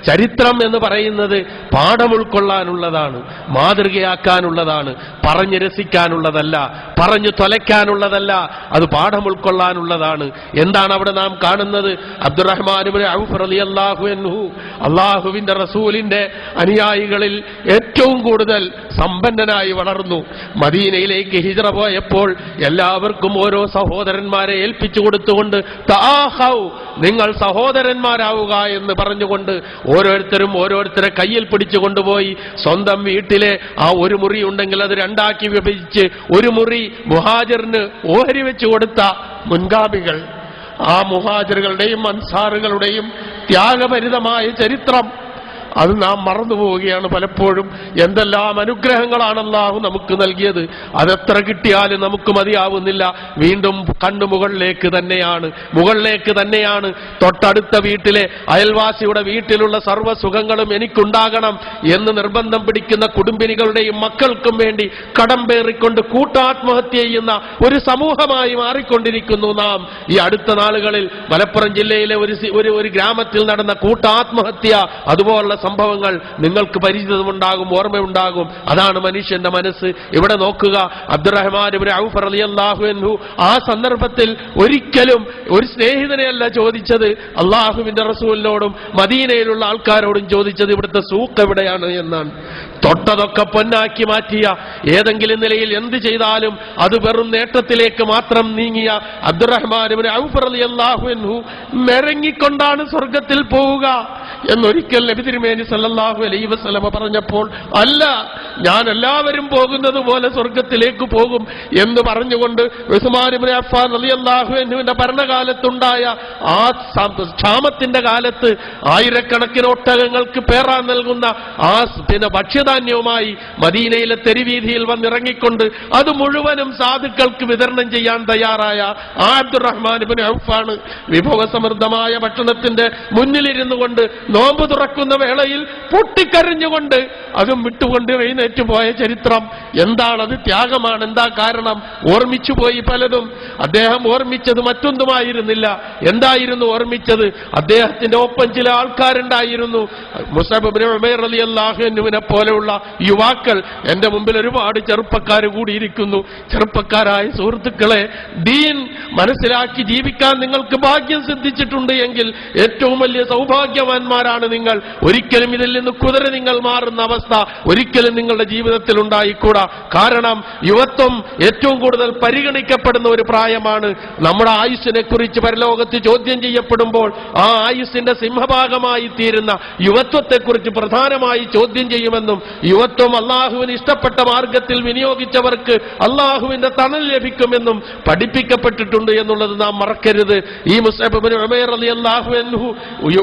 ചരിത്രം എന്ന് പറയുന്നത് പാഠം ഉൾക്കൊള്ളാനുള്ളതാണ്, മാതൃകയാക്കാനുള്ളതാണ്, പറഞ്ഞു രസിക്കാനുള്ളതല്ല, പറഞ്ഞു തൊലയ്ക്കാനുള്ളതല്ല. അത് പാഠം ഉൾക്കൊള്ളാനുള്ളതാണ്. എന്താണ് അവിടെ നാം കാണുന്നത്? അബ്ദുറഹ്മാൻ ഇബ്നു ഔഫ് റളിയല്ലാഹു അൻഹു അള്ളാഹുവിന്റെ റസൂലിന്റെ അനുയായികളിൽ ഏറ്റവും കൂടുതൽ സമ്പന്നനായി വളർന്നു. മദീനയിലേക്ക് ഹിജ്റ പോയപ്പോൾ എല്ലാവർക്കും ഓരോ സഹോദരന്മാരെ ഏൽപ്പിച്ചു കൊടുത്തുകൊണ്ട് തആഖൗ, നിങ്ങൾ സഹോദരന്മാരാവുക എന്ന് പറഞ്ഞുകൊണ്ട് ഓരോരുത്തരെ കയ്യിൽ പിടിച്ചു കൊണ്ടുപോയി സ്വന്തം വീട്ടിലെ ആ ഒരു മുറി ഉണ്ടെങ്കിൽ അത് രണ്ടാക്കി വിഭജിച്ച് ഒരു മുറി മുഹാജിറിന് ഓഹരി വെച്ചു കൊടുത്ത മുൻഗാമികൾ. ആ മുഹാജിറുകളുടെയും അൻസാറുകളുടെയും ത്യാഗഭരിതമായ ചരിത്രം അത് നാം മറന്നുപോവുകയാണ് പലപ്പോഴും. എന്തെല്ലാം അനുഗ്രഹങ്ങളാണ് അല്ലാഹു നമുക്ക് നൽകിയത്. അതെത്ര കിട്ടിയാലും നമുക്ക് മതിയാവുന്നില്ല. വീണ്ടും കണ്ണു മുകളിലേക്ക് തന്നെയാണ്. തൊട്ടടുത്ത വീട്ടിലെ അയൽവാസിയുടെ വീട്ടിലുള്ള സർവ്വ സുഖങ്ങളും എനിക്കുണ്ടാകണം എന്ന് നിർബന്ധം പിടിക്കുന്ന കുടുംബിനികളുടെയും മക്കൾക്കും വേണ്ടി കടം പേറിക്കൊണ്ട് കൂട്ടാത്മഹത്യ ചെയ്യുന്ന ഒരു സമൂഹമായി മാറിക്കൊണ്ടിരിക്കുന്നു നാം. ഈ അടുത്ത നാളുകളിൽ മലപ്പുറം ജില്ലയിലെ ഒരു ഗ്രാമത്തിൽ നടന്ന കൂട്ടാത്മഹത്യ, അതുപോലുള്ള സംഭവങ്ങൾ നിങ്ങൾക്ക് പരിചിതമുണ്ടാകും, ഓർമ്മയുണ്ടാകും. അതാണ് മനുഷ്യന്റെ മനസ്സ്. ഇവിടെ നോക്കുക, അബ്ദുറഹ്മാൻ ഇബ്നു ഔഫ് റളിയല്ലാഹു അൻഹു ആ സന്ദർഭത്തിൽ ഒരിക്കലും ഒരു സ്നേഹിതനെയല്ല ചോദിച്ചത്, അള്ളാഹുവിന്റെ റസൂലിനോടും മദീനയിലുള്ള ആൾക്കാരോടും ചോദിച്ചത് ഇവിടുത്തെ സൂഖ് എവിടെയാണ് എന്നാണ്. തൊട്ടതൊക്കെ പൊന്നാക്കി മാറ്റിയ, ഏതെങ്കിലും നിലയിൽ എന്ത് ചെയ്താലും അത് വെറും നേട്ടത്തിലേക്ക് മാത്രം നീങ്ങിയ അബ്ദുറഹ്മാൻ ഇബ്നു ഔഫ് റളിയല്ലാഹു അൻഹു മെരങ്ങിക്കൊണ്ടാണ് സ്വർഗത്തിൽ പോവുക എന്നൊരിക്കൽ നബി തിരുമേനി സല്ലല്ലാഹു അലൈഹി വസല്ലമ പറഞ്ഞപ്പോൾ, അല്ല, ഞാൻ എല്ലാവരും പോകുന്നത് പോലെ സ്വർഗത്തിലേക്ക് പോകും എന്ന് പറഞ്ഞുകൊണ്ട് ഉസ്മാൻ ഇബ്നു അഫ്ഫാൻ റളിയല്ലാഹു അൻഹുവിന്റെ ഭരണകാലത്തുണ്ടായ ആ ക്ഷാമത്തിന്റെ കാലത്ത് ആയിരക്കണക്കിന് ഒട്ടകങ്ങൾക്ക് പേറാൻ നൽകുന്ന ആ ഭക്ഷ്യധാന്യവുമായി മദീനയിലെ തെരുവീതിയിൽ വന്നിറങ്ങിക്കൊണ്ട് അത് മുഴുവനും സാധുക്കൾക്ക് വിതരണം ചെയ്യാൻ തയ്യാറായ ആ അബ്ദുറഹ്മാൻ ഇബ്നു ഔഫാണ് വിഭവസമൃദ്ധമായ ഭക്ഷണത്തിന്റെ മുന്നിലിരുന്നു കൊണ്ട് നോമ്പ് തുറക്കുന്ന വേളയിൽ പൊട്ടിക്കരഞ്ഞുകൊണ്ട് അതും വിട്ടുകൊണ്ട് എഴുന്നേറ്റ് പോയ ചരിത്രം. എന്താണത്? ത്യാഗമാണ്. എന്താ കാരണം? ഓർമ്മിച്ചു പോയി പലതും. അദ്ദേഹം ഓർമ്മിച്ചത് മറ്റൊന്നുമായിരുന്നില്ല. എന്തായിരുന്നു ഓർമ്മിച്ചത്? അദ്ദേഹത്തിന്റെ ഒപ്പം ചില ആൾക്കാരുണ്ടായിരുന്നു. മുസ്അബ് ഇബ്നു ഉമൈർ റളിയല്ലാഹു അൻഹുവിനെ പോലെയുള്ള യുവാക്കൾ. എന്റെ മുമ്പിൽ ഒരുപാട് ചെറുപ്പക്കാർ കൂടിയിരിക്കുന്നു. ചെറുപ്പക്കാരായ സുഹൃത്തുക്കളെ, ദീൻ മനസ്സിലാക്കി ജീവിക്കാൻ നിങ്ങൾക്ക് ഭാഗ്യം സിദ്ധിച്ചിട്ടുണ്ട് എങ്കിൽ ഏറ്റവും വലിയ സൗഭാഗ്യവാന്മാരാണ് നിങ്ങൾ. ഒരിക്കലും ഇതിൽ നിന്ന് കുതിര നിങ്ങൾ മാറുന്ന അവസ്ഥ ഒരിക്കലും നിങ്ങളുടെ ജീവിതത്തിൽ ഉണ്ടായിക്കൂടാ. കാരണം യുവത്വം ഏറ്റവും കൂടുതൽ പരിഗണിക്കപ്പെടുന്ന ഒരു പ്രായമാണ്. നമ്മുടെ ആയുസ്സിനെ കുറിച്ച് പരലോകത്ത് ചോദ്യം ചെയ്യപ്പെടുമ്പോൾ ആ ആയുസ്സിന്റെ സിംഹഭാഗമായി തീരുന്ന യുവത്വത്തെക്കുറിച്ച് പ്രധാനമായി ചോദ്യം ചെയ്യുമെന്നും യുവത്വം അള്ളാഹുവിന് ഇഷ്ടപ്പെട്ട മാർഗത്തിൽ വിനിയോഗിച്ചവർക്ക് അള്ളാഹുവിന്റെ തണൽ ലഭിക്കുമെന്നും പഠിപ്പിക്കപ്പെട്ടിട്ടുണ്ട് എന്നുള്ളത് നാം മറക്കരുത്. ഈ മുസ്അബ് ഇബ്നു ഉമൈർ റളിയല്ലാഹു അൻഹു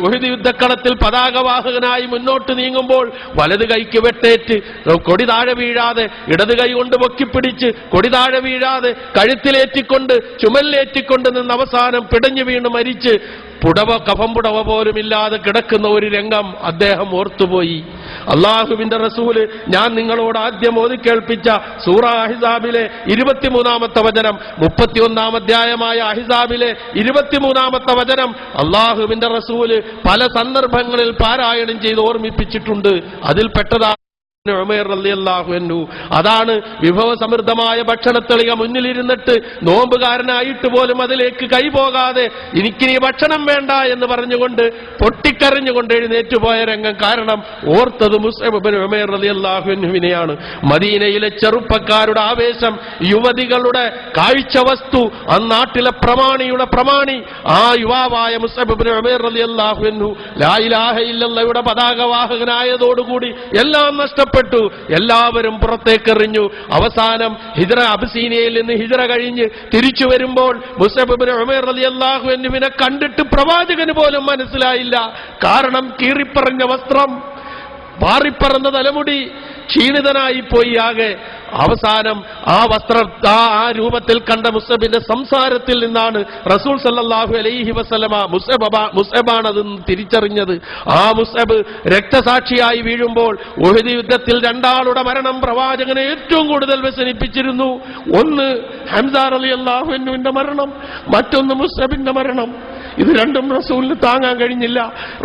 ഉഹദ് യുദ്ധക്കളത്തിൽ പതാകവാഹകനായി മുന്നോട്ട് നീങ്ങുമ്പോൾ വലത് കൈക്ക് വെട്ടേറ്റ് കൊടി താഴെ വീഴാതെ ഇടത് കൈ കൊണ്ട് പൊക്കിപ്പിടിച്ച് കൊടി താഴെ വീഴാതെ കഴുത്തിലേറ്റിക്കൊണ്ട് ചുമലിലേറ്റിക്കൊണ്ട് നിന്ന് അവസാനം പിടഞ്ഞു വീണ് മരിച്ച് കഫം പുടവ പോലും ഇല്ലാതെ കിടക്കുന്ന ഒരു രംഗം അദ്ദേഹം ഓർത്തുപോയി. അള്ളാഹുവിന്റെ റസൂല് ഞാൻ നിങ്ങളോട് ആദ്യം ഓതി കേൾപ്പിച്ച സൂറ അഹ്സാബിലെ 23-ാമത്തെ വചനം, 31-ാം അധ്യായമായ അഹ്സാബിലെ 23-ാമത്തെ വചനം അള്ളാഹുവിന്റെ റസൂല് പല സന്ദർഭങ്ങളിൽ പാരായണം ചെയ്ത് ഓർമ്മിപ്പിച്ചിട്ടുണ്ട്. അതിൽ പെട്ടതാ ഉമൈർ റളിയല്ലാഹു അൻഹു അതാണ് വിഭവസമൃദ്ധമായ ഭക്ഷണത്തളിക മുന്നിലിരുന്നിട്ട് നോമ്പുകാരനായിട്ട് പോലും അതിലേക്ക് കൈപോകാതെ എനിക്കിനി ഭക്ഷണം വേണ്ട എന്ന് പറഞ്ഞുകൊണ്ട് പൊട്ടിക്കരഞ്ഞുകൊണ്ട് എഴുന്നേറ്റുപോയ രംഗം. കാരണം ഓർത്തത് മുസ്അബ് ഇബ്നു ഉമൈർ റളിയല്ലാഹു അൻഹുവിനെയാണ്. മദീനയിലെ ചെറുപ്പക്കാരുടെ ആവേശം, യുവതികളുടെ കാഴ്ച വസ്തു, ആ നാട്ടിലെ പ്രമാണിയുടെ പ്രമാണി ആ യുവാവായ മുസ്അബ് ഇബ്നു ഉമൈർ റളിയല്ലാഹു അൻഹു ലാ ഇലാഹ ഇല്ലല്ലാഹയുടെ പതാകവാഹകനായതോടുകൂടി എല്ലാം നഷ്ടപ്പെട്ടു. എല്ലാവരും പുറത്തേക്കെറിഞ്ഞു. അവസാനം ഹിജ്റ, അബ്സീനിയയിൽ നിന്ന് ഹിജ്റ കഴിഞ്ഞ് തിരിച്ചു വരുമ്പോൾ മുസ്അബ് ഇബ്നു ഉമൈർ റളിയല്ലാഹു അൻഹുവിനെ കണ്ടിട്ട് പ്രവാചകന് പോലും മനസ്സിലായില്ല. കാരണം കീറിപ്പറഞ്ഞ വസ്ത്രം, പാറിപ്പറന്ന തലമുടി, ക്ഷീണിതനായി പോയി ആകെ. അവസാനം ആ വസ്ത്രം ആ രൂപത്തിൽ കണ്ട മുസ്അബിന്റെ സംസാരത്തിൽ നിന്നാണ് റസൂൽ സല്ലല്ലാഹു അലൈഹി വസല്ലമ മുസ്അബാണതെന്ന് തിരിച്ചറിഞ്ഞത്. ആ മുസ്അബ് രക്തസാക്ഷിയായി വീഴുമ്പോൾ ഉഹദ് യുദ്ധത്തിൽ രണ്ടാളുടെ മരണം പ്രവാചകനെ ഏറ്റവും കൂടുതൽ വ്യസനിപ്പിച്ചിരുന്നു. ഒന്ന് ഹംസ റളിയല്ലാഹു അൻഹുവിന്റെ മരണം, മറ്റൊന്ന് മുസ്അബിന്റെ മരണം. ഇത് രണ്ടും റസൂലിന് താങ്ങാൻ കഴിഞ്ഞില്ല.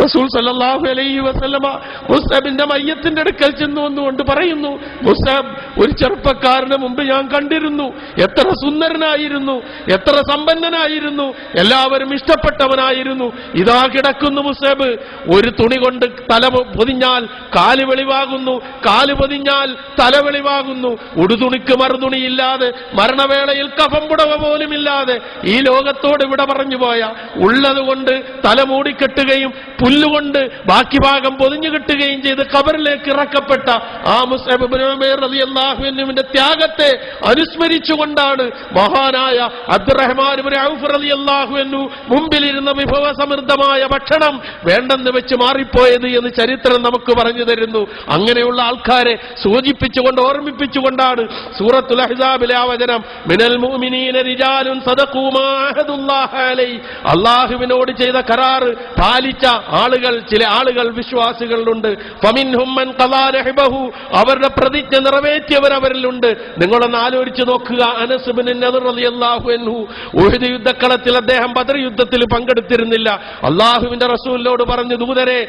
റസൂൽ സല്ലല്ലാഹു അലൈഹി വസല്ലമ മുസ്അബിന്റെ മയ്യത്തിന്റെ അടുക്കൽ ചെന്നു വന്നുകൊണ്ട് പറയുന്നു, മുസ്അബ് ഒരു ചെറുപ്പക്കാരന് മുമ്പ് ഞാൻ കണ്ടിരുന്നു. എത്ര സുന്ദരനായിരുന്നു, എത്ര സമ്പന്നനായിരുന്നു, എല്ലാവരും ഇഷ്ടപ്പെട്ടവനായിരുന്നു. ഇതാ കിടക്കുന്നു മുസ്അബ്. ഒരു തുണി കൊണ്ട് തല പൊതിഞ്ഞാൽ കാല് വെളിവാകുന്നു, കാല് പൊതിഞ്ഞാൽ തല വെളിവാകുന്നു. ഉടുതുണിക്ക് മറുതുണിയില്ലാതെ, മരണവേളയിൽ കഫം പുടവ പോലുമില്ലാതെ ഈ ലോകത്തോട് ഇവിടെ പറഞ്ഞു പോയ, ഉള്ളതുകൊണ്ട് തല മൂടിക്കെട്ടുകയും പുല്ലുകൊണ്ട് ബാക്കി ഭാഗം പൊതിഞ്ഞു കെട്ടുകയും ചെയ്ത് ഖബറിലേക്ക് ഇറക്കപ്പെട്ട ആ മുസ്അബ് ഇബ്നു ഉമൈർ റളിയല്ലാഹു അൻഹുവിന്റെ ത്യാഗത്തെ അനുസ്മരിച്ചുകൊണ്ടാണ് മഹാനായ അബ്ദുറഹ്മാൻ ഇബ്നു ഔഫ് റളിയല്ലാഹു അൻഹു മുമ്പിലിരുന്ന വിഭവസമൃദ്ധമായ ഭക്ഷണം വേണ്ടെന്ന് വെച്ച് മാറിപ്പോയത് എന്ന് ചരിത്രം നമുക്ക് പറഞ്ഞു തരുന്നു. അങ്ങനെയുള്ള ആൾക്കാരെ സൂചിപ്പിച്ചുകൊണ്ട്, ഓർമ്മിപ്പിച്ചുകൊണ്ടാണ് സൂറത്തുൽ അഹ്സാബിലെ ആ വചനം, മിനൽ മുഅ്മിനീന റിജാലുൻ സദഖൂ മാ അഹദുല്ലാഹി അലൈഹി, അല്ലാഹുവിനോട് ചെയ്ത കരാർ പാലിച്ച ആളുകൾ, ചില ആളുകൾ വിശ്വാസികളുണ്ട്. ഫമിൻഹും മൻ ഖദാ നഹ്ബഹു, അവരുടെ പ്രതിജ്ഞ നിറവേറ്റിയവർ അവരിലുണ്ട്. നിങ്ങളൊന്ന് ആലോചിച്ച് നോക്കുക. അനസ് ഇബ്നു നദർ റളിയല്ലാഹു അൻഹു ഉഹദ് യുദ്ധക്കളത്തിൽ അദ്ദേഹം ബദർ യുദ്ധത്തിൽ പങ്കെടുത്തിരുന്നില്ല. അല്ലാഹുവിന്റെ റസൂലിനോട് പറഞ്ഞു, ദൂതരെ,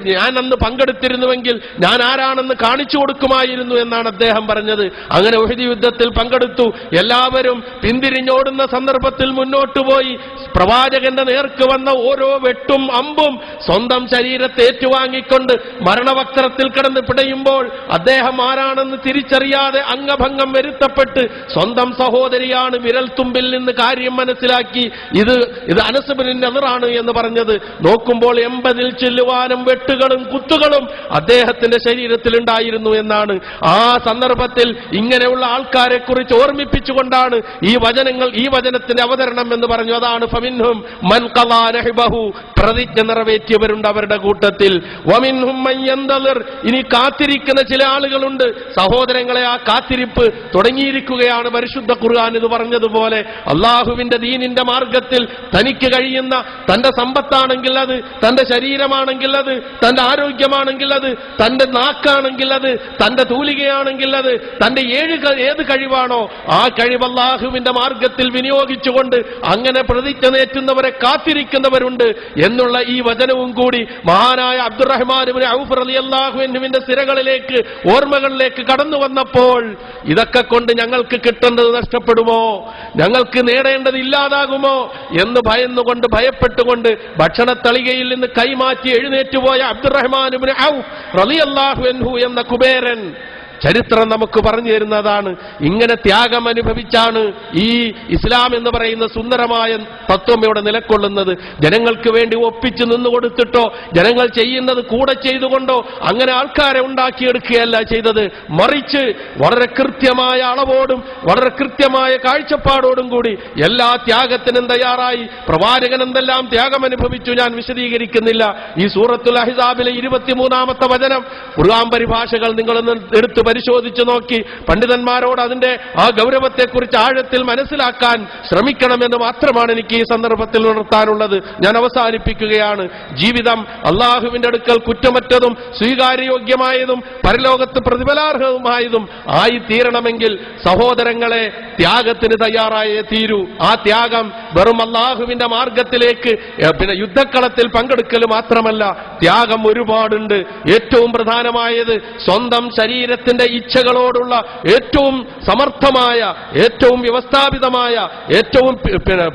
ഞാൻ അന്ന് പങ്കെടുത്തിരുന്നുവെങ്കിൽ ഞാൻ ആരാണെന്ന് കാണിച്ചു കൊടുക്കുമായിരുന്നു എന്നാണ് അദ്ദേഹം പറഞ്ഞത്. അങ്ങനെ ഉഹദ് യുദ്ധത്തിൽ പങ്കെടുത്തു. എല്ലാവരും പിന്തിരിഞ്ഞോടുന്ന സന്ദർഭത്തിൽ മുന്നോട്ട് പോയി പ്രവാചകന്റെ നേർക്ക് വന്ന ഓരോ വെട്ടും അമ്പും സ്വന്തം ശരീരത്തെ ഏറ്റുവാങ്ങിക്കൊണ്ട് മരണവക്ത്രത്തിൽ കിടന്ന് പിടയുമ്പോൾ അദ്ദേഹം ആരാണെന്ന് തിരിച്ചറിയാതെ അംഗഭംഗം വരുത്തപ്പെട്ട് സ്വന്തം സഹോദരിയാണ് വിരൽത്തുമ്പിൽ നിന്ന് കാര്യം മനസ്സിലാക്കി ഇത് അനസ് ഇബ്നു നദറാണ് എന്ന് പറഞ്ഞത്. നോക്കുമ്പോൾ 80-ൽ ചെല്ലുവാനും വെട്ടുകളും കുത്തുകളും അദ്ദേഹത്തിന്റെ ശരീരത്തിൽ ഉണ്ടായിരുന്നു എന്നാണ്. ആ സന്ദർഭത്തിൽ ഇങ്ങനെയുള്ള ആൾക്കാരെ കുറിച്ച് ഓർമ്മിപ്പിച്ചുകൊണ്ടാണ് ഈ വചനത്തിന്റെ അവതരണം എന്ന് പറഞ്ഞു. അതാണ് ഫമിൻഹും മൻ ഖദാ നഹ്ബഹു, പ്രതിജ്ഞ നിറവേറ്റിയവരുണ്ട് അവരുടെ കൂട്ടത്തിൽ. വമിൻഹും മൻ യന്തളിർ, ഇനി കാത്തിരിക്കുന്ന ചില ആളുകളുണ്ട്. സഹോദരങ്ങളെ, ആ കാത്തിരിപ്പ് തുടങ്ങിയിരിക്കുകയാണ്. പരിശുദ്ധ ഖുർആൻ ഇത് പറഞ്ഞതുപോലെ അള്ളാഹുവിന്റെ ദീനിന്റെ മാർഗത്തിൽ തനിക്ക് കഴിയുന്ന, തന്റെ സമ്പത്താണെങ്കിൽ അത്, തന്റെ ശരീരമാണെങ്കിൽ അത്, തന്റെ ആരോഗ്യമാണെങ്കിൽ അത്, തന്റെ നാക്കാണെങ്കിൽ അത്, തന്റെ തൂലികയാണെങ്കിൽ അത്, തന്റെ ഏത് കഴിവാണോ ആ കഴിവ് അള്ളാഹുവിന്റെ മാർഗത്തിൽ വിനിയോഗിച്ചുകൊണ്ട് അങ്ങനെ പ്രതിജ്ഞ നേറ്റുന്നവരെ കാത്തിരിക്കുന്നവരുണ്ട് എന്നുള്ള ഈ വചനവും കൂടി മഹാനായ അബ്ദുറഹ്മാൻ ഇബ്നു ഔഫ് റളിയല്ലാഹു അൻഹുവിന്റെ സിരകളിലേക്ക്, ഓർമ്മകളിലേക്ക് കടന്നു വന്നപ്പോൾ ഇതൊക്കെ കൊണ്ട് ഞങ്ങൾക്ക് കിട്ടേണ്ടത് നഷ്ടപ്പെടുമോ, ഞങ്ങൾക്ക് നേടേണ്ടത് ഇല്ലാതാകുമോ എന്ന് ഭയന്നുകൊണ്ട്, ഭയപ്പെട്ടുകൊണ്ട് ഭക്ഷണത്തളികയിൽ നിന്ന് കൈമാറ്റി എഴുന്നേറ്റുപോയ അബ്ദുറഹ്മാൻ ഇബ്നു ഔഫ് റളിയല്ലാഹു അൻഹു എന്ന കുബേരൻ ചരിത്രം നമുക്ക് പറഞ്ഞു തരുന്നതാണ്. ഇങ്ങനെ ത്യാഗം അനുഭവിച്ചാണ് ഈ ഇസ്ലാം എന്ന് പറയുന്ന സുന്ദരമായ തത്വം ഇവിടെ നിലകൊള്ളുന്നത്. ജനങ്ങൾക്ക് വേണ്ടി ഒപ്പിച്ചു നിന്നുകൊടുത്തിട്ടോ ജനങ്ങൾ ചെയ്യുന്നത് കൂടെ ചെയ്തുകൊണ്ടോ അങ്ങനെ ആൾക്കാരെ ഉണ്ടാക്കിയെടുക്കുകയല്ല ചെയ്തത്. മറിച്ച് വളരെ കൃത്യമായ അളവോടും വളരെ കൃത്യമായ കാഴ്ചപ്പാടോടും കൂടി എല്ലാ ത്യാഗത്തിനും തയ്യാറായി. പ്രവാചകൻ എന്തെല്ലാം ത്യാഗം അനുഭവിച്ചു ഞാൻ വിശദീകരിക്കുന്നില്ല. ഈ സൂറത്തുൽ അഹ്സാബിലെ 23-ാമത്തെ വചനം ഖുർആൻ പരിഭാഷകൾ നിങ്ങളൊന്ന് എടുത്തു പരിശോധിച്ചു നോക്കി പണ്ഡിതന്മാരോട് അതിന്റെ ആ ഗൗരവത്തെക്കുറിച്ച് ആഴത്തിൽ മനസ്സിലാക്കാൻ ശ്രമിക്കണമെന്ന് മാത്രമാണ് എനിക്ക് ഈ സന്ദർഭത്തിൽ ഉണർത്താനുള്ളത്. ഞാൻ അവസാനിപ്പിക്കുകയാണ്. ജീവിതം അള്ളാഹുവിന്റെ അടുക്കൽ കുറ്റമറ്റതും സ്വീകാര്യയോഗ്യമായതും പരലോകത്ത് പ്രതിഫലാർഹവുമായതും ആയി തീരണമെങ്കിൽ സഹോദരങ്ങളെ, ത്യാഗത്തിന് തയ്യാറായേ തീരൂ. ആ ത്യാഗം വെറും അള്ളാഹുവിന്റെ മാർഗത്തിലേക്ക് യുദ്ധക്കളത്തിൽ പങ്കെടുക്കൽ മാത്രമല്ല, ത്യാഗം ഒരുപാടുണ്ട്. ഏറ്റവും പ്രധാനമായത് സ്വന്തം ശരീരത്തിന്റെ ഇച്ഛകളോടുള്ള ഏറ്റവും സമർത്ഥമായ, ഏറ്റവും വ്യവസ്ഥാപിതമായ, ഏറ്റവും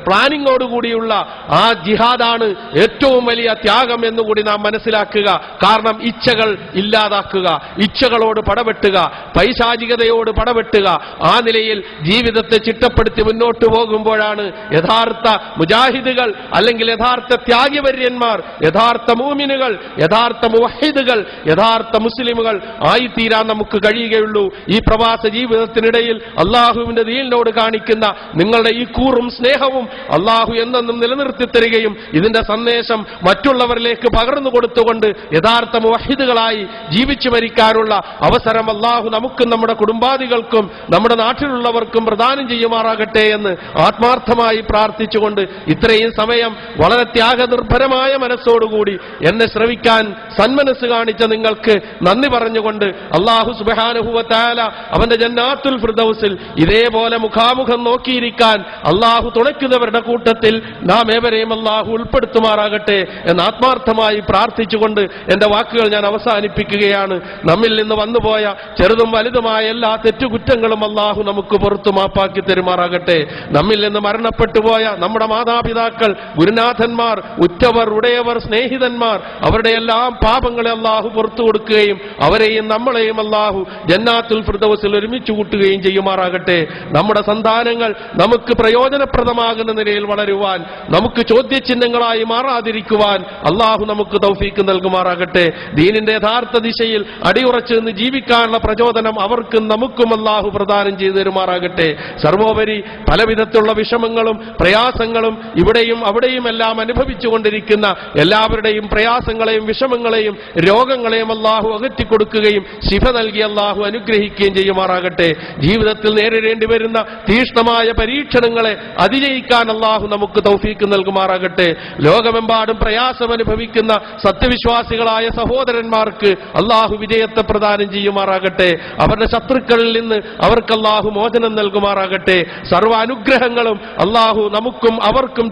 പ്ലാനിങ്ങോടുകൂടിയുള്ള ആ ജിഹാദാണ് ഏറ്റവും വലിയ ത്യാഗം എന്നുകൂടി നാം മനസ്സിലാക്കുക. കാരണം ഇച്ഛകൾ ഇല്ലാതാക്കുക, ഇച്ഛകളോട് പടവെട്ടുക, പൈശാചികതയോട് പടവെട്ടുക, ആ നിലയിൽ ജീവിതത്തെ ചിട്ടപ്പെടുത്തി മുന്നോട്ട് പോകുമ്പോഴാണ് യഥാർത്ഥ മുജാഹിദുകൾ, അല്ലെങ്കിൽ യഥാർത്ഥ ത്യാഗവര്യന്മാർ, യഥാർത്ഥ മൂമിനുകൾ, യഥാർത്ഥ മുവഹിദുകൾ, യഥാർത്ഥ മുസ്ലിമുകൾ ആയിത്തീരാൻ നമുക്ക് കഴിയുകയുള്ളൂ. ഈ പ്രവാസ ജീവിതത്തിനിടയിൽ അള്ളാഹുവിന്റെ ദീനിനോട് കാണിക്കുന്ന നിങ്ങളുടെ ഈ കൂറും സ്നേഹവും അള്ളാഹു എന്നെന്നും നിലനിർത്തി തരികയും ഇതിന്റെ സന്ദേശം മറ്റുള്ളവരിലേക്ക് പകർന്നു കൊടുത്തുകൊണ്ട് യഥാർത്ഥ മുവഹിദുകളായി ജീവിച്ചു മരിക്കാനുള്ള അവസരം അള്ളാഹു നമുക്കും നമ്മുടെ കുടുംബാദികൾക്കും നമ്മുടെ നാട്ടിലുള്ളവർക്കും പ്രദാനം ചെയ്യുമാറാകട്ടെ എന്ന് ആത്മാർത്ഥമായി പ്രാർത്ഥിച്ചുകൊണ്ട് ഇത്രയും സമയം വളരെ ത്യാഗനിർഭരമായ മനസ്സോടുകൂടി എന്നെ ശ്രവിക്കാൻ സന്മനസ് കാണിച്ച നിങ്ങൾക്ക് നന്ദി പറഞ്ഞുകൊണ്ട് അള്ളാഹു സുബ്ഹാനഹു വ തആല അവന്റെ ജന്നാത്തുൽ ഫിർദൗസിൽ ഇതേപോലെ മുഖാമുഖം നോക്കിയിരിക്കാൻ അള്ളാഹു തുണയ്ക്കുന്നവരുടെ കൂട്ടത്തിൽ നാം ഏവരെയും അള്ളാഹു ഉൾപ്പെടുത്തുമാറാകട്ടെ എന്ന് ആത്മാർത്ഥമായി പ്രാർത്ഥിച്ചുകൊണ്ട് എന്റെ വാക്കുകൾ ഞാൻ അവസാനിപ്പിക്കുകയാണ്. നമ്മിൽ നിന്ന് വന്നുപോയ ചെറുതും വലുതുമായ എല്ലാ തെറ്റുകുറ്റങ്ങളും അള്ളാഹു നമുക്ക് പുറത്തു മാപ്പാക്കി തരുമാറാകട്ടെ. നമ്മിൽ നിന്ന് മരണപ്പെട്ടുപോയ നമ്മുടെ മാതാപിതാക്കൾ, ഗുരുനാഥന്മാർ, ഉറ്റവർ, ഉടയവർ, സ്നേഹിതന്മാർ, അവരുടെ എല്ലാം പാപങ്ങളെ അള്ളാഹു പുറത്തു കൊടുക്കുകയും അവരെയും നമ്മളെയും അള്ളാഹു ജന്നാത്തുൽ ഫിർദൗസിൽ ഒരുമിച്ച് കൂട്ടുകയും ചെയ്യുമാറാകട്ടെ. നമ്മുടെ സന്താനങ്ങൾ നമുക്ക് പ്രയോജനപ്രദമാകുന്ന നിലയിൽ വളരുവാൻ, നമുക്ക് ചോദ്യചിഹ്നങ്ങളായി മാറാതിരിക്കുവാൻ അള്ളാഹു നമുക്ക് തൗഫീക്ക് നൽകുമാറാകട്ടെ. ദീനിന്റെ യഥാർത്ഥ ദിശയിൽ അടിയുറച്ചു നിന്ന് ജീവിക്കാനുള്ള പ്രചോദനം അവർക്കും നമുക്കും അള്ളാഹു പ്രദാനം ചെയ്തു തരുമാറാകട്ടെ. സർവോപരി പലവിധത്തിലുള്ള വിഷമങ്ങളും പ്രയാസങ്ങളും ഇവിടെയും അവിടെയും എല്ലാം അനുഭവിച്ചുകൊണ്ടിരിക്കുന്ന എല്ലാവരുടെയും പ്രയാസങ്ങളെയും വിഷമങ്ങളെയും രോഗങ്ങളെയും അള്ളാഹു അകറ്റിക്കൊടുക്കുകയും ശിഫ നൽകി അള്ളാഹു അനുഗ്രഹിക്കുകയും ചെയ്യുമാറാകട്ടെ. ജീവിതത്തിൽ നേരിടേണ്ടി വരുന്ന തീക്ഷ്ണമായ പരീക്ഷണങ്ങളെ അതിജയിക്കാൻ അള്ളാഹു നമുക്ക് തൗഫീക്ക് നൽകുമാറാകട്ടെ. ലോകമെമ്പാടും പ്രയാസം അനുഭവിക്കുന്ന സത്യവിശ്വാസികളായ സഹോദരന്മാർക്ക് അള്ളാഹു വിജയത്തെ പ്രദാനം ചെയ്യുമാറാകട്ടെ. അവരുടെ ശത്രുക്കളിൽ നിന്ന് അവർക്ക് അള്ളാഹു മോചനം നൽകുമാറാകട്ടെ. സർവ്വ അനുഗ്രഹങ്ങളും അള്ളാഹു നമുക്കും അവർക്കും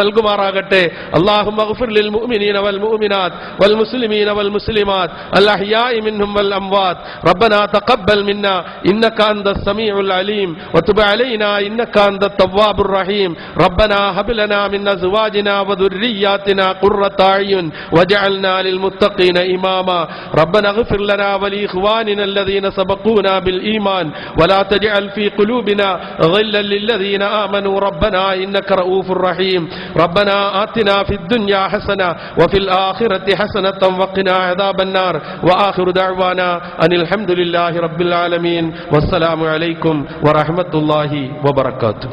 നൽകുമാറാകട്ടെ. اللهم اغفر للمؤمنين والمؤمنات والمسلمين والمسلمات الأحياء منهم والأموات. ربنا تقبل منا إنك أنت السميع العليم وتب علينا إنك أنت التواب الرحيم. ربنا هب لنا من أزواجنا وذرياتنا قرة أعين واجعلنا للمتقين إماما. ربنا اغفر لنا ولإخواننا الذين سبقونا بالإيمان ولا تجعل في قلوبنا غلا للذين آمنوا ربنا إنك رؤوف رحيم. ربنا آتنا في الدنيا حسنة وفي الآخرة حسنة وقنا عذاب النار. وآخر دعوانا أن الحمد لله رب العالمين والسلام عليكم ورحمة الله وبركاته.